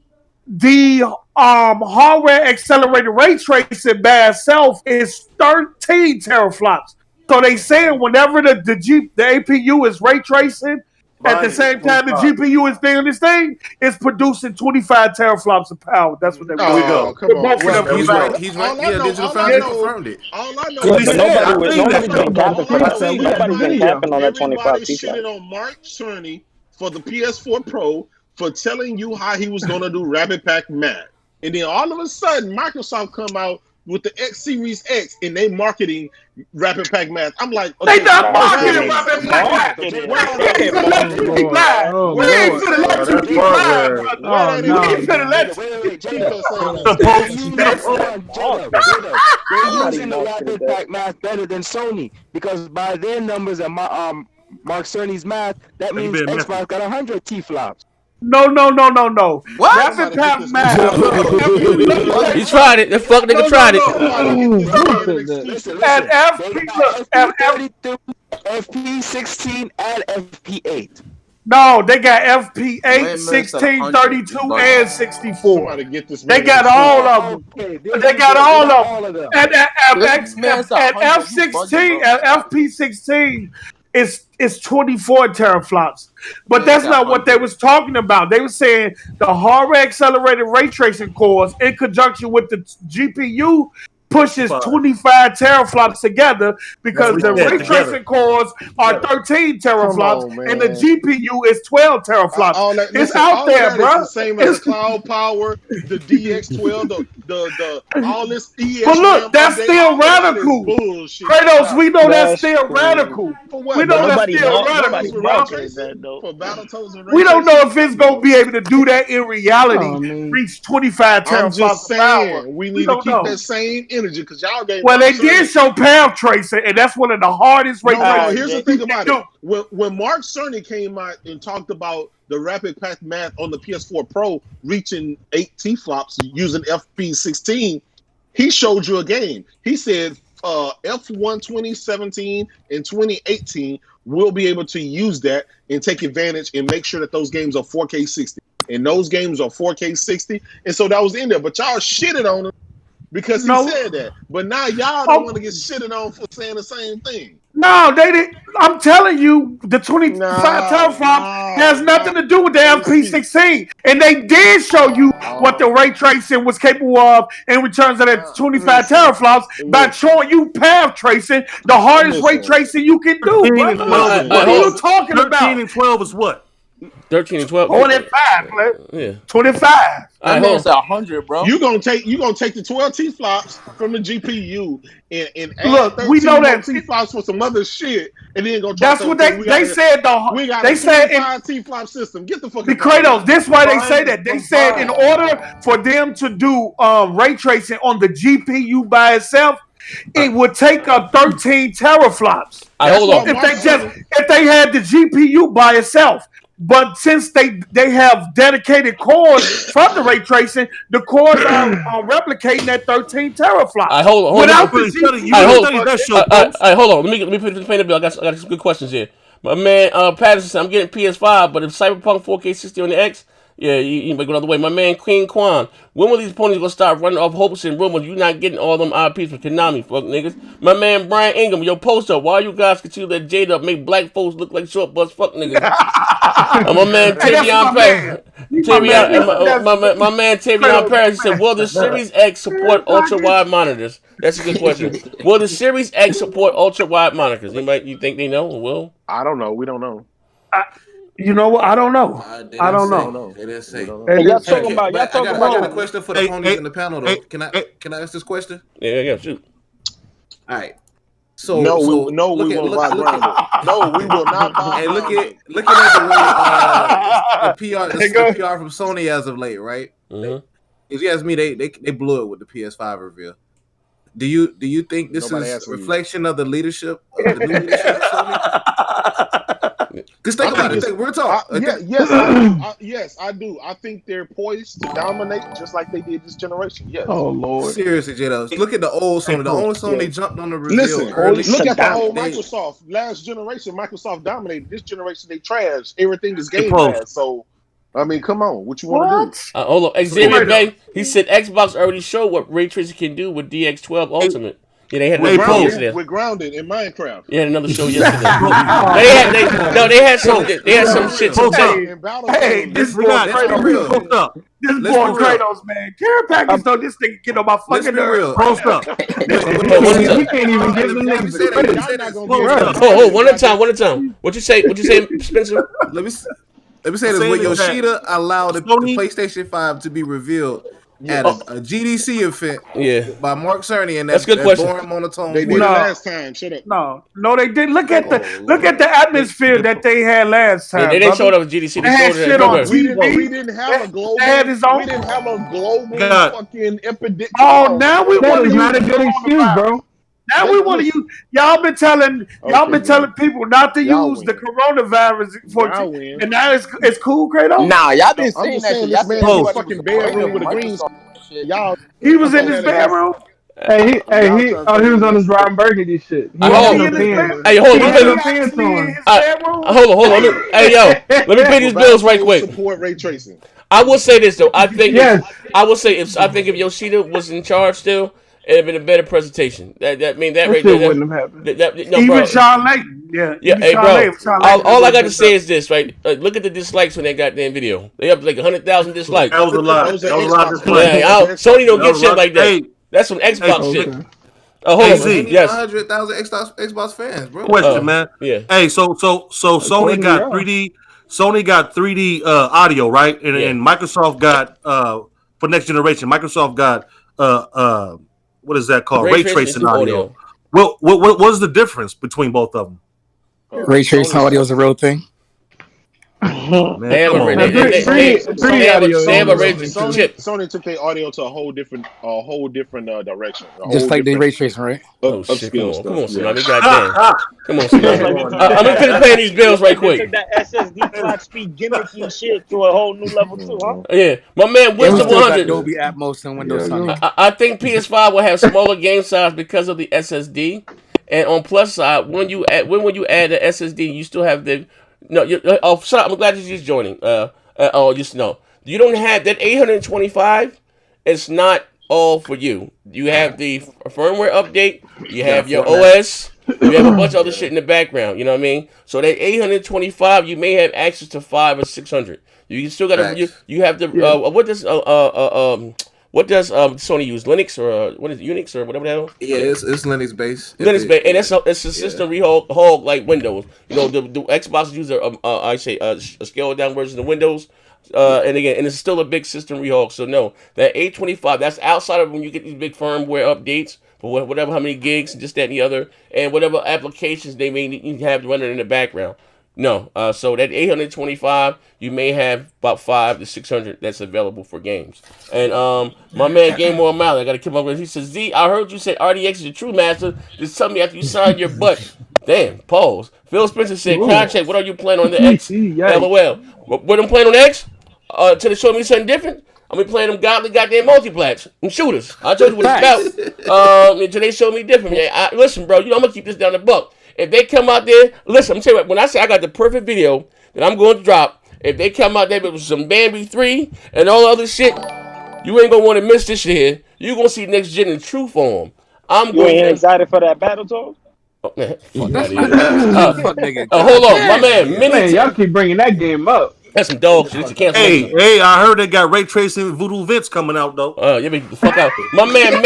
The hardware accelerated ray tracing by itself is 13 teraflops. So they saying whenever the APU is ray tracing, at the same time the GPU is doing this thing, it's producing 25 teraflops of power. That's what they go. Come on. He's right. Digital Foundry confirmed it. All I know is nobody's been capping for that. Nobody's been capping on that 25 Everybody shitted on Mark Cerny for the PS4 Pro for telling you how he was going to do Rapid Pack Math. And then all of a sudden, Microsoft come out with the X Series X and they marketing Rapid Pack Math. I'm like, okay, they not marketing Rapid Pack Math. We ain't finna let you keep lying. We ain't finna let They're using the Rapid Pack Math better than Sony because by their numbers and Mark Cerny's math, that means Xbox got 100 T-flops. No. What? Rapid Pack Math. You tried it. The fuck nigga tried it. At FP32, FP16, and FP8. No, they got FP8, 16, 32, and 64. They got all of them. They got all of them. And F16, at FP16 is 24 teraflops. But that's not what they was talking about. They were saying the hardware accelerated ray tracing cores in conjunction with the GPU pushes 25 teraflops together because the ray tracing cores are 13 teraflops and the GPU is 12 teraflops. It's out there, bro. It's the same as the cloud power, the DX12, the all this EX. But look, that's still radical. Kratos, we know that's still radical. We know that's still radical, bro. We don't know if it's gonna be able to do that in reality. Reach 25 teraflops. I'm just saying, we need to keep that same energy because y'all gave. Well, they did show path tracing, and that's one of the hardest ray tracing. Here's the thing about it. When Mark Cerny came out and talked about the Rapid Pack Math on the PS4 Pro reaching 8 T-flops using FP16, he showed you a game. He said F1 2017 and 2018 will be able to use that and take advantage and make sure that those games are 4K 60. And those games are 4K 60. And so that was in there. But y'all shitted on him because he said that. But now y'all don't want to get shitted on for saying the same thing. No, they didn't. I'm telling you, the 25 teraflop has nothing to do with the FP16. And they did show you what the ray tracing was capable of in returns of that 25 teraflops by showing you path tracing, the hardest ray tracing you can do. What are you talking about? 13 and 12 is what? 13 and 12. 25, man. Yeah. 25. That man's 100, bro. You gonna take the 12 T flops from the GPU and look, we know that T flops for some other shit, and then go. That's what they said. We got they a said 25 T flop system. Get the fuck. The Kratos. This why they say that. They said in order for them to do ray tracing on the GPU by itself, it would take up 13 teraflops. If they had the GPU by itself. But since they have dedicated cores from the ray tracing, the cores are replicating that 13 teraflops. Hold on. Without hold on. Let me put the paint a bill. I got some good questions here. My man Patterson said, I'm getting PS5, but if Cyberpunk 4K 60 on the X, yeah, you might go another way. My man Queen Kwan, when will these ponies gonna start running off hopes and rumors? You not getting all them IPs from Konami, fuck niggas. My man Brian Ingham, your poster. Why you guys continue to let Jada make black folks look like short butts, fuck niggas? My man Tavion Paris. My man Tavion Paris said, will the Series X support ultra wide monitors? That's a good question. Will the Series X support ultra wide monitors? You think they know or will? I don't know. We don't know. You know what? I don't know. I don't know. They didn't say. Hey, y'all talking about I got a question for the ponies in the panel though. Can I ask this question? Yeah, shoot. All right. So we won't buy Grounded. No, we will not buy. And looking at the way the PR from Sony as of late, right? If you ask me, they blew it with the PS5 reveal. Do you think this is a reflection of the leadership of the new leadership of Sony? Because think about it. We're talking. Yes, I do. I think they're poised to dominate just like they did this generation. Yes. Oh Lord. Seriously, J-Dubs. Look at the old Sony. The old Sony jumped on the reveal. Listen, early. look at the old Microsoft. Last generation, Microsoft dominated. This generation, they trash. Everything is Game Pass. So, I mean, come on. What you want to do? Hold on. Xavier Bay, he said Xbox already showed what ray tracing can do with DX12 Ultimate. Yeah, they had another show yesterday. We're grounded in Minecraft. Yeah, another show yesterday. they had some shit to tell. Hey, this boy Kratos. This boy Kratos, man. Care package though. This thing get on my fucking nerves. Post up. We can't even give the niggas. Oh, one at a time. What you say, Spencer? Let me say this. When Yoshida allowed the PlayStation 5 to be revealed at a GDC event by Mark Cerny, and that's a good question. Boring monotone. They did it last time. Shut up. No, they didn't. Look at the atmosphere that they had last time. They didn't show it up at GDC. They had shit on TV. We didn't have a global. We didn't have a global fucking epidemic. Oh, now we want to use not a good excuse, bro. Now we want to use. Y'all been telling people not to use the coronavirus for, and now it's cool, Kratos. Nah, y'all been saying that shit. This man in the fucking bedroom with a green. Y'all, he was in his bedroom. He was on his Ron Burgundy shit. Hold on. Hey, yo, let me pay these bills right quick. Support ray tracing. I will say this though. I think if Yoshida was in charge still, it'd have been a better presentation. That wouldn't have happened. Even Sean Layton, yeah. Hey, bro. All I got to say is this, right? Look at the dislikes on that goddamn video. They have like 100,000 dislikes. That was a lot. That was a lot of dislikes. Sony don't get shit like that. That's some Xbox shit. Hold on. Yes. 100,000 Xbox fans, bro. Question, man. Yeah. Hey, so Sony got 3D. Sony got 3D audio, right? And Microsoft got for next generation. Microsoft got what is that called? Ray tracing audio. What's the difference between both of them? Ray tracing audio is a real thing. Sony took their audio to a whole different direction. Just like the ray tracing, right? Come on, Sonami, goddamn. Come on, Sonami. I'm gonna pay these bills right quick. Took that SSD clock speed gimmicky shit to a whole new level too, huh? Yeah, my man, Wisdom 100. Dolby Atmos and Windows. I think PS5 will have smaller game size because of the SSD. And on plus side, when you add the SSD, you still have the I'm glad you're just joining. Just know you don't have that 825. It's not all for you. You have the firmware update. You have your OS. You have a bunch of other shit in the background. You know what I mean? So that 825, you may have access to 500 or 600. You still got to. You have the what does Sony use? Linux or what is it, Unix or whatever the hell? Yeah, it's Linux based. Linux based, and it's a system hog like Windows. You know, the Xbox use a scaled down version of Windows, and it's still a big system rehog. So no, that 825, that's outside of when you get these big firmware updates for whatever how many gigs, just that and the other, and whatever applications they may need, you have running in the background. No, so that 825, you may have about 500 to 600 that's available for games. And my man Game More Mile, I got to keep up with. He says, Z, I heard you say RDX is a true master. Just tell me after you sign your butt. Damn, pause. Phil Spencer said, contract, what are you playing on the X? LOL. What I'm playing on the X? Till they show me something different? I'm gonna be playing them godly goddamn multiplats and shooters. I told you what it's about. Until they show me different. Yeah, listen, bro, I'm gonna keep this down the buck. If they come out there, listen, I'm telling you what, when I say I got the perfect video that I'm going to drop, if they come out there with some Bambi 3 and all other shit, you ain't going to want to miss this shit here. You're going to see next gen in true form. You ain't excited for that Battletoads? Hold on, my man. Y'all keep bringing that game up. That's some dog shit. You can't. Hey, I heard they got ray tracing voodoo Vince coming out though. Yeah, the fuck out. My man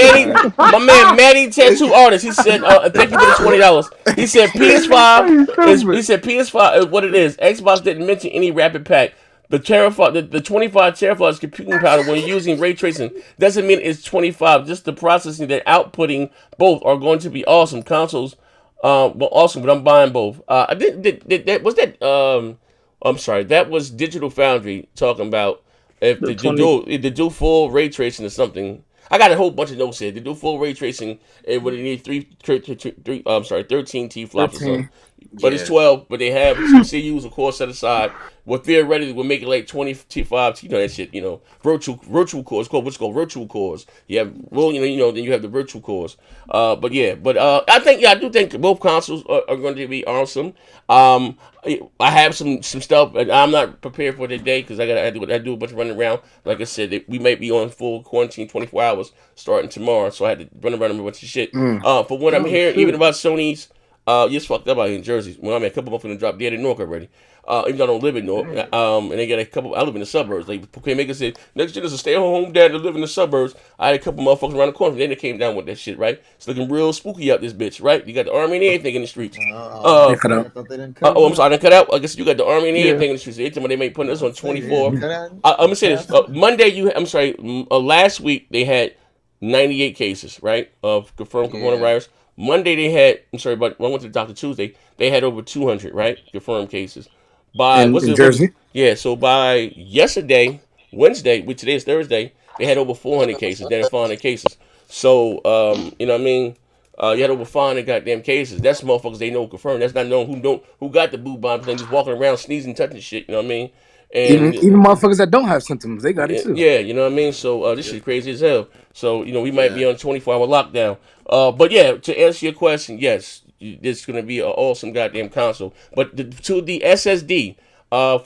Manny, tattoo artist. He said, "Thank you for the $20." He said PS5 is. He said PS5 is what it is. Xbox didn't mention any rapid pack. The 25 teraflops computing power when using ray tracing doesn't mean it's 25. Just the processing that outputting both are going to be awesome. Consoles, well, awesome. But I'm buying both. I did was that I'm sorry. That was Digital Foundry talking about if they do full ray tracing or something. I got a whole bunch of notes here. They do full ray tracing, and would it need 13 T flops or something. But it's 12. But they have some CUs, of course, set aside. Well, theoretically, we'll make it like 25. You know that shit. You know, virtual cores. What's called virtual cores. You have then you have the virtual cores. I do think both consoles are going to be awesome. I have some stuff, but I'm not prepared for today because I do a bunch of running around. Like I said, we might be on full quarantine 24 hours starting tomorrow, so I had to run around a bunch of shit. For what I'm hearing, even about Sony's, just fucked up out here in Jersey. Well, I mean, a couple of them finna drop dead in Newark already. Even though I don't live in Newark, and they got a couple. I live in the suburbs. Like Maker said, next gen is a stay-at-home dad to live in the suburbs. I had a couple motherfuckers around the corner. Then they came down with that shit, right? It's looking real spooky out this bitch, right? You got the army and everything in the streets. I'm sorry, I didn't cut out. I guess you got the army and everything in the streets. They may put this on 24. I'm gonna say this. Monday, last week they had 98 cases, right, of confirmed coronavirus. Monday they had. But when I went to the doctor Tuesday, they had over 200, right, confirmed cases. By Jersey? So by yesterday, Wednesday, which today is Thursday, they had over 400 cases. Then 500 cases. So you know what I mean? You had over 500 goddamn cases. That's motherfuckers they know confirmed. That's not known who got the boo bomb. They just walking around sneezing, touching shit. You know what I mean? And even motherfuckers that don't have symptoms, they got it too. Yeah, you know what I mean. So this shit crazy as hell. So we might be on 24-hour lockdown. But yeah, to answer your question, yes. It's gonna be an awesome goddamn console, but to the SSD, I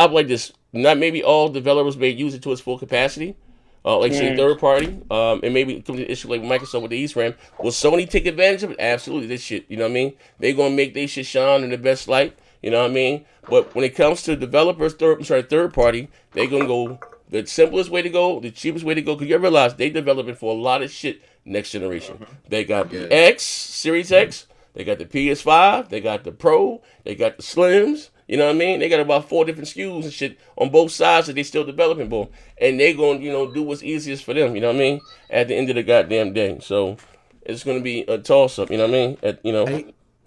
like this. Not maybe all developers may use it to its full capacity, say third party, and maybe come to the issue like Microsoft with the eSRAM. Will Sony take advantage of it? Absolutely, this shit. You know what I mean? They're gonna make their shit shine in the best light. You know what I mean? But when it comes to developers, third party, they're gonna go the simplest way to go, the cheapest way to go. Because you realize they developing for a lot of shit. Next generation. They got the X, Series X, they got the PS5, they got the Pro, they got the Slims, you know what I mean? They got about 4 different SKUs and shit on both sides that they still developing for. And they gonna, do what's easiest for them, you know what I mean? At the end of the goddamn day. So it's gonna be a toss up, you know what I mean? Hey,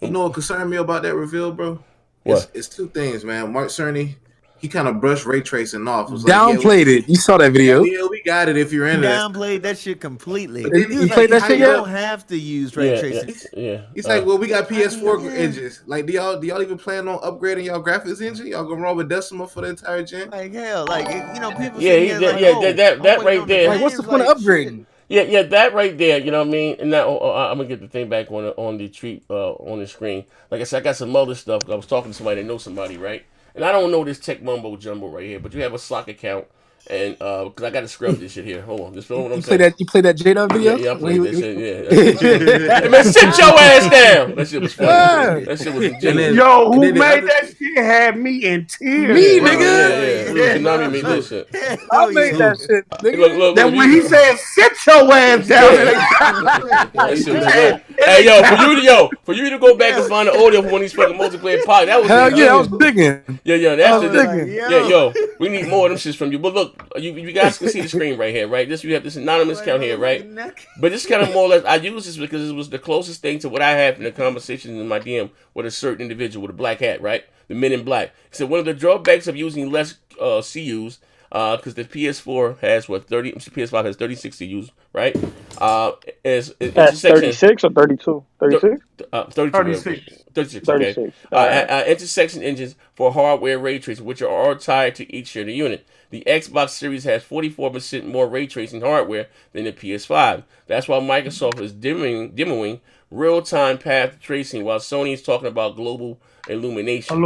you know what concerned me about that reveal, bro? What? It's 2 things, man. Mark Cerny, he kind of brushed ray tracing off. Downplayed it. You saw that video. Yeah, we got it if you're in it. Downplayed that shit completely. You played that shit You yet? don't have to use ray tracing. Yeah. He's like, well, we got PS4 engines. Like, do y'all even plan on upgrading y'all graphics engine? Y'all gonna run with Decimal for the entire gen? Like hell, people. That right there. Like, what's the point of upgrading? Yeah, that right there, you know what I mean? And now I'm gonna get the thing back on the screen. Like I said, I got some other stuff. I was talking to somebody that knows somebody, right? And I don't know this tech mumbo jumbo right here, but you have a Slack account, and because I got to scrub this shit here. Hold on, just film what I'm saying. You play that J-Dub video? Yeah, I played that shit. Yeah. Hey, man, sit your ass down. That shit was funny. That shit was ingenious. Yo, who made that shit had me in tears. Me, nigga. Yeah. Konami made that shit. I made that shit, nigga. Look, that when he said sit your ass down. That shit was good. Hey, for you to go back and find the audio for one of these fucking multiplayer pods, that was hell yeah, I was digging. Yeah, that's the we need more of them shits from you. But look, you guys can see the screen right here, right? You have this anonymous count here, right? But this kind of more or less, I use this because it was the closest thing to what I had in the conversation in my DM with a certain individual with a black hat, right? The Men in Black. He said one of the drawbacks of using less CUs, because the PS4 has PS5 has 36 CUs, right? Is 36 or 32? 36? 36. Okay. Intersection engines for hardware ray tracing, which are all tied to each shared unit. The Xbox Series has 44% more ray tracing hardware than the PS5. That's why Microsoft is demoing real-time path tracing, while Sony is talking about global illumination.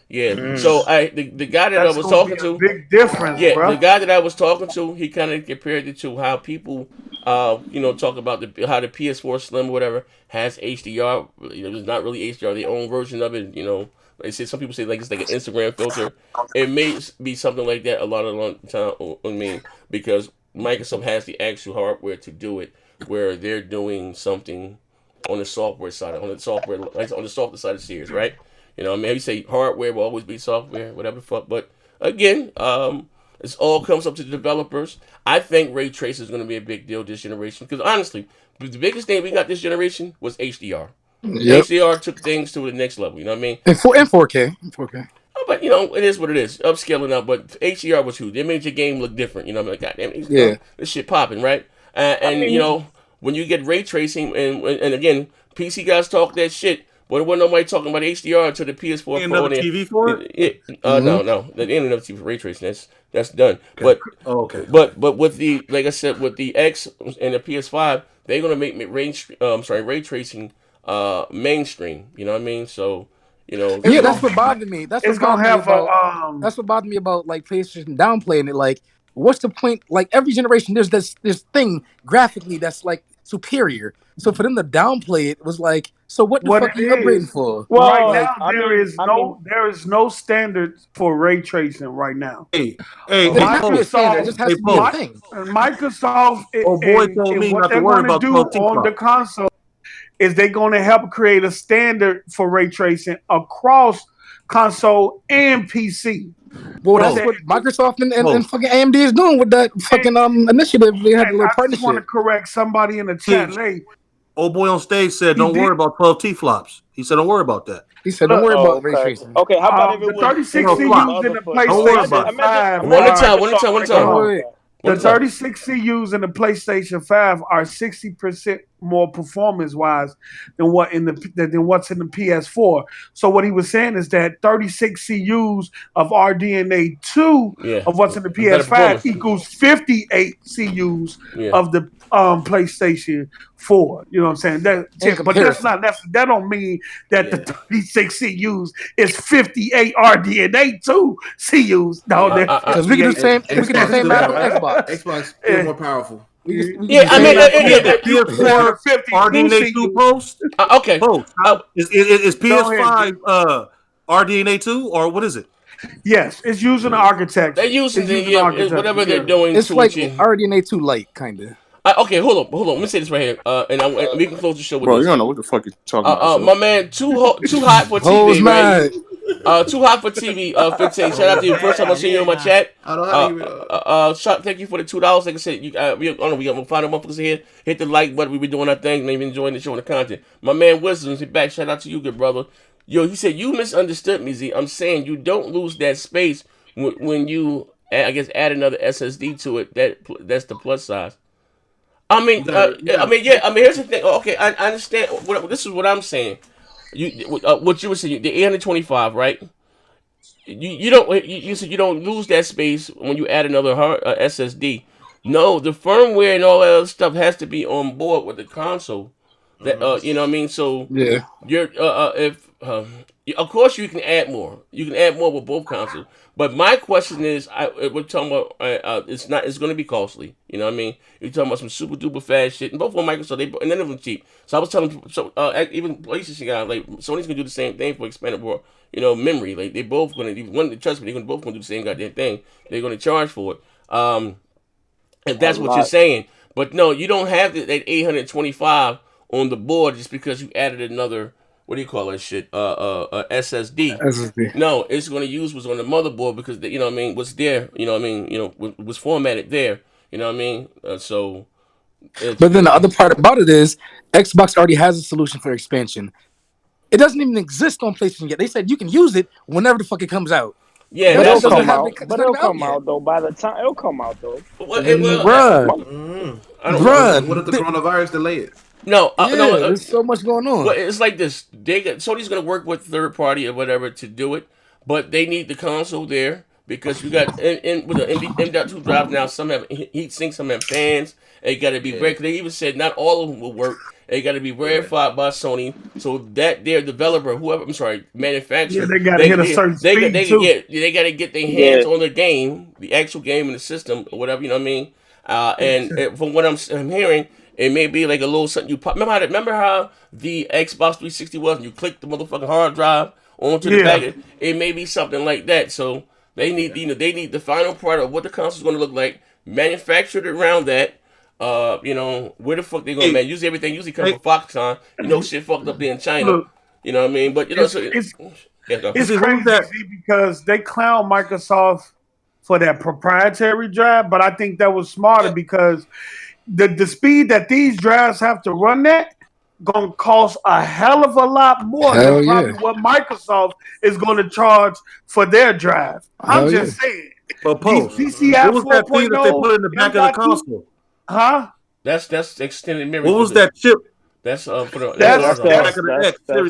Yeah. So the guy that I was talking to, big difference. Bro. The guy that I was talking to, he kind of compared it to how people, talk about how the PS4 Slim or whatever has HDR. It's not really HDR, their own version of it. They say some people say like it's like an Instagram filter. It may be something like that a lot of the time. I mean, because Microsoft has the actual hardware to do it, where they're doing something on the software side, on the software side of Series, right? You know, maybe say hardware will always be software, whatever the fuck. But again, it all comes up to the developers. I think ray tracing is going to be a big deal this generation because honestly, the biggest thing we got this generation was HDR. Yep. HDR took things to the next level. You know what I mean? And 4K. 4K. But you know, it is what it is. Upscaling up, but HDR was huge. It made your game look different. You know, like goddamn, this shit popping, right? And you know, when you get ray tracing, and again, PC guys talk that shit, but there wasn't nobody talking about HDR until the PS4 another TV for it. No, the another TV for ray tracing. That's done. Okay. But with the like I said, with the X and the PS5, they're gonna make ray tracing mainstream. You know what I mean? So. You know, yeah, that's what bothered me. That's what bothered me about like PlayStation downplaying it. Like, what's the point? Like every generation, there's this thing graphically that's like superior. So for them to downplay it was like, so what the fuck are you upgrading for? Well, right now there is no standard for ray tracing right now. Microsoft just has to be a thing. Microsoft told me what not they're to worry going to about do on the console is they're going to help create a standard for ray tracing across console and PC. Well, that's what Microsoft and fucking AMD is doing with that fucking initiative. They had a little partnership. I just want to correct somebody in the chat. Old boy on stage said, "Don't worry about 12 T flops." He said, "Don't worry about that." He said, "Don't worry about ray tracing." Okay, how about the 36 CUs in the PlayStation 5? One time. The 36 CUs in the PlayStation 5 are 60% more performance-wise than what's in the PS4. So what he was saying is that 36 CUs of RDNA 2 of what's in the PS5 equals 58 CUs of the PlayStation 4. You know what I'm saying? But that don't mean that the 36 CUs is 58 RDNA 2 CUs. No, because we can do the same. We can do the same math on Xbox. Xbox still more powerful. I mean, PS4 RDNA 2 post. Okay. Is PS5 RDNA 2 or what is it? Yes, it's using the architecture. They're using whatever they're doing. It's like RDNA 2 Lite, kind of. Okay, hold on. Let me say this right here, and we can close the show with this. You don't know what the fuck you're talking about. My man, too hot for TV, right? Too hot for TV. 15. Shout out to you. First time I seen you in my chat. Thank you for the $2. Like I said, we got 5 motherfuckers here. Hit the like button. We be doing our thing. Maybe enjoying the show and the content. My man Wisdom's back. Shout out to you, good brother. Yo, he said you misunderstood me, Z. I'm saying you don't lose that space when you, I guess, add another SSD to it. That's the plus size. I mean, here's the thing. Okay, I understand. This is what I'm saying. What you were saying, the 825, right? You don't. You said you don't lose that space when you add another SSD. No, the firmware and all that other stuff has to be on board with the console. That you know what I mean. So you're of course you can add more. You can add more with both consoles. But my question is, we're talking about it's going to be costly. You know what I mean? You're talking about some super duper fast shit, and both of them Microsoft, and none of them cheap. So I was telling people, even PlayStation guys, like Sony's gonna do the same thing for expandable, memory. Like they both gonna trust me, they're both gonna do the same goddamn thing. They're gonna charge for it. If that's what you're saying, but no, you don't have that 825 on the board just because you added another. What do you call that shit? SSD. SSD. No, it's going to use what's on the motherboard because you know what I mean. What's there? You know what I mean. Was formatted there. You know what I mean. But then the other part about it is Xbox already has a solution for expansion. It doesn't even exist on PlayStation yet. They said you can use it whenever the fuck it comes out. Yeah, but it'll come out. But it'll come out though. By the time it'll come out though. Bruh. What if the coronavirus delay it? No, there's so much going on. Well, it's like this. Sony's going to work with third party or whatever to do it, but they need the console there because you got with the M.2 drive now. Some have heat sinks, some have fans. They got to be very. They even said not all of them will work. They got to be verified by Sony, so that their developer, manufacturer, they got to hit a certain speed too. They got to get their hands on the game, the actual game in the system or whatever. You know what I mean? And from what I'm hearing. It may be like a little something you pop. Remember how the Xbox 360 was? And you click the motherfucking hard drive onto the back. It may be something like that. So they need the final product of what the console is going to look like, manufactured around that. Where the fuck they gonna man? Usually everything comes from Foxconn. Shit fucked up there in China. Look, you know what I mean? But it's crazy because they clown Microsoft for that proprietary drive, but I think that was smarter because the speed that these drives have to run at gonna cost a hell of a lot more than probably what Microsoft is gonna charge for their drive. I'm just saying. But Post, what was that thing that they put in the back of the console? Huh? That's extended memory. What was that chip? That's for the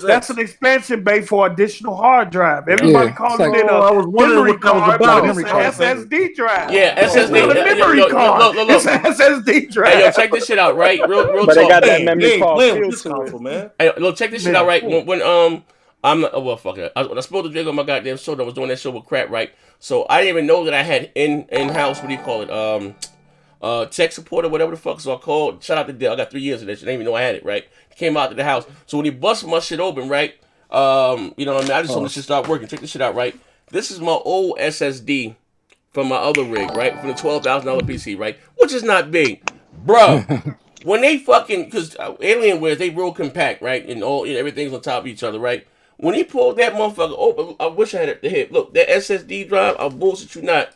that's an expansion bay for additional hard drive. Everybody calls it I was wondering what that was about. It's an SSD drive. Yeah, SSD. It's not a memory card. Look. It's an SSD drive. Hey, yo, check this shit out, right? Real but talk. They got that memory card this console, man. Hey, look, check this shit out, right? When I'm not, fuck it. When I spoke to Jake on my goddamn show, I was doing that show with crap, right? So I didn't even know that I had in-house, what do you call it? Tech support or whatever the fuck. So I called. Shout out to Dale. I got 3 years of this. I didn't even know I had it. Right. He came out to the house. So when he busted my shit open, right. You know what I mean. I just told him this shit start working. Check this shit out, right. This is my old SSD from my other rig, right, from the $12,000 PC, right, which is not big, bro. When they fucking, because Alienware, they real compact, right, and everything's on top of each other, right. When he pulled that motherfucker open, I wish I had it to hit. Look, that SSD drive, I'll bullshit you not.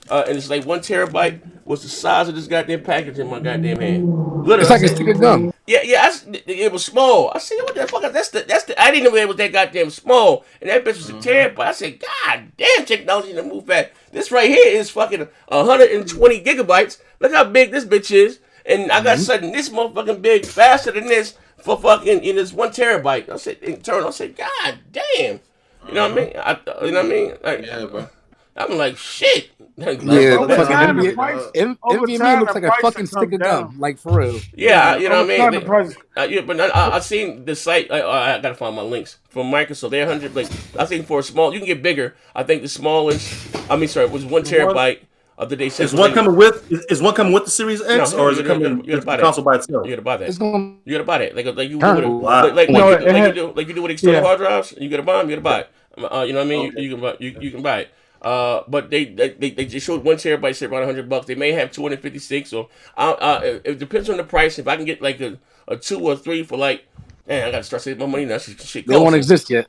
And it's like 1 terabyte was the size of this goddamn package in my goddamn hand. Literally, it's like a stick of gum. Yeah, it was small. I said, what the fuck? That's the. I didn't know it was that goddamn small. And that bitch was a terabyte. I said, God damn, technology to move fast. This right here is fucking 120 gigabytes. Look how big this bitch is. And I got something this motherfucking big, faster than this for fucking in this 1 terabyte. I said, internal. I said, God damn. You know what I mean? You know what I mean? Like, yeah, bro. I'm like, shit. Yeah, NVMe looks like a fucking stick of gum, like for real. Yeah, you know what I mean. But I seen the site. I gotta find my links from Microsoft. They're 100. Like I think for a small, you can get bigger. I think the smallest. It was 1 terabyte. They said is one coming with the Series X, or is it coming with the console by itself? You gotta buy that. You gotta buy that. Like you do with external hard drives. You gotta buy them. You gotta buy it. You know what I mean. You can buy it. But they just showed 1 terabyte, say around $100. They may have 256. So it depends on the price. If I can get like a 2 or 3 for like, man, I gotta start saving my money now. Shit they won't exist yet.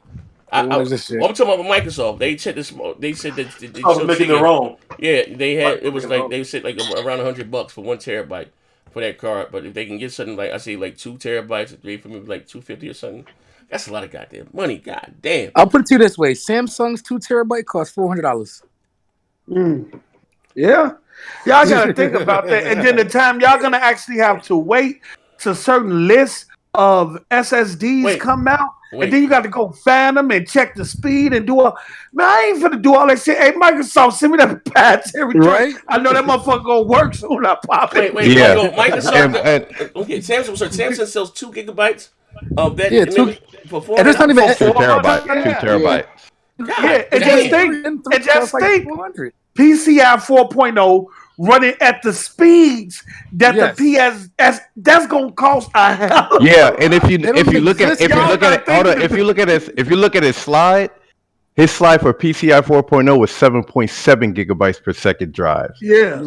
I'm talking about Microsoft. They said this. They said that they was making it wrong. Yeah, they had. It was like they said like around $100 for 1 terabyte for that card. But if they can get something like I say like 2 terabytes or 3 for me, like $250 or something. That's a lot of goddamn money. God damn. I'll put it to you this way: Samsung's 2 terabyte costs $400. Yeah, y'all gotta think about that. And then the time y'all gonna actually have to wait till certain lists of SSDs come out, and then you got to go find them and check the speed and do all. Man, I ain't finna do all that shit. Hey, Microsoft, send me that proprietary. Right? I know that motherfucker gonna work soon. I pop it. Microsoft. Okay, Samsung sells 2 gigabytes of that. Yeah, 2. And it's not even 2 terabyte. 2 terabyte. Yeah, and just think, PCI 4.0 running at the speeds that the PS that's gonna cost a hell. Yeah, and if you look at his slide, his slide for PCI 4.0 was 7.7 gigabytes per second drive. Yeah.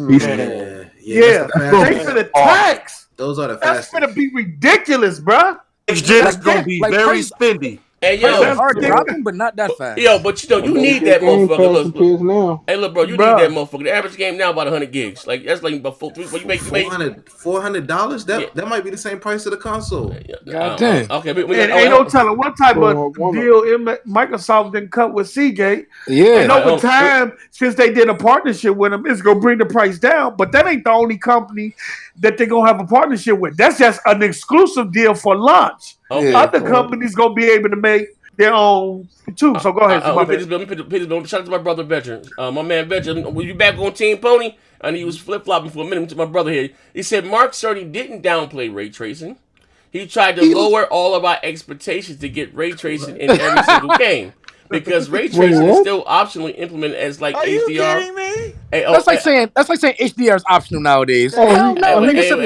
Yeah. Thanks for the tax. Those are the fastest. That's gonna be ridiculous, bro. Next gen is gonna be very spendy. Hey, yo, hard dropping, but not that fast. Yo, but you need that motherfucker. Hey, look, bro, you need that motherfucker. The average game now about 100 gigs. Like that's like about $400. That might be the same price of the console. God damn. Okay, and ain't no telling what type of deal Microsoft didn't cut with Seagate. Yeah, and over time, since they did a partnership with them, it's gonna bring the price down. But that ain't the only company that they're gonna have a partnership with. That's just an exclusive deal for launch. Other companies gonna be able to make their own too. So go ahead. Let me shout out to my brother Veteran. My man Veteran, were you back on Team Pony? And he was flip flopping for a minute to my brother here. He said Mark Cerny didn't downplay ray tracing. He tried to lower all of our expectations to get ray tracing in every single game. because ray tracing is still optionally implemented as like HDR. You kidding me? Hey, that's like saying HDR is optional nowadays. Oh, Hell no, nigga.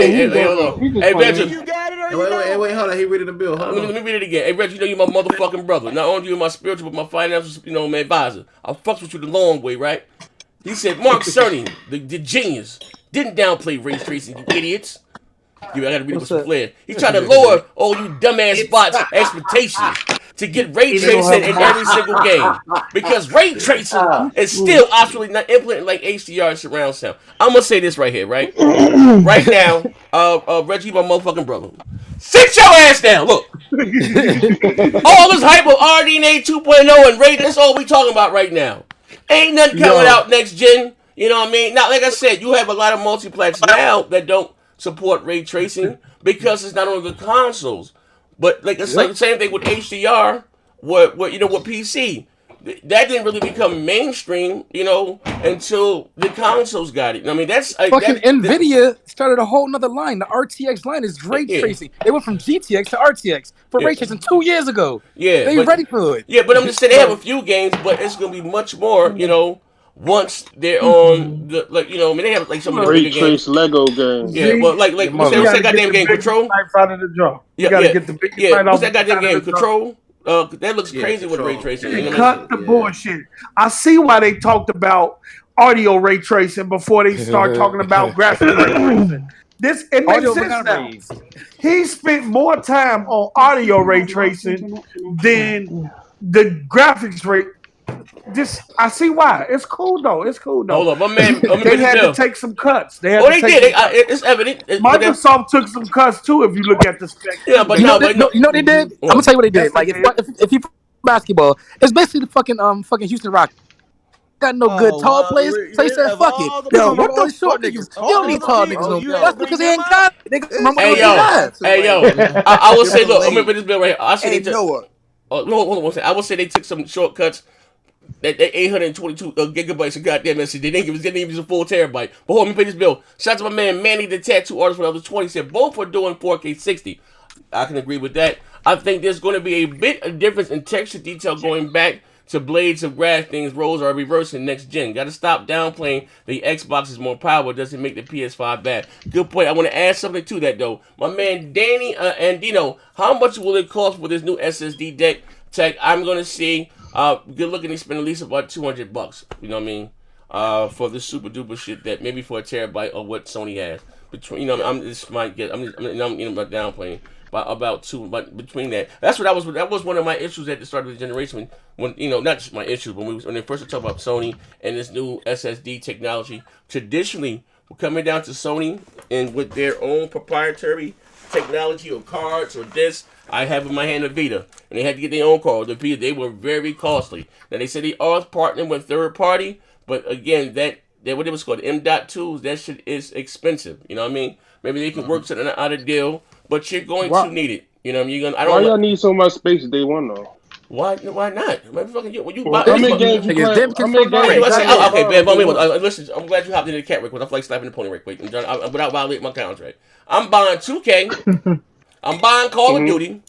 Hey, Reggie. You got it or you Wait, don't? wait, hold on. He reading the bill. Hold on. Let me read it again. Hey, Reggie, you know you're my motherfucking brother. Not only you my spiritual, but my financial, my advisor. I fucks with you the long way, right? He said, Mark Cerny, the genius, didn't downplay ray tracing, you idiots. I gotta read it with some flair. He tried to lower all you dumbass bots' expectations to get ray tracing in every single game. Because ray tracing is still optionally not implemented like HDR and surround sound. I'm gonna say this right here, right? Right now, Reggie, my motherfucking brother. Sit your ass down, look. All this hype of RDNA 2.0 and ray, that's all we talking about right now. Ain't nothing coming out next gen. You know what I mean? Now, like I said, you have a lot of multiplex now that don't support ray tracing because it's not on the consoles. But like it's like the same thing with HDR, with PC. That didn't really become mainstream, until the consoles got it. I mean, that's Nvidia started a whole nother line. The RTX line is ray tracing. They went from GTX to RTX for ray tracing 2 years ago. Yeah, they ready for it. Yeah, but I'm just saying they have a few games, but it's gonna be much more, once they're on the they have like some of the ray bigger trace games. Lego games. Yeah, well, what's that goddamn game? Control. Out of the draw. Yeah, get the biggest yeah. What's off that goddamn out of game? the draw. Control. That looks crazy with ray tracing. They cut the bullshit. I see why they talked about audio ray tracing before they start talking about graphic ray tracing. It makes sense now. He spent more time on audio ray tracing than the graphics rate. I see why. It's cool though. Hold on, my man. They had to take some cuts. They did. It's evident. Microsoft took some cuts too. If you look at the spec. Yeah, but you know what they did? I'm gonna tell you what they did. Like if you basketball, it's basically the fucking Houston Rockets. Got no good tall players, so he said, "Fuck it, yo, what those short niggas? You don't need tall niggas no more." That's because they ain't got it. They run with Hey yo, I will say, look, I'm gonna put this bill right here. I say they took. No, hold on one second. I will say they took some shortcuts. That 822 gigabytes of goddamn message. They didn't give us a full terabyte. But hold on, let me pay this bill. Shout out to my man Manny, the tattoo artist for the other 20. Said both are doing 4K 60. I can agree with that. I think there's going to be a bit of difference in texture detail going back to blades of grass things. Roles are reversing next gen. Got to stop downplaying the Xbox is more powerful. Doesn't make the PS5 bad. Good point. I want to add something to that though. My man Danny Andino, how much will it cost for this new SSD deck tech? I'm going to see. Good looking. They spend at least about $200. You know what I mean? For this super duper shit that maybe for a terabyte of what Sony has. Between I'm just might get. I'm downplaying by about two. But between that, that was one of my issues at the start of the generation when not just my issues when they first talked about Sony and this new SSD technology. Traditionally, we're coming down to Sony and with their own proprietary technology or cards or discs. I have in my hand a Vita, and they had to get their own card. The Vita, they were very costly. Now they said they are partnering with third party, but again, that what it was called M.2s, that shit is expensive. You know what I mean? Maybe they can work something out of deal, but you're going to need it. You know what I mean? Why y'all need so much space day one though? Why not? When you buy, how many games you play? Okay, Ben, listen, I'm glad you hopped into the cat right quick. I feel like slapping the pony right quick. Without violating my contract. I'm buying 2K. I'm buying Call of Duty.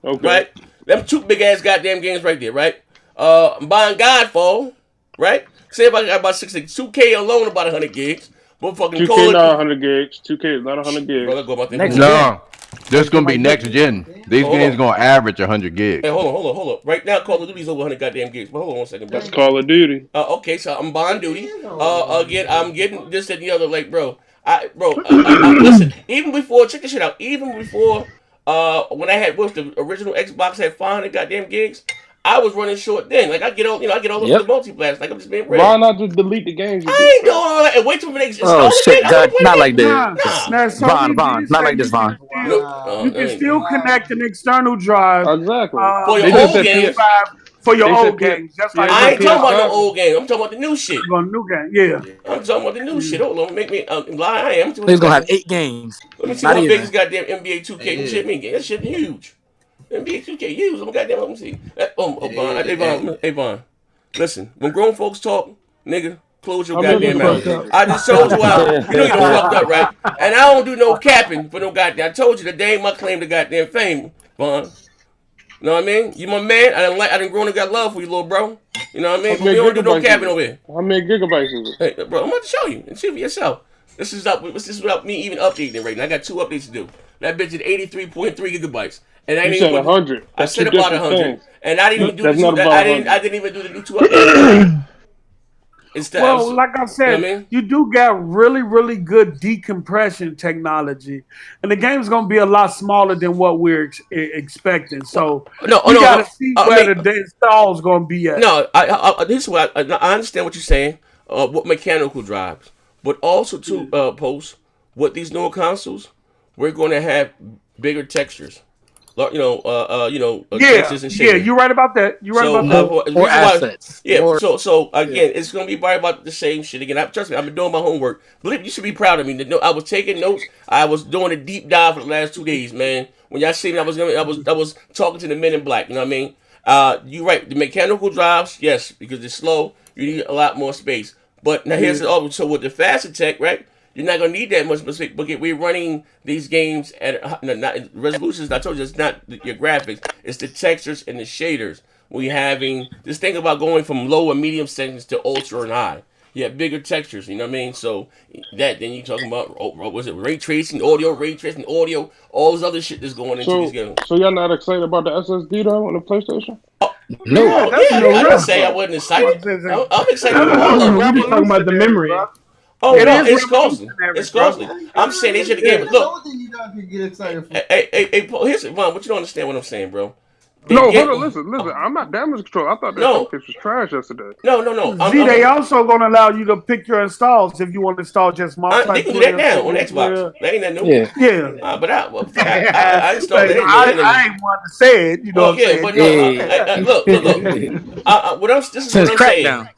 Okay. Right? Them two big ass goddamn games right there, right? I'm buying Godfall, right? Say if I got about 2K alone about 100 gigs. Motherfucking 2K not 100 gigs. 2K is not 100 gigs. Brother, go about No. There's gonna be next gen. These games gonna average 100 gigs. Hey, hold on. Right now, Call of Duty's over 100 goddamn gigs. But hold on one second, bro. That's Call of Duty. Okay, so I'm buying Duty. Again, I'm getting this and the other. Like, bro, listen. Even before, check this shit out. Even before, when I had the original Xbox had 500 goddamn gigs, I was running short then. Like I get all the multiplats. Like I'm just being real. Why not just delete the games? I ain't doing all that and wait till the next. Oh shit, not like that. Vaughn, not like this, Vaughn. You can still connect an external drive. Exactly. For your old games. For your old games. That's like I ain't talking about no old game. I'm talking about the new shit. New game, yeah. I'm talking about the new shit. Hold on, make me lie. I am. He's gonna have 8 games. Let me see how big this goddamn NBA 2K shit mean. That shit huge. NBA 2K huge. I'm goddamn. Let me see. Hey Vaughn. Listen, when grown folks talk, nigga, close your goddamn mouth. I just told you out. You know you done fucked up, right? And I don't do no capping for no goddamn. I told you that they ain't my claim to goddamn fame, Vaughn. You know what I mean? You my man. I didn't grow and got love for you, little bro. You know what I mean? But we don't do no capping over here. How many gigabytes is it? Hey, bro, I'm about to show you and see for yourself. This is without me even updating it right now. I got 2 updates to do. That bitch is 83.3 gigabytes. And I You didn't said 100. I said about 100. And I didn't even do That's the not two. about I didn't even do the new 2 updates. Well, like I said, you know what I mean? you do got really, really good decompression technology, and the game's gonna be a lot smaller than what we're expecting. So we gotta see where the install's gonna be at. No, this is what I understand what you're saying. What mechanical drives, but also to post what these newer consoles, we're going to have bigger textures. Textures and shaders. You're right about that. You're right about that. More assets. So again, it's gonna be probably about the same shit again. Trust me, I've been doing my homework. Believe me, you should be proud of me. I was taking notes. I was doing a deep dive for the last 2 days, man. When y'all see me, I was talking to the men in black. You know what I mean? You're right. The mechanical drives, yes, because it's slow. You need a lot more space. But now here's the so with the faster tech, right? You're not gonna need that much space. But we're running these games at not resolutions. I told you it's not your graphics. It's the textures and the shaders. We having this thing about going from low and medium settings to ultra and high. You have bigger textures, you know what I mean? So then you talking about was it ray tracing, audio, all this other shit that's going into these games. So y'all not excited about the SSD though on the PlayStation? No, I didn't say I wasn't excited. I'm excited about all of them. Talking about the memory. Oh no, it's costly. It's costly. I'm saying they should have gave it. Look, hey, here's Vaughn. What you don't understand what I'm saying, bro? Hold on, listen. I'm not damage control. I thought that showcase was trash yesterday. No. They also gonna allow you to pick your installs if you want to install just multiplayer. They can do that now on Xbox. That ain't that new. Yeah. But I installed it. I ain't want to say it. You know what I'm saying? But no. Look. This is what I'm saying. Crackdown.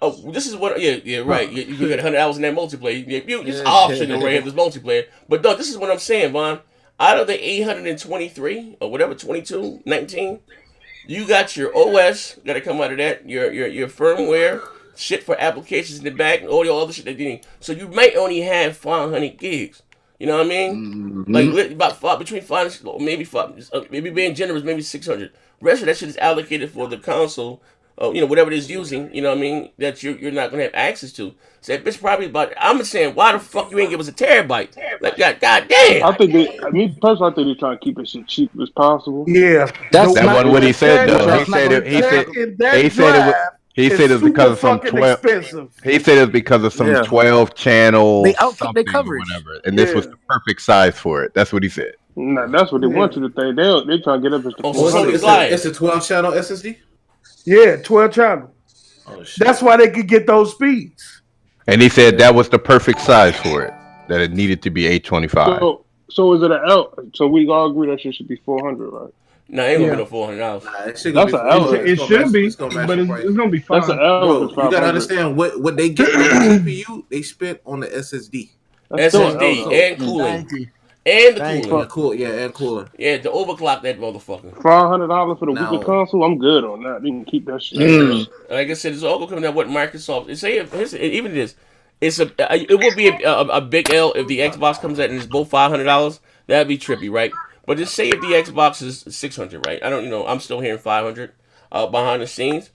Oh, this is what. Yeah, right. You got 100 hours in that multiplayer. It's optional right here. This multiplayer. But no, this is what I'm saying, Vaughn. Out of the 823 or whatever, 22, 19, you got your OS, got to come out of that, your firmware, shit for applications in the back, and all your other shit that you need. So you might only have 500 gigs. You know what I mean? Like about between 5, maybe 5, maybe being generous, maybe 600. Rest of that shit is allocated for the console. Whatever it is using, you know what I mean, that you're not gonna have access to. So that bitch probably about. I'm saying, why the fuck you ain't give us a terabyte? Like, god damn. I think they're trying to keep it shit cheap as possible. Yeah, that wasn't what he said though. He said it was because of some 12. He said it was because of some 12 channel something or whatever, and this was the perfect size for it. That's what he said. Nah, that's what they want you to think. They trying to get up as the. It's a 12 channel SSD. Yeah, 12 channel. Oh, shit. That's why they could get those speeds. And he said that was the perfect size for it. That it needed to be 825. So is it an L? So we all agree that shit should be 400, right? No, ain't gonna be no $400. That's an L. It should be, but it's gonna be fine. That's an L. Bro, you gotta understand what they get on the CPU. They spent on the SSD. SSD and cooling. And the cooling. And cooling. Yeah, to overclock that motherfucker. $500 for the weekly console, I'm good on that. You can keep that shit. Like I said, it's all coming out what Microsoft. It will be a big L if the Xbox comes out and it's both $500. That'd be trippy, right? But just say if the Xbox is $600, right? I'm still hearing $500 behind the scenes.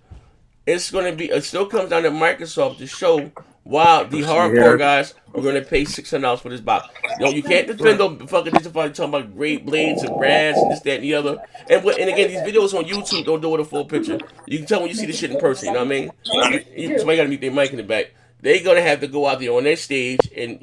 It's gonna be. It still comes down to Microsoft to show. Wow, the hardcore guys are going to pay $600 for this box. You can't defend them fucking talking about great blades and brass and this, that, and the other. And again, these videos on YouTube don't do it a full picture. You can tell when you see the shit in person, you know what I mean? Somebody got to mute their mic in the back. They're going to have to go out there on their stage and,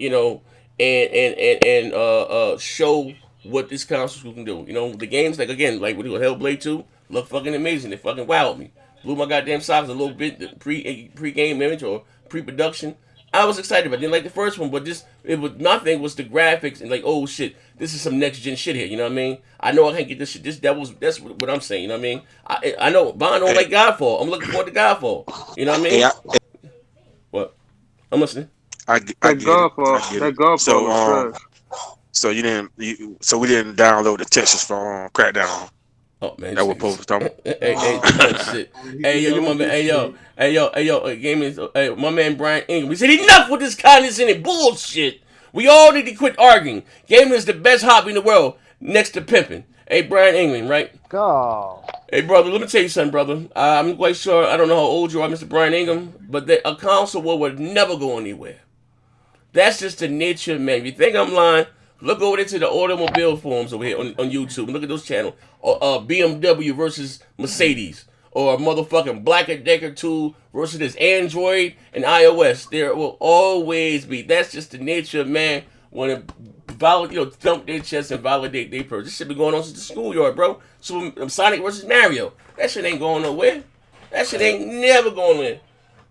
show what this console can do. The games, like we do Hellblade 2, look fucking amazing. They fucking wowed me. Blew my goddamn socks a little bit, pre-game image or pre-production. I was excited about it. Didn't like the first one, but my thing was the graphics and like, oh shit, this is some next gen shit here. You know what I mean? I know I can't get this shit. That's what I'm saying. You know what I mean? I know Bond don't like Godfall. I'm looking forward to Godfall. You know what I mean? What? I'm listening. I get Godfall. So we didn't download the textures from Crackdown. Oh man, that was supposed to shit. Hey yo, gaming. Hey, my man Brian Ingram. He said enough with this condescending bullshit. We all need to quit arguing. Gaming is the best hobby in the world, next to pimping. Hey, Brian England, right? Go. Hey, brother, let me tell you something, brother. I'm quite sure, I don't know how old you are, Mr. Brian Ingham, but a console war would never go anywhere. That's just the nature, man. If you think I'm lying, look over there to the automobile forums over here on YouTube. Look at those channels. Or BMW versus Mercedes. Or motherfucking Black & Decker 2 versus this Android and iOS. There will always be. That's just the nature of man. When it thump their chest and validate their purpose. This shit been going on since the schoolyard, bro. So Sonic versus Mario. That shit ain't going nowhere. That shit ain't never going nowhere.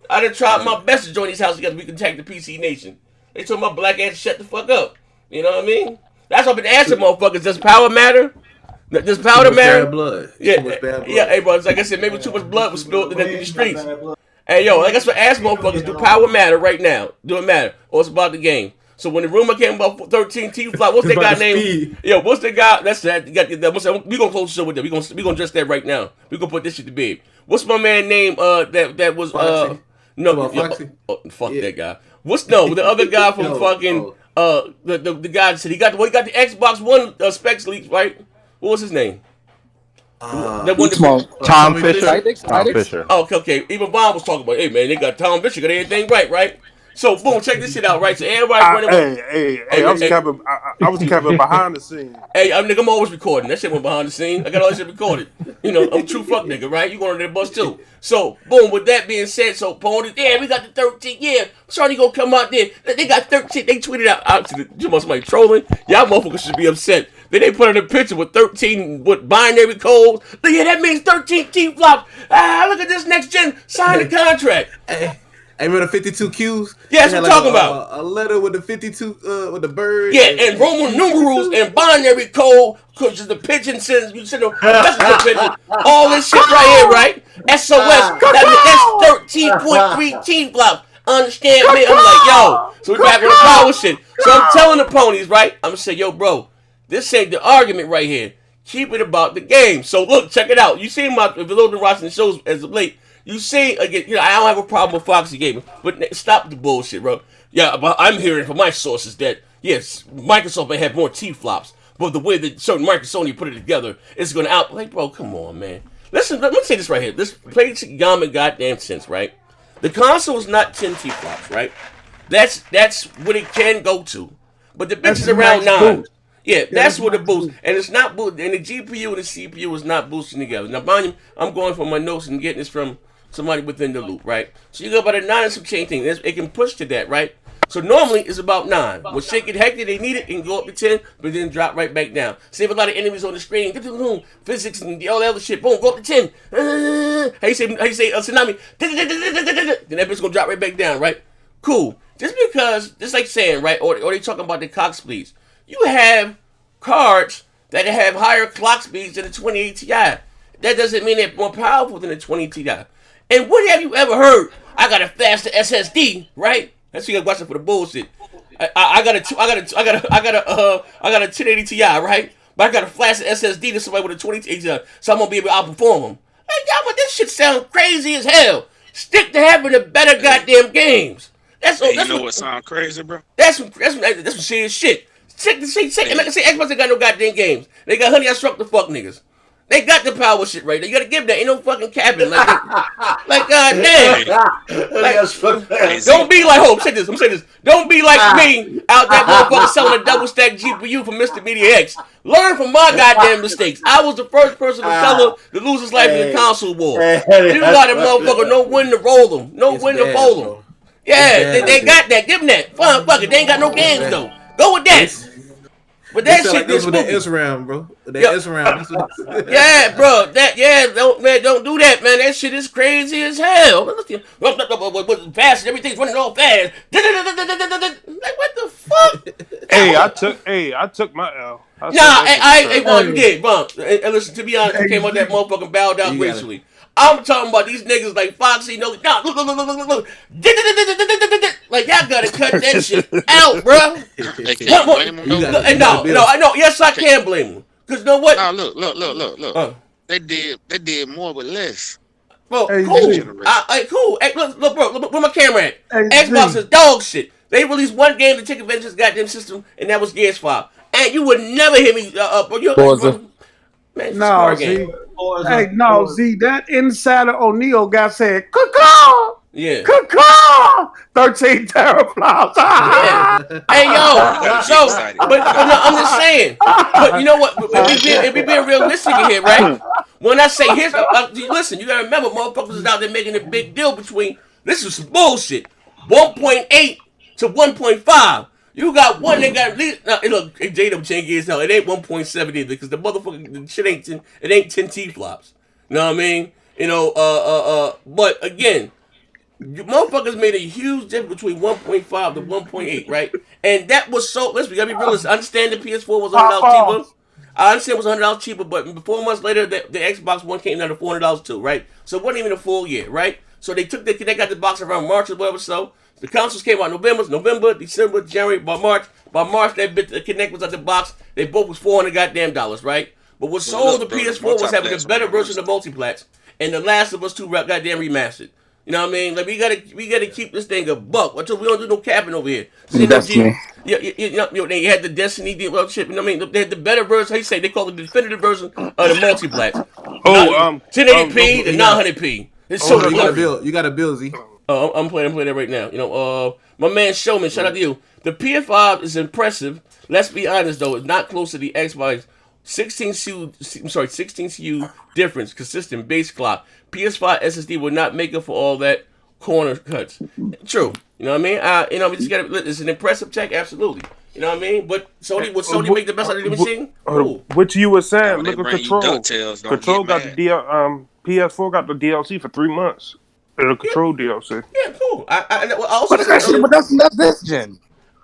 I done tried my best to join these houses together. We can attack the PC Nation. They told my black ass to shut the fuck up. You know what I mean? That's what I've been asking motherfuckers. Does power matter? Does power matter? Bad blood. Yeah, Too much bad blood. yeah. Hey, bro. Like I said, maybe too much blood was spilled in the streets. Hey, yo, like that's what I ask motherfuckers. Do power matter right now? Do it matter? Or it's about the game? So when the rumor came about 13 T-Flop, what's that guy named? Yo, what's the guy? That's that. We gonna close the show with that. We gonna address that right now. We gonna put this shit to bed. What's my man name? That was Foxy. no, fuck that guy. What's the other guy from the guy that said he got the Xbox One specs leaks, right? What was his name? Tom Fisher. Tom Fisher. Oh, okay. Even Vaughn was talking about, hey man, they got Tom Fisher, got everything right? So boom, check this shit out, right? So everybody running. I was capping behind the scenes. Hey, nigga, I'm always recording. That shit went behind the scenes. I got all that shit recorded. You know, I'm a true fuck nigga, right? You going on that bus too. So boom, with that being said, so Pony, yeah, we got the 13. Yeah, Shawty gonna come out there. They got 13. They tweeted out to somebody trolling. Y'all motherfuckers should be upset. Then they put in a picture with 13 with binary codes. Yeah, that means 13 T-flops. Look at this next gen. Sign the contract. Hey, remember the 52 Qs? Yeah, that's what I'm talking about. A letter with the 52, with the bird. Yeah, and Roman numerals and binary code, because the pigeon sends, you send a message to pigeon. All this shit right here, right? SOS. That's 13.3 T-flops. Understand me? I'm like, yo. So we back on the power shit. So I'm telling the ponies, right? I'm going to say, yo, bro, this ain't the argument right here. Keep it about the game. So look, check it out. You see if you've been watching the shows as of late, you see, again, I don't have a problem with Foxy Gaming, but stop the bullshit, bro. Yeah, but I'm hearing from my sources that, yes, Microsoft may have more T-flops, but the way that certain Sony put it together is going to like, bro, come on, man. Listen, let me say this right here. This plays common goddamn sense, right? The console is not 10 T-flops, right? That's what it can go to. But the bitch is around 9. Yeah, that's what it boosts. And it's not boosting. And the GPU and the CPU is not boosting together. Now, mind you, I'm going from my notes and getting this from somebody within the loop, right? So you go about a 9 and some chain thing. It can push to that, right? So normally it's about 9. When shit get hectic, they need it, it can go up to 10, but then drop right back down. Save a lot of enemies on the screen, physics and all that other shit, boom, go up to 10. How you say tsunami? Then that bitch gonna drop right back down, right? Cool. Just because, just like saying, right, or they talking about the clock speeds. You have cards that have higher clock speeds than the 2080 Ti. That doesn't mean they're more powerful than the 2080 Ti. And what have you ever heard? I got a faster SSD, right? That's you gotta watch it for the bullshit. I got a 1080 Ti, right? But I got a faster SSD than somebody with a 2080 Ti, so I'm gonna be able to outperform them. Like, y'all, but this shit sounds crazy as hell. Stick to having the better goddamn games. That's all. You know what sounds crazy, bro? That's some serious shit. Say Xbox ain't got no goddamn games. They got Honey I Struck the fuck niggas. They got the power shit right there. You gotta give that. Ain't no fucking capping. Like goddamn. Don't be like, I'm saying this. Don't be like me out that motherfucker selling a double stack GPU for Mr. Media X. Learn from my goddamn mistakes. I was the first person to tell to lose his life in the console war. You got a motherfucker, no when to roll them, no when to fold them. Yeah, they got that. Give them that. Fine, fuck it. They ain't got no games though. Go with that. But that shit like is with that SRAM, bro. That SRAM. Yeah, bro. Don't do that, man. That shit is crazy as hell. Fast, everything's running all fast. Like what the fuck? Hey, I took my L. You did, bro. And listen, to be honest, you came on that motherfucking bowed out gracefully. I'm talking about these niggas like Foxy. No, look. Like, y'all gotta cut that shit out, bro. No. Yes, I can blame them. Cause you know what? No, look. They did more with less. Bro, cool. Cool. Hey, look, bro. Look where my camera at. Xbox is dog shit. They released one game to take advantage of this goddamn system, and that was Gears 5. And you would never hear me. Man, it's a No, car Z. game. Hey, no, Z. That Insider O'Neal guy said, "Caw, Yeah. caw, 13 teraflops." Yeah. Hey, yo. So, but no, I'm just saying. But you know what? If we being realistic in here, right? When I say here's, listen, you gotta remember, motherfuckers is out there making a big deal between. This is some bullshit. 1.8 to 1.5. You got one that got look, J-Dub change is hell. It ain't 1.7 either because the motherfucking the shit ain't 10, it ain't 10 T flops. You know what I mean? You know, but again, motherfuckers made a huge difference between 1.5 to 1.8, right? And that was so. Listen, we gotta be realistic. I understand the PS4 was $100 cheaper. I understand it was $100 cheaper, but 4 months later, the Xbox One came down to $400 too, right? So it wasn't even a full year, right? So they got the box around March or whatever. So the consoles came out November, December, January, by March, that bit the Kinect was at the box. They both was $400 goddamn dollars, right? But what sold the PS4 was having a better version of multiplats, and The Last of Us 2 goddamn remastered. You know what I mean? Like we gotta keep this thing a buck. Until we don't do no capping over here. See, Destiny. They had the Destiny deal shit. You know what I mean? They had the better version. How you say they call it the definitive version of the multiplats. 1080p to 900p. It's so you got a bill, Z. I'm playing that right now. You know, my man Showman, shout out to you. The PS5 is impressive. Let's be honest though, it's not close to the Xbox. 16 CU difference, consistent base clock. PS5 SSD will not make up for all that corner cuts. True. You know what I mean? We just got to. It's an impressive check, absolutely. You know what I mean? But would Sony make the best out of the machine? What you were saying? They Look at bring you Control. DuckTales, don't Control get got the PS4 got the DLC for 3 months. The Control DLC. Yeah, cool. I also but that's this gen.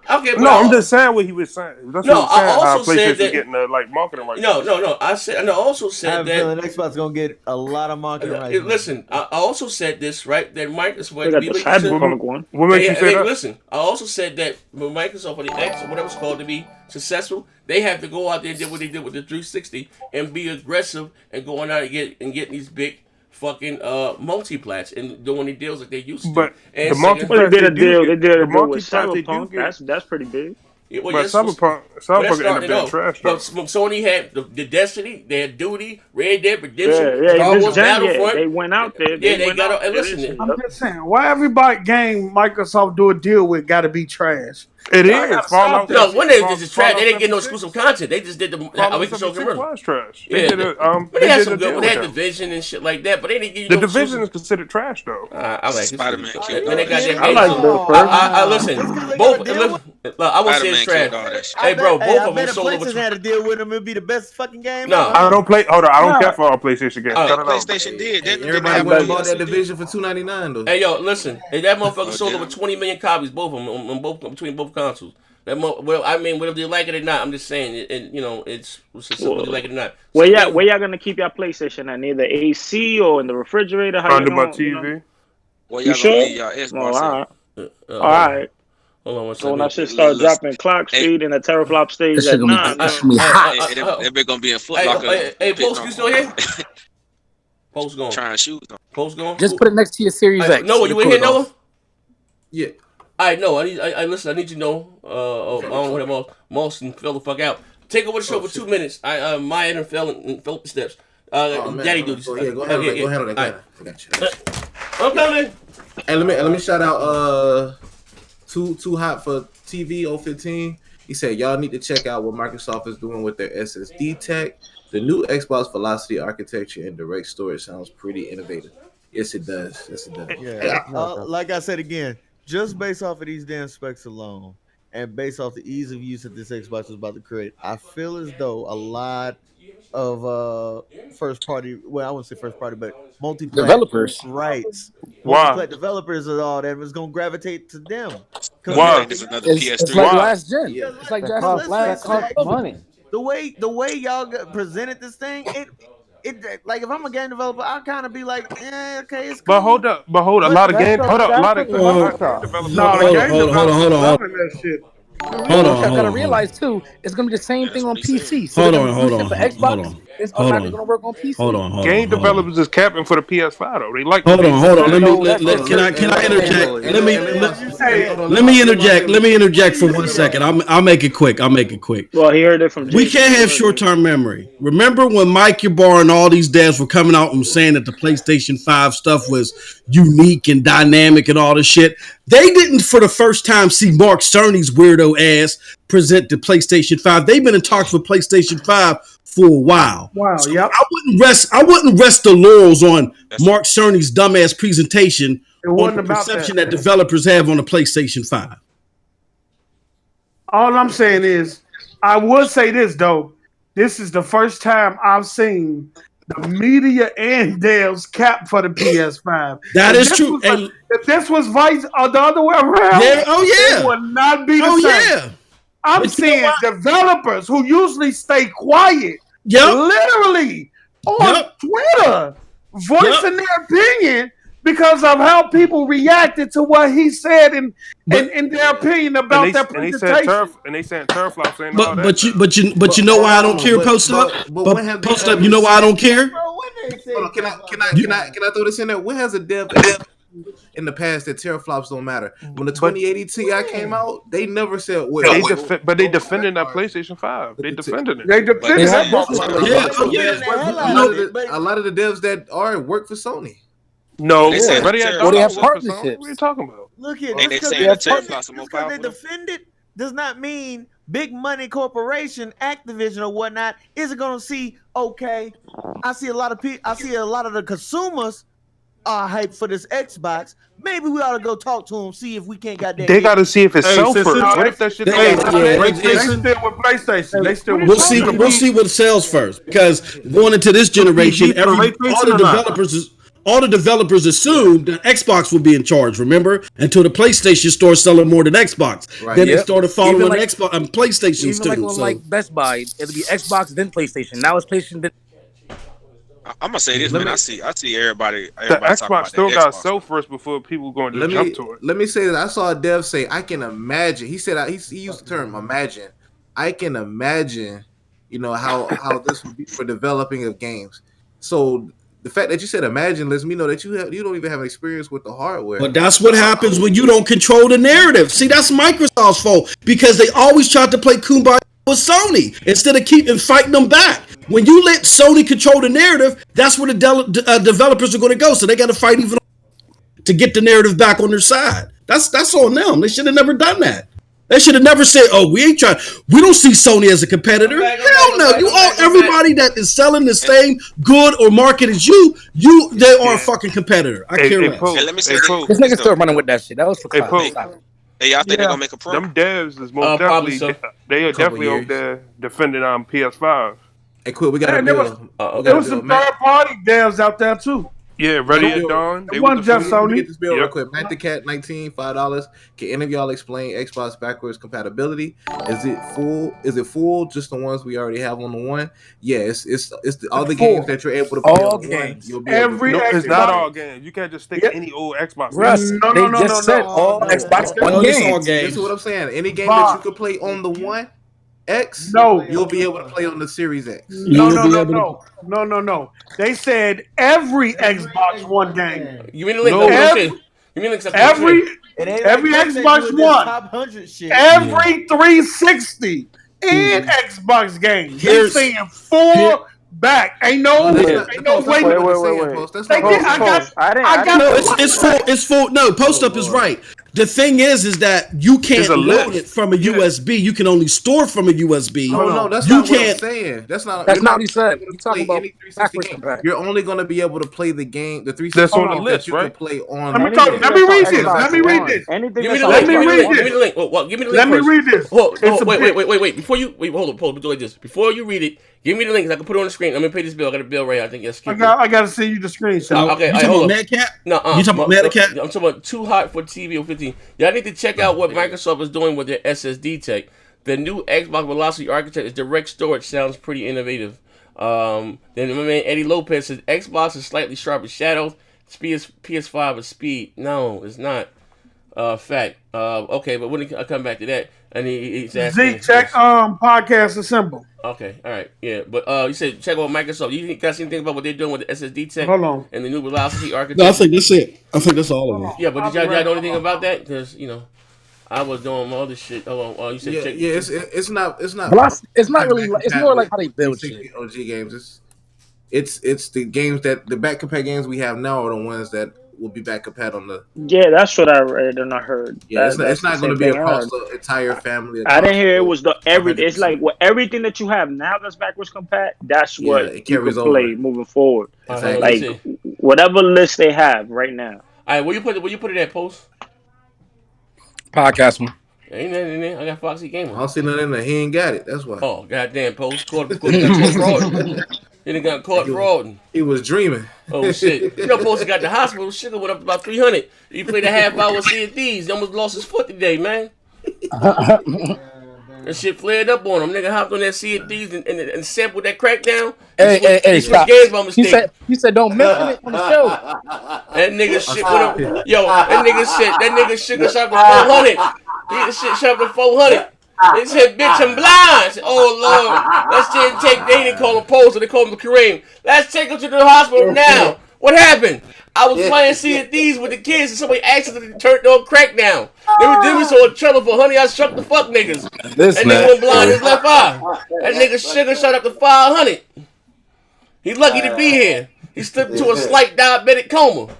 Okay, no, I'm just saying what he was saying. That's what I'm saying. I also how PlayStation said getting the marketing rights. No. I also I said have a that feeling Xbox gonna get a lot of marketing rights. Listen, I also said this, right? That Microsoft. They got the Cyberpunk one. What makes you say that? Listen, I also said that when Microsoft or the X or whatever it's called to be successful, they have to go out there and do what they did with the 360 and be aggressive and going out and get these big fucking multiplats and doing the deals like they used to. But and the multiplats they did a deal. They did a the deal with multiplats Cyberpunk. That's pretty big. Well, but Cyberpunk ended up being trash. But Sony had the Destiny, they had Duty, Red Dead Redemption, yeah, Star Wars Battlefront. they went out there. They got and listen. I'm just saying, why everybody game Microsoft do a deal with got to be trash? It is. No, when they just trash, they didn't get no exclusive content. They just did the Fallout was trash. Yeah, they had some good. They had Division and shit like that, but they didn't give you the Division is considered trash though. I like Spider-Man. I like the first. I listen. Both. I won't say it's trash. Hey, bro, both of them sold over. PlayStation had a deal with them. It'd be the best fucking game. No, I don't play. Hold on, I don't care for all PlayStation games. PlayStation did. Everybody went and bought that Division for $299 though. Hey, yo, listen. Hey, that motherfucker sold over 20 million copies, both of them, between both consoles. Well, I mean, whether you like it or not, I'm just saying, it's whether you like it or not. Where y'all gonna keep your PlayStation at? Near the AC or in the refrigerator? How under my TV. Well, you sure? All right. Hold on one second. So when I should start dropping clock speed and the teraflop stage at 9. They're gonna be in Foot Locker. Hey, Post, you still here? Post going. Trying to shoot them. Post going. Just put it next to your Series X. Noah, you in here, Noah? Yeah. I know. I listen. I need you to know. I don't know what Maulson fell the fuck out. Take over the show for 2 minutes. Maya and fell the steps. Daddy duties. Go ahead. Go handle that. I got you. I'm coming. Hey, let me shout out Too Hot for TV 015. He said y'all need to check out what Microsoft is doing with their SSD tech. The new Xbox Velocity architecture and direct storage sounds pretty innovative. Yes, it does. Yeah. Like I said again, just based off of these damn specs alone, and based off the ease of use that this Xbox is about to create, I feel as though a lot of first party, well, I wouldn't say first party, but multi-player developers rights, wow, developers and all that is gonna gravitate to them. Wow, it's like last gen. Yeah. It's like last money. The way y'all presented this thing, it like if I'm a game developer, I'll kind of be like, okay, it's cool. But hold up, a lot of game. Hold up, a lot of game developers. Hold on. You gotta realize too, it's gonna be the same thing on PC. So Hold on. For Xbox, it's automatically going to work on PC. Hold on. Game developers is capping for the PS5 though. They like. Hold on. Can I interject? Let me interject for 1 second. I'll make it quick. Well, he heard it from. We can't have short-term memory. Remember when Mike Ybarra and all these devs were coming out and saying that the PlayStation 5 stuff was unique and dynamic and all this shit? They didn't, for the first time, see Mark Cerny's weirdo ass present the PlayStation 5. They've been in talks with PlayStation 5 for a while. Wow, so yep. I wouldn't rest the laurels on Mark Cerny's dumbass presentation on the perception that developers have on the PlayStation 5. All I'm saying is, I would say this though. This is the first time I've seen the media and devs cap for the PS5. That is true. If this was vice or the other way around, it would not be the same. Yeah. I'm seeing developers who usually stay quiet, literally on Twitter, voicing their opinion because of how people reacted to what he said in their opinion about that presentation. And they said teraflops ain't all that. But you know why I don't care, Post Up? Post Up, you know why I don't care? Can I throw this in there? When has a dev in the past that teraflops don't matter? When the 2080 Ti came out, they never said but they defended that PlayStation 5. They defended it. They defended it. A lot of the devs that work for Sony. No, they have partnerships. What are you talking about? Look here, They because saying the teraflops are more they powerful. defend it does not mean big money corporation, Activision or whatnot, isn't going to see. Okay, I see a lot of people. I see a lot of the consumers are hyped for this Xbox. Maybe we ought to go talk to them, see if we can't goddamn. They got to see if it's sells first. What if that shit? They still with PlayStation. They still. We'll see what sells first, because going into this generation, all the developers assumed that Xbox would be in charge. Remember, until the PlayStation store selling more than Xbox, then they started following Xbox and PlayStation too. Even like Best Buy, it'll be Xbox then PlayStation. Now it's PlayStation. I'm gonna say this, man. I see everybody. The Xbox still got to sell first before people going to jump to it. Let me say that I saw a dev say, "I can imagine." He said he used the term "imagine." I can imagine, how this would be for developing of games. So the fact that you said "imagine" lets me know that you don't even have experience with the hardware. But that's what happens when you don't control the narrative. See, that's Microsoft's fault, because they always tried to play kumbaya with Sony instead of fighting them back. When you let Sony control the narrative, that's where the developers are going to go. So they got to fight even to get the narrative back on their side. That's on them. They should have never done that. They should have never said, "Oh, we ain't trying. We don't see Sony as a competitor." Hell no. Everybody that is selling the same good or market as they are a fucking competitor. I care less. Let me say this nigga still running with that shit. That was for clout. Hey, y'all think they're gonna make a pro? Them devs is most definitely they are definitely over there defending PS5. Hey, quick, we got a deal. There was some third party devs out there too. Yeah, Ready at Dawn. They wasn't just Sony. Get this bill real quick. Matt the Cat 19, $5. Can any of y'all explain Xbox backwards compatibility? Is it full? Is it full? Just the ones we already have on the one? Yeah, it's all the games that you're able to play on games. You'll be it's not all games. You can't just stick any old Xbox. No. Said all Xbox games. This is what I'm saying. Any game that you could play on the One X, you'll be able to play on the Series X. No. They said every Xbox One game. You mean the link? Every Xbox One, every 360 and Xbox game. They're saying full back. Ain't no way. It's full. No, Post Up is right. The thing is that you can't load it from a USB. You can only store from a USB. No, that's not what I'm saying. That's not what he said. You're talking about backwards compatibility. You're only going to be able to play the game, the 360 that's on the list, that you right? can play on. Let me read this. Let me read this. Give me the link. Well, give me the link. Let me read this. Wait. Before you hold on, do like this. Before you read it, give me the link. I can put it on the screen. I'm gonna pay this bill. I got a bill right here. I think yes. I got to see you the screenshot. Okay, you talking about Mad Cat? No, you talking about Mad Cat? I'm talking about Too Hot for TV or 15. Y'all need to check out what Microsoft is doing with their SSD tech. The new Xbox Velocity architecture is direct storage. Sounds pretty innovative. Then my man Eddie Lopez says Xbox is slightly sharper shadows. PS5 is speed. No, it's not. Fact. Okay, but when I come back to that, And he's asking. Zeke, check podcast assemble. Okay, all right, yeah, but you said check out Microsoft. You guys see anything about what they're doing with the SSD tech? Hold on. And the new velocity architecture? No, I think that's it. I think that's all of them. Yeah, but did y'all know anything about that? Because I was doing all this shit. Hold on, you said check. It's not. It's not really. It's more like how they build shit. OG games. It's the games that the back compat games we have now are the ones that will be back compat on the. Yeah, that's what I read and I heard. Yeah, it's not going to be across the entire family. I didn't hear it was the everything. It's like everything that you have now that's backwards compat. That's what it you carries can play over. moving forward. Exactly. Like whatever list they have right now. All right, where you put it at post? Podcast one. Ain't nothing in there. I got Foxy Gamer. I don't see nothing in there. He ain't got it. That's why. Oh, goddamn, post. Got caught fraud. He done got caught fraud. He was dreaming. Oh, shit. Post got to the hospital. Sugar went up to about 300. He played a half hour Sea of Thieves. He almost lost his foot today, man. That shit flared up on him. Nigga hopped on that Sea of Thieves and sampled that crackdown. Hey, stop. Games by mistake. He said don't mention it on the show. That nigga shit went up. Yo, that nigga Sugar shot for 400. He shit shot for 400. They said, bitch, I'm blind. I said, oh, Lord. Let's take, they didn't call him Post, they called him Kareem. Let's take him to the hospital now. What happened? I was playing Sea of Thieves with the kids and somebody accidentally turned on Crackdown. Then we saw a trailer for Honey, I Struck the Fuck niggas. That nigga went blind in his left eye. That nigga Sugar shot up to 500. He's lucky to be here. He slipped into a slight diabetic coma.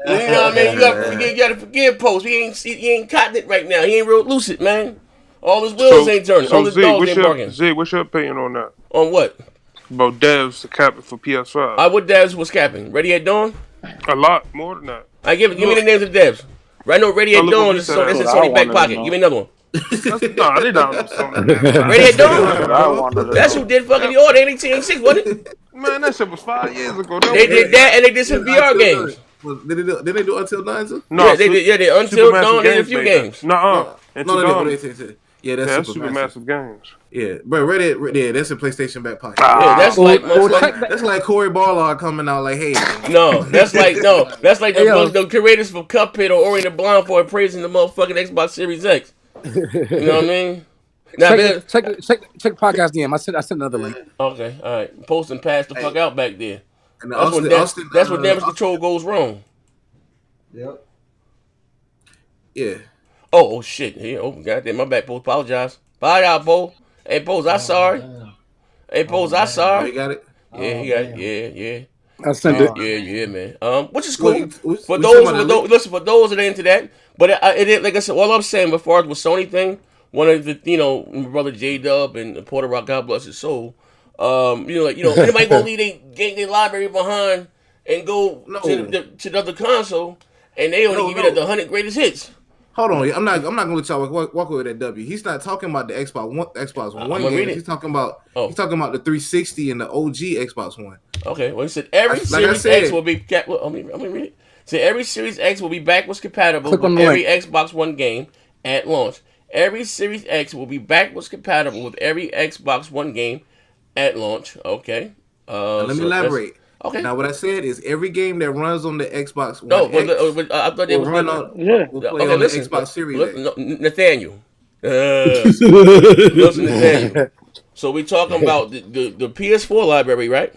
You know what I mean? You gotta forgive Post. He ain't cotton it right now. He ain't real lucid, man. All his wheels ain't turning. All his dogs ain't barking. Zig, what's your opinion on that? On what? About devs capping for PS5. What devs was capping? Ready at Dawn? A lot more than that. Give me the names of the devs. Right now, Ready at Dawn is in Sony back pocket. Give me another one. No, they not Sony. Ready at Dawn? That's who did fucking the order. Ain't 6, wasn't it? Man, that shit was 5 years ago. They did that and they did some VR games. Did they do Until Dawn too? No, yeah, they did. Yeah, they Until Dawn. They did a few games. No, that's Supermassive Games. Yeah, but Reddit, that's a PlayStation back pocket. Yeah, that's that's like Corey Barlog coming out like, hey. That's like the curators for Cuphead or Ori and the Blindfold praising the motherfucking Xbox Series X. You know what I mean? Now, check podcast DM. I sent another link. Okay, all right. Post and pass the fuck out back there. And That's when damage control goes wrong. Yep. Yeah. Oh shit. Yeah, goddamn, my bad, Post. Apologize. Bye, y'all, Post. Hey, Post, I'm sorry. Hey, Post, I'm sorry. You got it? Yeah, he got it. Yeah. I sent it. Yeah, man. Which is cool. For those that are into that. But it like I said, all I'm saying before with Sony thing, one of the, my brother J-Dub and Porter Rock, God bless his soul. Anybody gonna leave their library behind and go to the other console, and they only give you the 100 greatest hits. Hold on, I'm not gonna let y'all walk away with that W. He's not talking about the Xbox One games. He's talking about the 360 and the OG Xbox One. Okay, well he said every Series X will be. Let me read it. So every Series X will be backwards compatible with every Xbox One game at launch. Every Series X will be backwards compatible with every Xbox One game at launch. Okay. Let me elaborate. Okay. Now, what I said is every game that runs on the Xbox One I thought they will run on the Xbox Series X. Nathaniel. Listen, Nathaniel. So we talking about the PS4 library, right?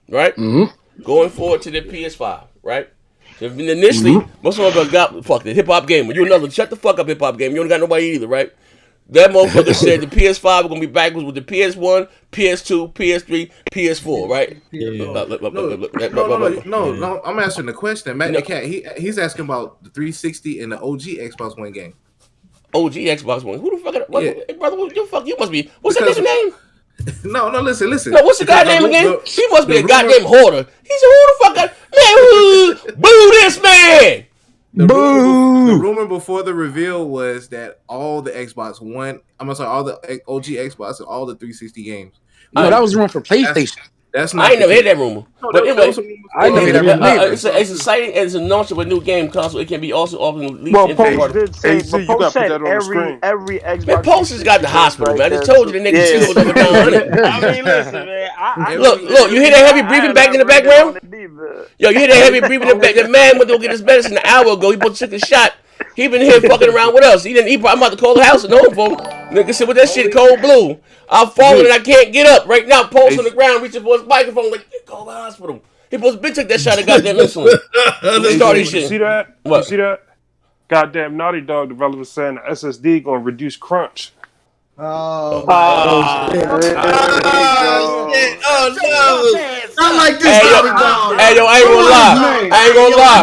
Right? Mm-hmm. Going forward to the PS5, right? So initially, most of them got the hip hop gamer. You another shut the fuck up, hip hop gamer. You don't got nobody either, right? That motherfucker said the PS5 is gonna be backwards with the PS1, PS2, PS3, PS4, right? No. I'm answering the question. Matt the Cat, he's asking about the 360 and the OG Xbox One game. OG Xbox One. Who the fuck? Brother, what the fuck? You must be. What's that nigga name? No, listen. No, what's the goddamn again? He must be a goddamn hoarder. He said, who the fuck? Man, boo this man. The rumor before the reveal was that all the all the OG Xbox and all the 360 games. No, that was rumor for PlayStation. That's not. I ain't never heard that rumor. No, but anyway, I never heard that rumor. It's exciting as a launch of a new game console. It can be also often leaked. Well, Post did say, Post said every Xbox. Man, Post has got the hospital, man. I just told you the nigga singled over down. I mean, listen, man. Look, you hear that heavy breathing back in the background? Yo, you hear that heavy breathing in the back? The man went to go get his medicine an hour ago. He took a shot. He been here fucking around with us. I'm about to call the house and home for him. Nigga said with that shit cold blue. I'm falling and I can't get up. Right now, pulse on the ground, reaching for his microphone like, call the hospital. He supposed to take that shot of goddamn insulin. You see that? What? You see that? Goddamn Naughty Dog developers saying the SSD gonna reduce crunch. Oh, shit. Oh no! Not like this, Naughty Dog. Hey yo, I ain't gonna lie. I ain't gonna lie.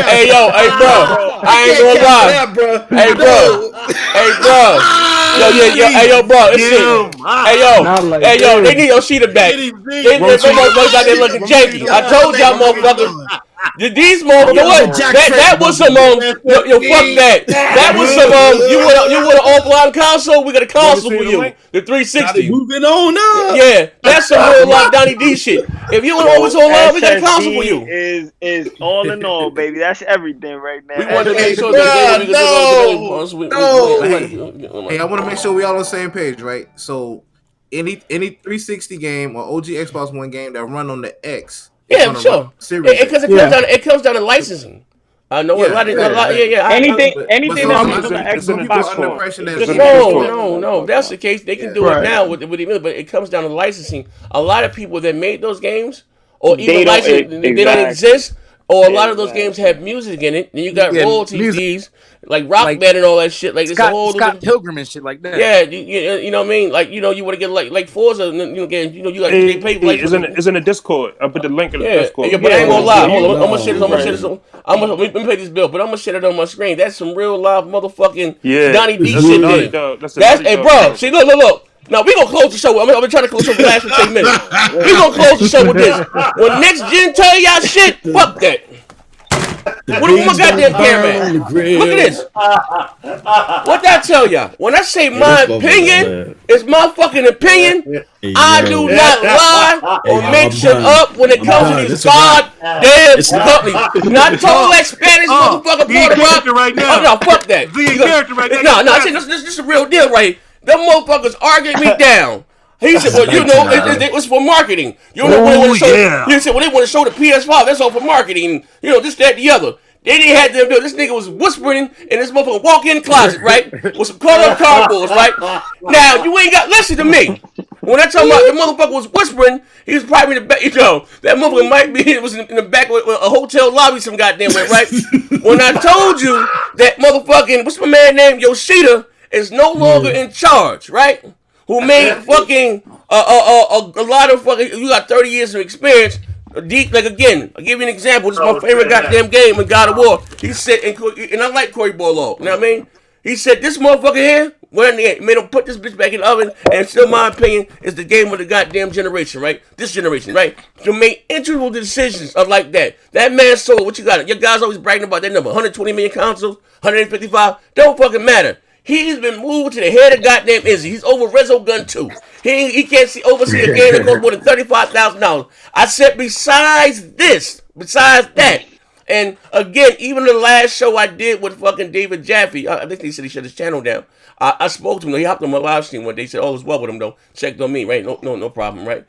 Hey yo, hey bro, I ain't gonna lie. Hey bro, hey bro. Yo, hey yo, bro. Hey yo, they need your sheet back. They motherfuckers out there looking janky. I told y'all motherfuckers. These motherfuckers, that was some yo fuck that. That was some you want an offline console? We got a console for you. The 360. Moving on up. Yeah, that's some real life Donnie D shit. If you want always online, we got a console for you. Is all in all, baby. That's everything right now. We want to make sure that Hey, I want to make sure we all on the same page, right? So any 360 game or OG Xbox One game that run on the X. Yeah, sure. Because it comes down to licensing. I know a lot. Anything that's on the Xbox. No. If that's the case, they can do it now with but it comes down to licensing. A lot of people that made those games, or even they don't exist, or a lot of those games have music in it. And you got royalty fees, like Rock Band and all that shit. Like it's a whole Scott Pilgrim and shit like that. Yeah, you know what I mean. Like you want to get like Forza, you got they pay for like it's in the Discord. I put the link in the Discord. Yeah, but I ain't gonna lie. Hold on, I'm gonna share this. Let me pay this bill, but I'm gonna share it on my screen. That's some real live motherfucking Donnie D shit there. That's hey, bro. See, look. Now we gonna close the show. I'm gonna try to close the show last for 10 minutes. We gonna close the show with this. When next gen tell y'all shit, fuck that. What my goddamn camera? Look at this. What that tell y'all? When I say my opinion, it's my fucking opinion. I do not lie or make shit up when it comes to these goddamn companies. Not talking like Spanish motherfucker Puerto right now. Oh no, fuck that. No, this is a real deal, right? Them motherfuckers arguing me down. He said, well, it was for marketing. You know what they want to show? He said, well, they want to show the PS5. That's all for marketing. This, that, the other. They didn't have them do it. This nigga was whispering in this motherfucker walk-in closet, right? With some colored cardboards, right? Now, you ain't got, listen to me. When I tell about the motherfucker was whispering, he was probably in the back, that motherfucker might be, it was in the back of a hotel lobby some goddamn way, right? When I told you that motherfucking, what's my man named Yoshida is no longer in charge, right? Who made fucking a lot of fucking, you got 30 years of experience. Like again, I'll give you an example. This is my favorite goddamn game in God of War. He said, and I like Cory Barlog, you know what I mean? He said, this motherfucker here, made him put this bitch back in the oven, and still my opinion is the game of the goddamn generation, right? This generation, right? To make integral decisions like that. That man sold, what you got? Your guys always bragging about that number, 120 million consoles, 155, don't fucking matter. He's been moved to the head of goddamn Izzy. He's over Resogun 2. He can't oversee a game that costs more than $35,000. I said besides that, and again, even the last show I did with fucking David Jaffe, I think he said he shut his channel down. I spoke to him. He hopped on my live stream one day. He said, all is well with him though. Checked on me, right? No problem, right?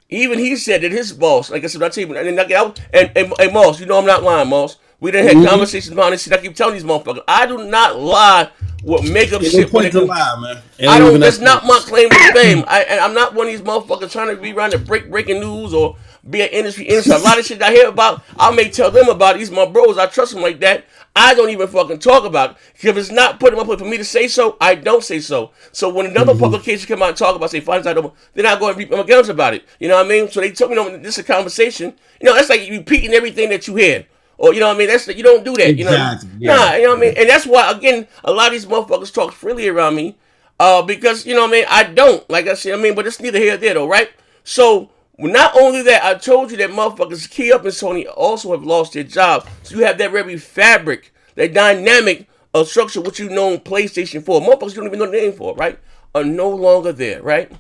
Even he said that his boss, like I said, I tell you, and Moss, you know I'm not lying, Moss. We done had conversations about this shit. I keep telling these motherfuckers, I do not lie with makeup shit. Point to lie, man. I don't. That's not my claim to fame. I'm not one of these motherfuckers trying to be around to break breaking news or be an industry insider. A lot of shit I hear about, I may tell them about. These my bros. I trust them like that. I don't even fucking talk about it. If it's not put in my place for me to say so, I don't say so. So when another publication come out and talk about, say, find out, they're not going to reap my guns about it. You know what I mean? So they told me, this is a conversation. That's like repeating everything that you hear. Or, you know what I mean? That's you don't do that. Exactly. You know what I mean? And that's why, again, a lot of these motherfuckers talk freely around me. Because, you know what I mean? I don't. Like I said, but it's neither here nor there, though, right? So, not only that, I told you that motherfuckers Key Up and Sony also have lost their job. So, you have that very fabric, that dynamic of structure, which you know PlayStation 4. Motherfuckers you don't even know the name for, right? Are no longer there, right?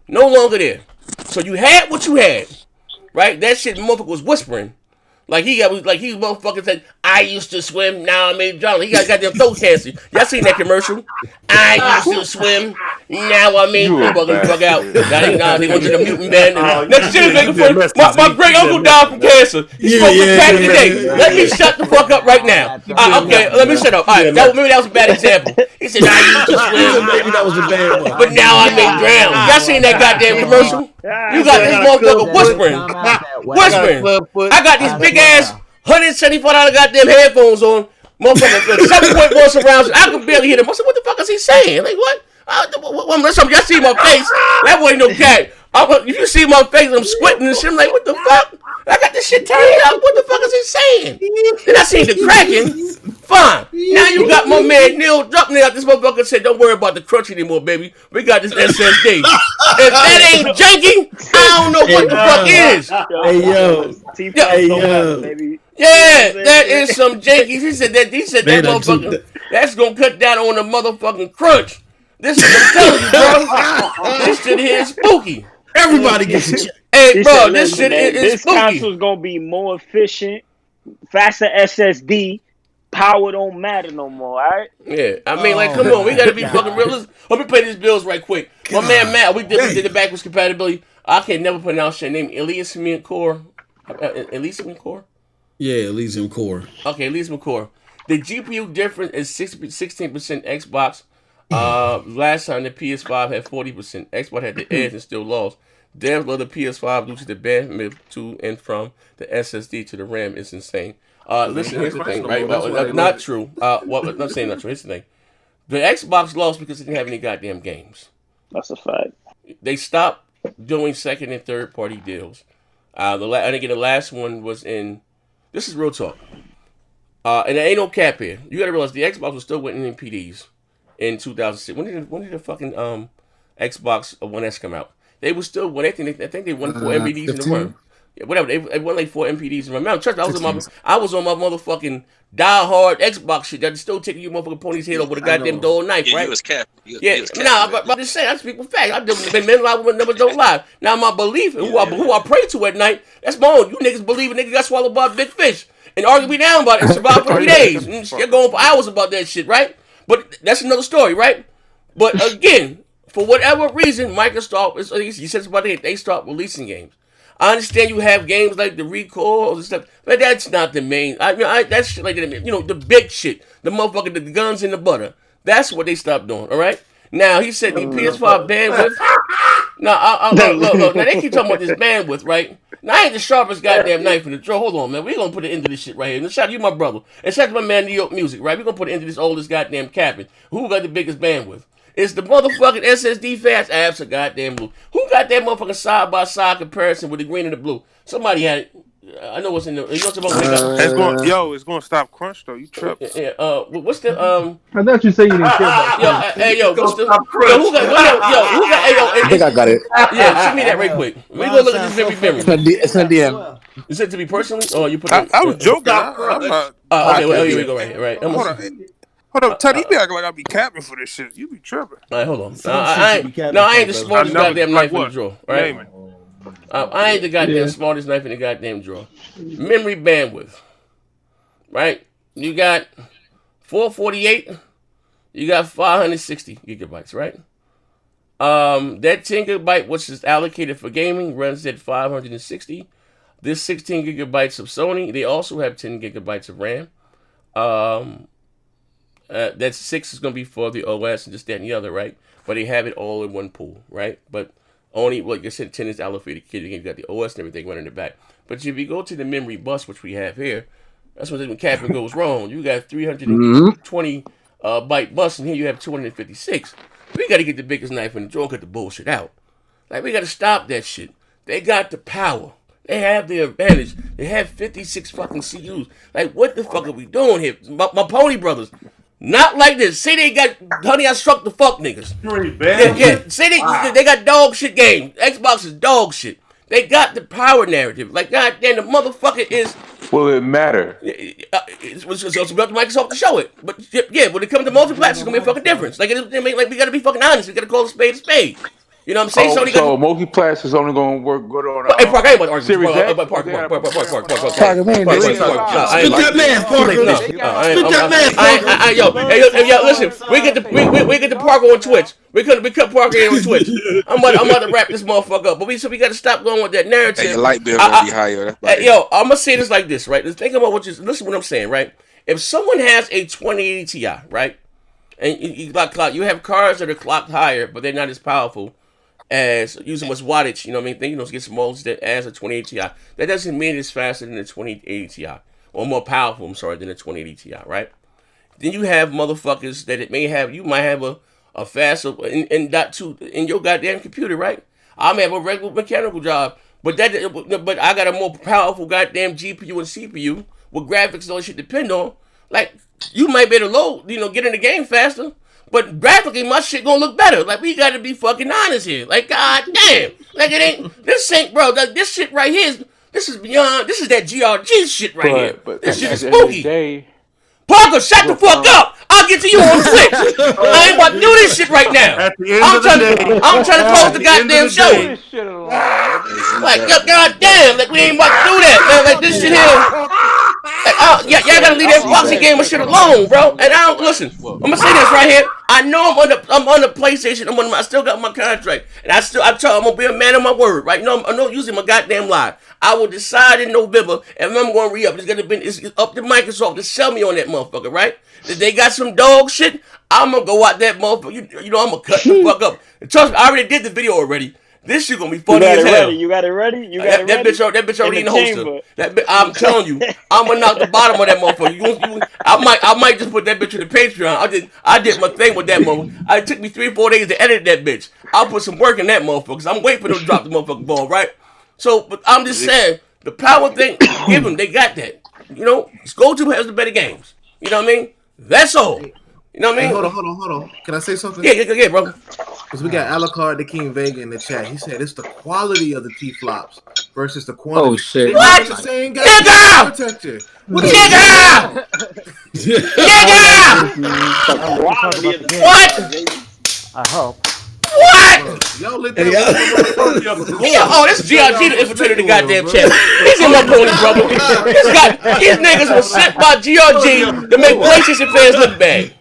No longer there. So, you had what you had, right? That shit, motherfucker was whispering. Like he motherfucking said, I used to swim, now I made drown. He got goddamn throat cancer. Y'all seen that commercial? I used to swim, now I made fuck out. Now they went to the mutant band. Next year, my great uncle died from cancer. He smoked the crack today. Let me shut the fuck up right now. Okay, let me shut up. All right, maybe that was a bad example. He said, I used to swim. Maybe that was a bad one. But now I may drown. Y'all seen that goddamn commercial? You got this motherfucker whispering. I got these big ass $174 goddamn headphones on. Motherfucker, 7.1 surrounds. I can barely hear them. I said, what the fuck is he saying? Like, what? Y'all see my face. That boy ain't no cat. If you see my face, I'm squinting and shit. I'm like, what the fuck? I got this shit turned up. What the fuck is he saying? Then I seen the cracking. Fine. Now you got my man Neil dropping out. This motherfucker said, don't worry about the crunch anymore, baby. We got this SSD. If that ain't janky, I don't know what the fuck is. Hey, yo. Yeah, that is some janky. He said that motherfucker, that's gonna cut down on the motherfucking crunch. This is what I'm telling you, bro. This shit here is spooky. Everybody gets a check. Hey, bro, this shit is spooky. This console's gonna be more efficient, faster SSD. Power don't matter no more, all right? Yeah, I mean, come on, we gotta be fucking real. Let me pay these bills right quick. My man Matt, we did the backwards compatibility. I can never pronounce your name. Elysium Core. Elysium Core? Yeah, Elysium Core. Okay, Elysium Core. The GPU difference is 16% Xbox. Last time the PS5 had 40%. Xbox had the edge and still lost. Devs love the PS5 due to the bandwidth to and from the SSD to the RAM is insane. Listen, here's the thing, right? Not true. I'm saying not true. Here's the thing. The Xbox lost because it didn't have any goddamn games. That's a fact. They stopped doing second and third party deals. I think the last one was in. This is real talk. And there ain't no cap here. You gotta realize the Xbox was still winning MPDs in 2006. When did the fucking Xbox One S come out? They were still winning. I think they won 4 MPDs in the run. Yeah, whatever. They won like 4 MPDs in the run. Trust me, I was on my motherfucking die-hard Xbox shit that's still taking you motherfucking pony's head off with a goddamn dull knife, right? You was cap. I'm just saying. I speak with facts. I've been men lie when numbers don't lie. Now my belief and who I pray to at night, that's my own. You niggas believe a nigga got swallowed by a big fish and argue me down about it and survive for 3 days. You're going for hours about that shit, right? But that's another story, right? But again, for whatever reason, Microsoft, you said about it, they start releasing games. I understand you have games like the Recall and stuff, but that's not the main. That's shit like the big shit, the motherfucker, the guns and the butter. That's what they stopped doing. All right. Now he said the PS5 bandwidth. Now look. Now they keep talking about this bandwidth, right? Now I ain't the sharpest goddamn knife in the drawer. Hold on, man. We gonna put an end to this shit right here. And shout out to you, my brother, and shout out to my man New York Music, right? We gonna put an end to this oldest goddamn capping. Who got the biggest bandwidth? It's the motherfucking SSD fast apps are goddamn blue. Who got that motherfucking side-by-side comparison with the green and the blue? Somebody had it. I know what's in the... It's going to stop crunch, though. You tripping. Yeah, what's the... I thought you said you didn't care about what's the... Who got... I think I got it. Yeah, send me that right quick. We gonna look at this memory. It's in DM. You said to me personally? Or you put... I was joking. I'm not... Okay, well, here we go right here, right? Hold up, Teddy, you be acting like I be capping for this shit. You be tripping. All right, hold on. I ain't the smartest goddamn knife in the drawer, right? I ain't the goddamn smartest knife in the goddamn drawer. Memory bandwidth, right? You got 448. You got 560 gigabytes, right? That 10 gigabyte, which is allocated for gaming, runs at 560. This 16 gigabytes of Sony, they also have 10 gigabytes of RAM. That 6 is going to be for the OS and this, that, and the other, right? But they have it all in one pool, right? But only, like I said, 10 is allocated. You got the OS and everything running in the back. But if you go to the memory bus, which we have here, that's when capping goes wrong. You got 320 byte bus, and here you have 256. We got to get the biggest knife in the drawer and cut the bullshit out. Like, we got to stop that shit. They got the power. They have the advantage. They have 56 fucking CUs. Like, what the fuck are we doing here? My Pony brothers. Not like this. Say they got, honey, I struck the fuck niggas. Yeah. Say they got dog shit games. Xbox is dog shit. They got the power narrative. Like, goddamn, the motherfucker is... Will it matter? It's up to Microsoft to show it. But, yeah, when it comes to multi-platform, it's going to be a fucking difference. Like, we got to be fucking honest. We got to call a spade a spade. You know what I'm saying? Oh, Sony so got multi-class is only going to work good on Hey, Park, I ain't about to argue. Series X? Park. Parker, man, Park. Spit that man, Parker. No, Spit that man, Parker. Yo, listen. We get the Parker on Twitch. We cut Parker in on Twitch. I'm about to wrap this motherfucker up. But we got to stop going with that narrative. Hey, your light bill gonna be higher. That's about it. Yo, I'm gonna say this like this, right? Think about listen to what I'm saying, right? If someone has a 2080 Ti, right, and you have cars that are clocked higher, but they're not as powerful as using much wattage, you know what I mean? Think get some voltage that as a 2080 Ti. That doesn't mean it's faster than the 2080 Ti, or more powerful. I'm sorry, than the 2080 Ti, right? Then you have motherfuckers that you might have a faster in your goddamn computer, right? I may have a regular mechanical job, but I got a more powerful goddamn GPU and CPU with graphics and all that shit depend on. Like, you might be able to load, get in the game faster, but graphically my shit gonna look better. Like, we gotta be fucking honest here. Like, god damn. Like, this ain't, bro, this shit right here this is that GRG shit right here. But this shit is at the end of the spooky. day, Parker, shut the fuck up! I'll get to you on Twitch. I ain't about to do this shit right now. At the end of the day, I'm trying to close the goddamn show. Like, goddamn, like we ain't about to do that, man. Like this shit here. Like, y'all gotta leave that boxing game and shit alone, bro. And I don't listen. I'm gonna say this right here. I know I'm on the PlayStation. I still got my contract, and I'm gonna be a man of my word, right? No, I'm not using my goddamn lie. I will decide in November if I'm going to re-up. It's up to Microsoft to sell me on that motherfucker, right? If they got some dog shit, I'm gonna go out that motherfucker. I'm gonna cut the fuck up. And trust me, I already did the video already. This shit gonna be funny as hell. You got it ready? That bitch already in the holster. I'm telling you, I'm gonna knock the bottom of that motherfucker. I might just put that bitch in the Patreon. I did my thing with that motherfucker. It took me 3 or 4 days to edit that bitch. I'll put some work in that motherfucker, because I'm waiting for them to drop the motherfucking ball, right? So, but I'm just saying, the power thing, give them, they got that. Go-To has the better games. You know what I mean? That's all. You know what I mean? Hey, hold on. Can I say something? Yeah, bro. Because we got Alucard the King Vega in the chat. He said it's the quality of the T-flops versus the quantity. Oh, shit. What? Nigga! Nigga! What? I hope. What? Y'all lit that this is GRG the infiltrated the goddamn chat. He's in my pony, brother. These niggas were sent by GRG to make PlayStation fans look bad.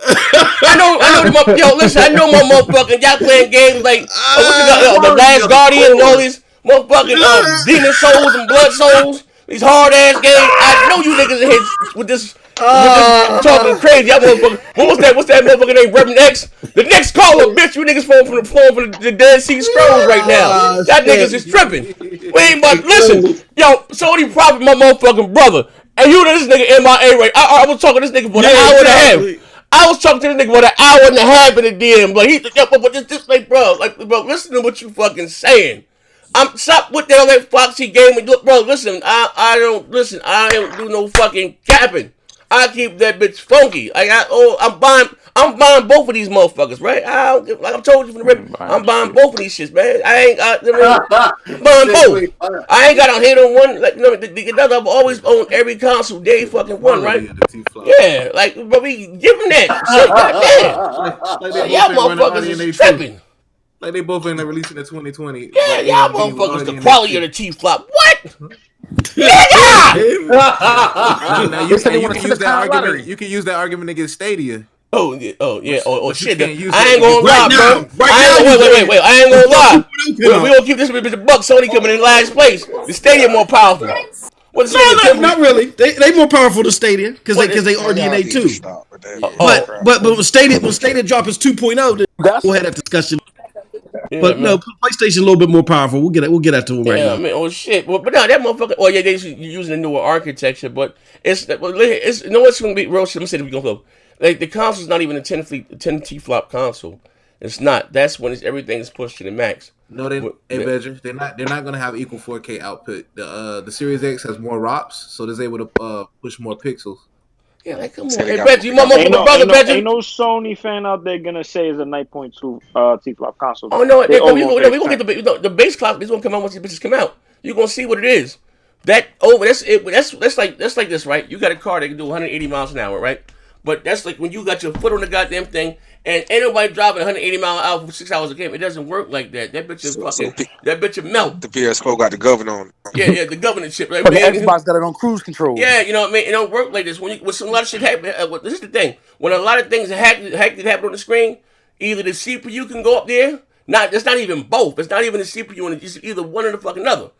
I know I know my motherfucking y'all playing games like the Last Guardian and all these motherfucking Demon Souls and Blood Souls. These hard ass games. I know you niggas in here with this talking crazy. Y'all motherfucker. What's that motherfucker named Reverend X? The next caller, bitch. You niggas falling from the Dead Sea Scrolls right now. That niggas is tripping. We ain't about listen. Yo, Sony Prophet, my motherfucking brother. And you know this nigga MIA right. I was talking to this nigga for an hour and a half. I was talking to this nigga for an hour and a half in the DM. Like this like bro, listen to what you fucking saying. Stop with that Foxy game and look, bro. Listen, I don't do no fucking capping. I keep that bitch funky. Like I'm buying both of these motherfuckers, right? Like I told you from the rip, I'm buying both of these shits, man. I'm buying both. I ain't got on hit on one. Like I've always owned every console. Day fucking one, right? Yeah, like but we give them that. Goddamn, y'all motherfuckers is tripping. Like they both in the releasing in 2020. Yeah, y'all motherfuckers the quality of the T-flop. What? Nigga! Now you can use that argument against Stadia. Oh shit! I ain't gonna lie, bro. Wait. I ain't gonna lie. We gonna keep this with the Buck. Sony coming in last place. The Stadia more powerful. Not really. They more powerful than Stadia because they RDNA too. But when Stadia drop its 2.0, we'll have that discussion. Yeah, but no, PlayStation a little bit more powerful. We'll get that to them right now. Yeah, man. Oh shit. But no, that motherfucker. Oh yeah, they're using a newer architecture, but it's you know what's gonna be real shit. Let me say that we gonna go. Like the console's not even a 10 T-flop console. It's not. That's when everything is pushed to the max. No, they're not gonna have equal 4K output. The Series X has more ROPS, so they're able to push more pixels. Yeah, like come on, hey Reggie, you my brother, Reggie. Ain't no Sony fan out there gonna say it's a 9.2 T-flop console. Oh no, we gonna get the base clock. It's gonna come out once these bitches come out. You are gonna see what it is. That's like this, right? You got a car that can do 180 miles an hour, right? But that's like when you got your foot on the goddamn thing and ain't nobody driving 180 mile an hour for 6 hours a game. It doesn't work like that. That bitch is that bitch will melt. The PS4 got the governor on it. Yeah, the governance chip, right? But the Xbox got it on cruise control. Yeah, you know what I mean? It don't work like this. When a lot of shit happen, this is the thing. When a lot of things happen on the screen, either the CPU can go up there. It's not even both. It's not even the CPU, and it's either one or the fucking other.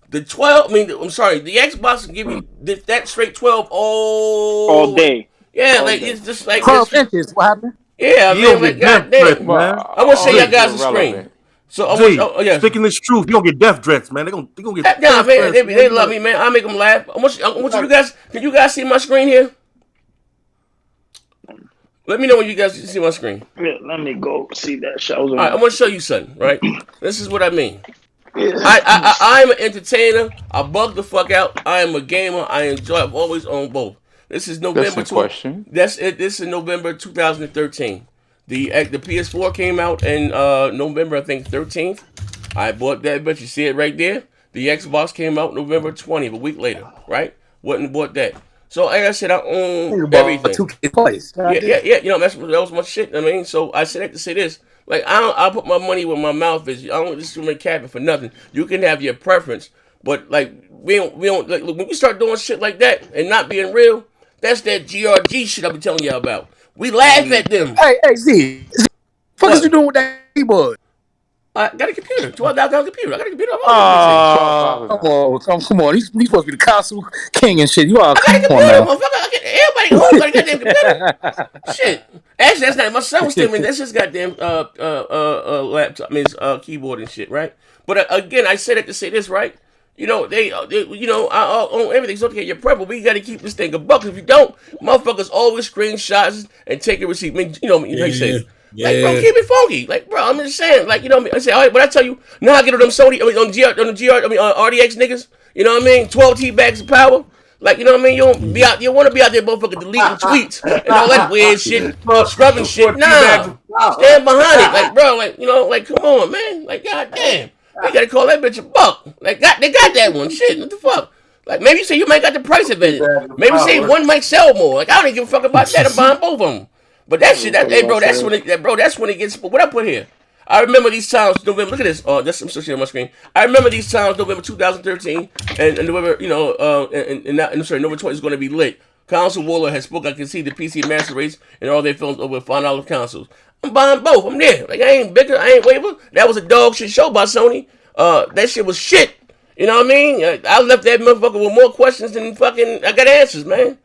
The 12, I'm sorry, the Xbox can give you that straight 12 all day. Yeah, like it's just like 12 inches. What happened? Yeah, man, like goddamn. I want to show y'all guys the irrelevant. screen. So speaking this truth, you don't get death threats, man. They gonna get. Nah, man, they love me, man. I make them laugh. I want you guys. Can you guys see my screen here? Let me know when you guys see my screen. Yeah, let me go see that show. All right, I'm gonna show you something. Right, this is what I mean. I'm an entertainer. I bug the fuck out. I am a gamer. I enjoy. I've always owned both. This is November. That's the question. That's it. This is November 2013. The PS4 came out in November, I think 13th. I bought that, but you see it right there. The Xbox came out November 20th, a week later, right? Went and bought that. So like I said, I own everything. 2K place. Yeah. You know, that was my shit. I mean, so I said that to say this. Like I put my money where my mouth is. I don't just make capping for nothing. You can have your preference, but like we don't like when we start doing shit like that and not being real. That's that GRG shit I've been telling y'all about. We laugh at them. Hey, Z. What is you doing with that keyboard? I got a computer. $12 computer. I got a computer. Come on. He's supposed to be the console king and shit. You are. I got a computer, motherfucker. Everybody home got a goddamn computer. Shit. Actually, that's not my son was still in. That's just goddamn laptop. I mean, keyboard and shit, right? But again, I said it to say this, right? You know, they you know, I own everything's okay. Your prep, but we got to keep this thing a buck. If you don't, motherfuckers always screenshots and take a receipt. I mean, you know, you say. Like, bro, keep it funky. Like, bro, I'm just saying, like, you know what I mean? I say, all right, but I tell you, now I get on them Sony, on RDX niggas, you know what I mean? 12 T-bags of power. Like, you know what I mean? You don't want to be out there motherfucking deleting tweets and all that weird shit, scrubbing shit. Nah, stand behind it. Like, bro, like, you know, like, come on, man. Like, goddamn. We got to call that bitch a buck. Like, they got that one. Shit, what the fuck? Like, maybe you say you might got the price advantage. Maybe say one might sell more. Like, I don't even give a fuck about that. I'm buying both of them. But that shit, that's when it gets. What I put here, I remember these times. November. Look at this. That's some shit on my screen. I remember these times. November 2013 and November. You know, November 20 is going to be lit. Console Waller has spoke. I can see the PC master race and all their films over $5 consoles. I'm buying both. I'm there. Like I ain't bicker. I ain't waver. That was a dog shit show by Sony. That shit was shit. You know what I mean? I left that motherfucker with more questions than fucking I got answers, man.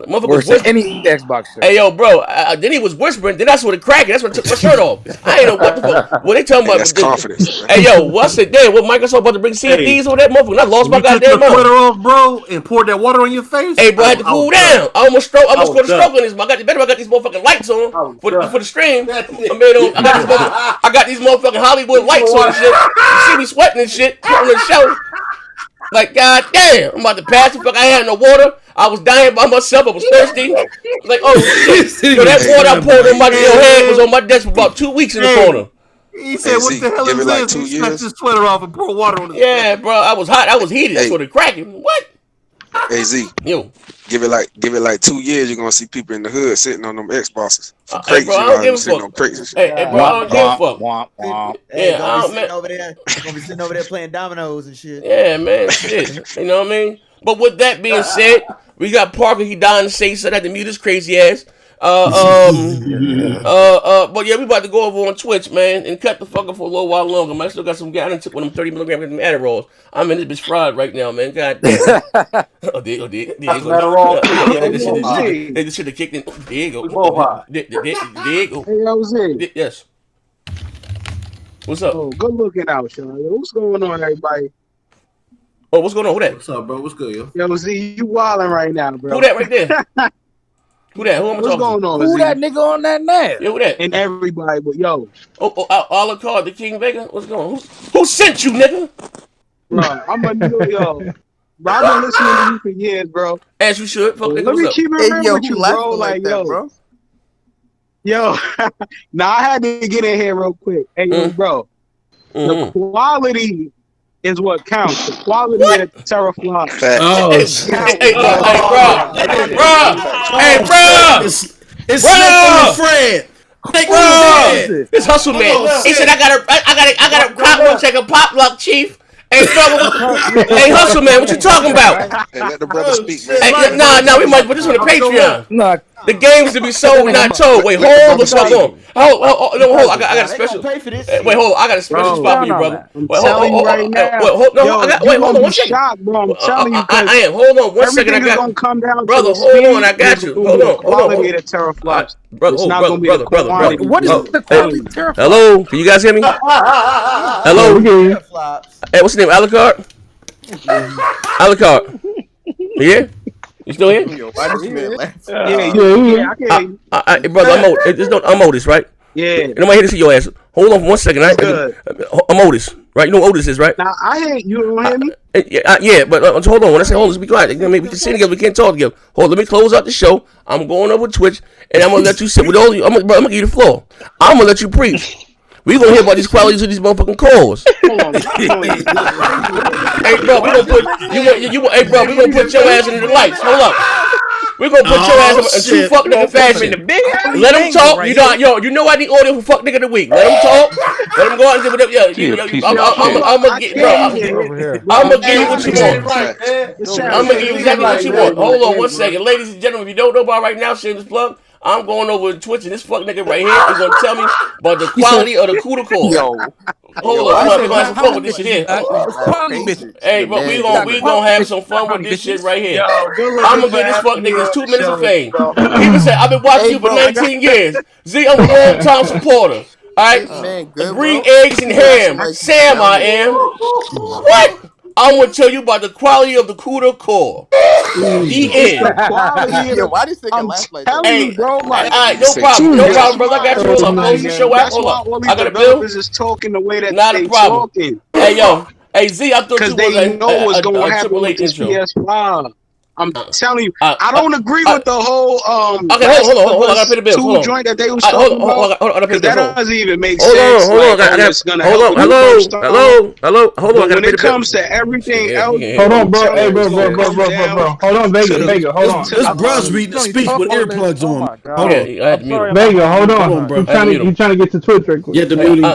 Worse than any Xbox shirt. Hey, yo, bro. Then he was whispering. Then that's when it cracked. That's when I took my shirt off. I ain't know what the fuck. What they talking about? That's confidence. Hey, yo, what's it there? What Microsoft about to bring CFDs on that motherfucker? I lost my goddamn mind. You took your sweater off, bro, and poured that water on your face? Hey, bro, I had to cool down. I almost caught a stroke on this. I got these motherfucking lights on for the stream. I got these motherfucking Hollywood lights on and shit. You see me sweating and shit on the show. Like, goddamn, I'm about to pass the fuck. I had no water. I was dying by myself. I was thirsty. Like, oh shit. Yo, that water I poured on my head was on my desk for about 2 weeks in the corner. He said, "What the hell is this?" He snatched his sweater off and poured water on his face. Bro, I was hot. I was heated. That's what it cracking. What? Hey Z, yo, give it like 2 years. You're gonna see people in the hood sitting on them Xboxes. Hey, bro, I don't give a fuck. Hey, bro, I don't give a fuck. Yeah, gonna be sitting over there playing dominoes and shit. Yeah, man, shit. You know what I mean? But with that being said, we got Parker. He dying to say so. I had to mute his crazy ass. But yeah, we about to go over on Twitch, man, and cut the fucker for a little while longer. Man, I still got some guy. I done took one of them 30 milligrams of them Adderalls. I'm in this bitch fried right now, man. God damn. They just should have kicked in. There you go. There you go. Hey, Jose. Yes. What's up? Oh, good looking out, Sean. What's going on, everybody? Oh, what's going on? Who that? What's up, bro? What's good, yo? Yo, Z, you wilding right now, bro. Who that right there? Who that? Who am I What's talking going to? on? Who that nigga on that net? Yeah, who that? And everybody, but yo. Alucard, the King Vega? What's going on? Who sent you, nigga? Bro, I'm a new yo. Bro, I've been listening to you for years, bro. As you should. Fuck, Let me keep it real with you, bro. Like, yo. Bro. Yo. Now, I had to get in here real quick. Hey, yo, bro. The quality is what counts. The quality of the teraflop. It's Slick on the Fred. This hustle man. He said, I got a cop one check a pop lock, chief. Hey, brother, hey, hustle man, what you talking about? Hey, let the brother speak, man. Hey, nah, we might put this on the Patreon. Nah, the games to be sold, not told. Wait, hold the fuck on. Hold, I got a special. Wait, hold on, I got a special spot for you, brother. Wait, hold on, hold on, 1 second. I'm telling you, I am. Hold on, 1 second. I got. Gonna come down brother, to hold on, I got you. Hold on. Quality of the teraflops. Brother, it's not gonna be the quantity. What is the quality of teraflops? Hello, can you guys hear me? Hello. Hey, what's your name? Alucard? Alucard. Yeah? You still here? Yeah, I can. Brother, I'm Otis, right? Yeah. Nobody here to see your ass. Hold on for 1 second. I'm Otis, right? You know who Otis is, right? Now, I hate you. Don't hear me? Yeah, but hold on. When I say hold, let's be quiet. Maybe we can sit together. We can't talk together. Hold, let me close out the show. I'm going over Twitch, and I'm going to let you sit with all you. I'm going to give you the floor. I'm going to let you preach. We gonna hear about these qualities of these motherfucking calls. Hey, bro, we gonna put Hey, bro, we gonna put your ass into the lights. Hold up. We gonna put your ass in true fuck nigga fashion. Let him talk. Right, you know I need audio for fuck nigga of the week. Let him talk. Let him go out and give it up. I'm gonna give you what you want. I'm gonna give you exactly what you want. Hold on 1 second, ladies and gentlemen. If you don't know about right now, shameless plug. I'm going over to Twitch and this fuck nigga right here is gonna tell me about the quality of the CUDA core. Hold on, we're gonna have some fun with this shit here. Hey, but we gonna have some fun with this shit right here. I'm gonna give this fuck niggas 2 minutes of fame. People say I've been watching you for 19 years. Z, I'm a long time supporter. Alright? Green eggs and ham. Sam, I am. What? I'm gonna tell you about the quality of the CUDA core. The end. Yo, why this nigga laugh like that? Hey, bro, like, no problem, brother. I got you. Hold up, close the show out. Hold up. I got a bill. Is talking the way that not they a problem. Talking. Hey, yo. Hey, Z, I thought you was they know what's gonna happen with this PS5. I'm telling you, I don't agree with the whole okay, hold on. I gotta pay the bills. Hold on. Joint that they was talking about. That doesn't even make sense. Hold on. Hello. Hold on. When it comes to everything else, hold on, bro. Hey, bro. Hold on, Vega. Hold on. This bruh's reading the speech with earplugs on. Hold on. Vega, hold on, bro. You trying to get to Twitch right quick? I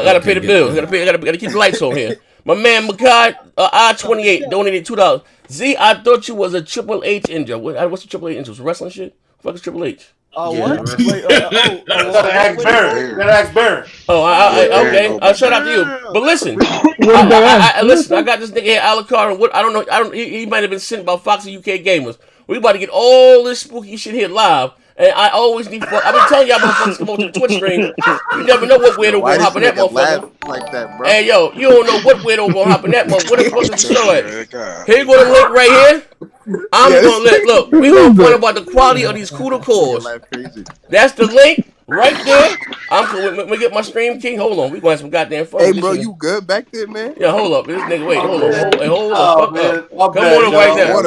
gotta pay the bills. Gotta keep the lights on here. My man Makai, I-28 donated $2. Z, I thought you was a Triple H injury. What's the Triple H injury? Wrestling shit? Fuck is Triple H? What? Wait, ask Baron. Okay. Shout out to you. But listen, listen. I got this nigga here, Alucard, and what I don't know. He might have been sent by Fox and UK Gamers. We about to get all this spooky shit here live. And I always need fuck. I've been telling y'all motherfuckers come on to the Twitch stream. You never know what weirdo gonna hop in that motherfucker. Like that, bro. Hey, yo, you don't know what weirdo gonna hop in that motherfucker. What's the show at? Here you go the link right here. I'm gonna look. We gonna find about the quality of these CUDA cores. That's the link right there. I'm gonna get my stream king. Hold on, we gonna have some goddamn fun. Hey, bro, you good back there, man? Yeah, hold up, this nigga. Wait, hold the fuck up. Come on right now.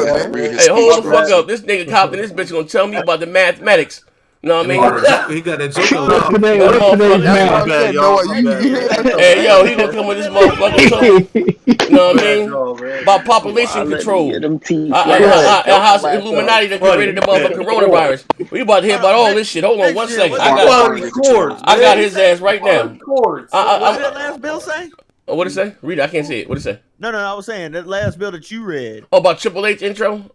Hey, hold the fuck up. This nigga cop and this bitch gonna tell me about the mathematics. You know what I mean? He got that joke. Hey, yo, he gonna come with this motherfucker talk. You know what I mean? About population control. How Illuminati that created the motherfucking coronavirus. We about to hear about all this shit. Hold on 1 second. I got his ass right now. What did that last bill say? What did it say? Read it. I can't see it. What did it say? No, I was saying that last bill that you read. Oh, about Triple H intro?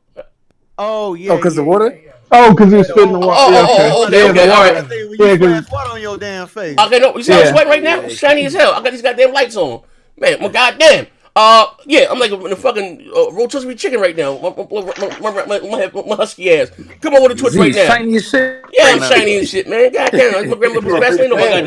Oh, yeah. Oh, because the water? Oh, because he was spitting the water. Okay, all right. You splash water on your damn face. Okay, no, you see I'm sweating right now? Shiny as hell. I got these goddamn lights on. Man, my goddamn. Yeah, I'm like a fucking rotisserie chicken right now. My husky ass. Come on with the Twitch right now. Shiny as shit. Yeah, I'm shiny as shit, man. Goddamn, my grandmother's best. Ain't no goddamn.